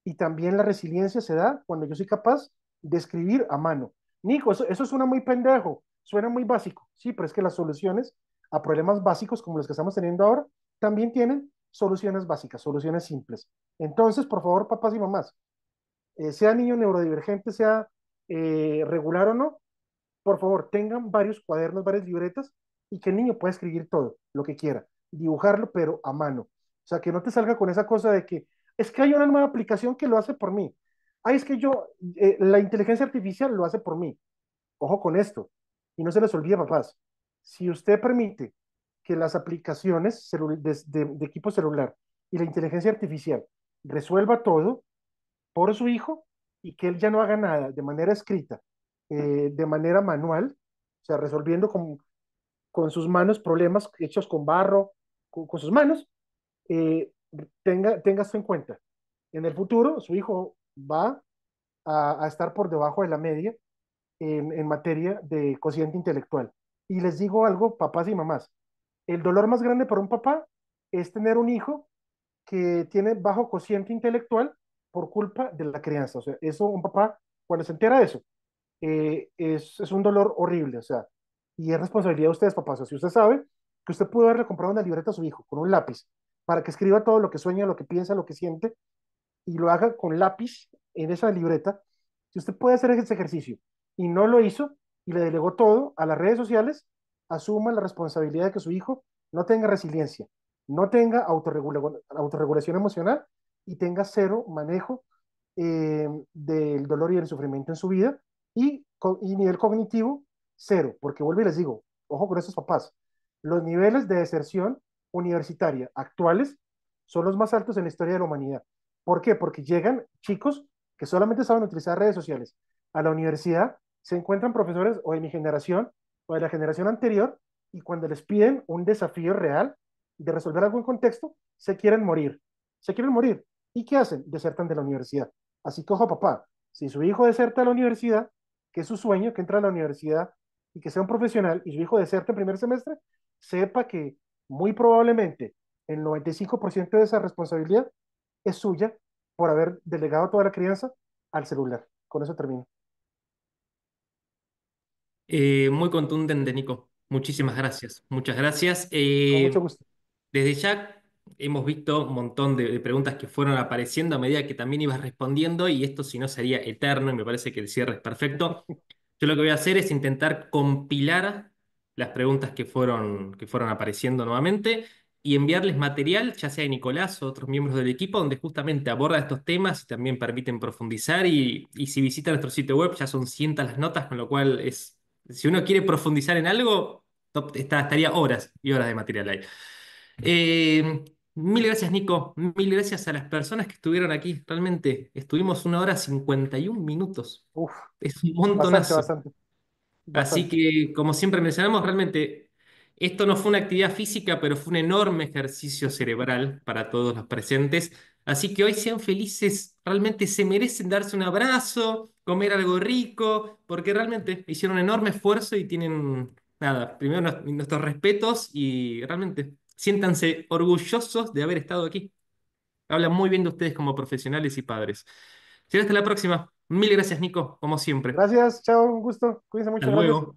Speaker 2: y también la resiliencia se da cuando yo soy capaz de escribir a mano. Nico, eso suena muy pendejo, suena muy básico, sí, pero es que las soluciones a problemas básicos como los que estamos teniendo ahora también tienen soluciones básicas, soluciones simples. Entonces, por favor, papás y mamás, sea niño neurodivergente, sea regular o no, por favor, tengan varios cuadernos, varias libretas y que el niño pueda escribir todo, lo que quiera, dibujarlo, pero a mano. O sea, que no te salga con esa cosa de que es que hay una nueva aplicación que lo hace por mí. Ay, es que la inteligencia artificial lo hace por mí. Ojo con esto. Y no se les olvide, papás. Si usted permite que las aplicaciones de equipo celular y la inteligencia artificial resuelva todo, por su hijo y que él ya no haga nada de manera escrita, de manera manual, o sea, resolviendo con sus manos problemas hechos con barro, con sus manos, eh, tenga esto en cuenta. En el futuro, su hijo va a estar por debajo de la media en materia de cociente intelectual. Y les digo algo, papás y mamás, el dolor más grande para un papá es tener un hijo que tiene bajo cociente intelectual por culpa de la crianza. O sea, eso un papá, cuando se entera de eso, es un dolor horrible. O sea, y es responsabilidad de ustedes, papás. O sea, si usted sabe que usted pudo haberle comprado una libreta a su hijo con un lápiz para que escriba todo lo que sueña, lo que piensa, lo que siente, y lo haga con lápiz en esa libreta, si usted puede hacer ese ejercicio y no lo hizo y le delegó todo a las redes sociales, asuma la responsabilidad de que su hijo no tenga resiliencia, no tenga autorregulación emocional y tenga cero manejo del dolor y del sufrimiento en su vida y nivel cognitivo cero, porque vuelvo y les digo, ojo con esos papás, los niveles de deserción universitaria actuales son los más altos en la historia de la humanidad. ¿Por qué? Porque llegan chicos que solamente saben utilizar redes sociales a la universidad, se encuentran profesores o de mi generación o de la generación anterior y cuando les piden un desafío real de resolver algún contexto, se quieren morir. Se quieren morir. ¿Y qué hacen? Desertan de la universidad. Así que, ojo, papá, si su hijo deserta de la universidad, que es su sueño, que entre a la universidad y que sea un profesional, y su hijo deserta en primer semestre, sepa que muy probablemente el 95% de esa responsabilidad es suya por haber delegado toda la crianza al celular. Con eso termino.
Speaker 1: Muy contundente, Nico. Muchísimas gracias. Muchas gracias.
Speaker 2: Con mucho gusto.
Speaker 1: Desde ya hemos visto un montón de preguntas que fueron apareciendo a medida que también ibas respondiendo y esto si no sería eterno y me parece que el cierre es perfecto. Yo lo que voy a hacer es intentar compilar las preguntas que fueron apareciendo nuevamente y enviarles material, ya sea de Nicolás o otros miembros del equipo, donde justamente aborda estos temas y también permiten profundizar y si visitan nuestro sitio web ya son cientos las notas, con lo cual es, si uno quiere profundizar en algo, estaría horas y horas de material ahí. Mil gracias, Nico. Mil gracias a las personas que estuvieron aquí. Realmente estuvimos 1 hora 51 minutos.
Speaker 2: Uf,
Speaker 1: Es un
Speaker 2: bastante,
Speaker 1: montonazo.
Speaker 2: bastante,
Speaker 1: Así
Speaker 2: bastante.
Speaker 1: que, como siempre mencionamos, realmente Esto no fue una actividad física, pero fue un enorme ejercicio cerebral para todos los presentes. Así que hoy sean felices, realmente se merecen darse un abrazo, comer algo rico, porque realmente hicieron un enorme esfuerzo y tienen, nada, primero nuestros respetos y realmente siéntanse orgullosos de haber estado aquí. Hablan muy bien de ustedes como profesionales y padres. Será hasta la próxima. Mil gracias, Nico, como siempre.
Speaker 2: Gracias, chao, un gusto. Cuídense
Speaker 1: Hasta
Speaker 2: mucho, gracias.
Speaker 1: luego.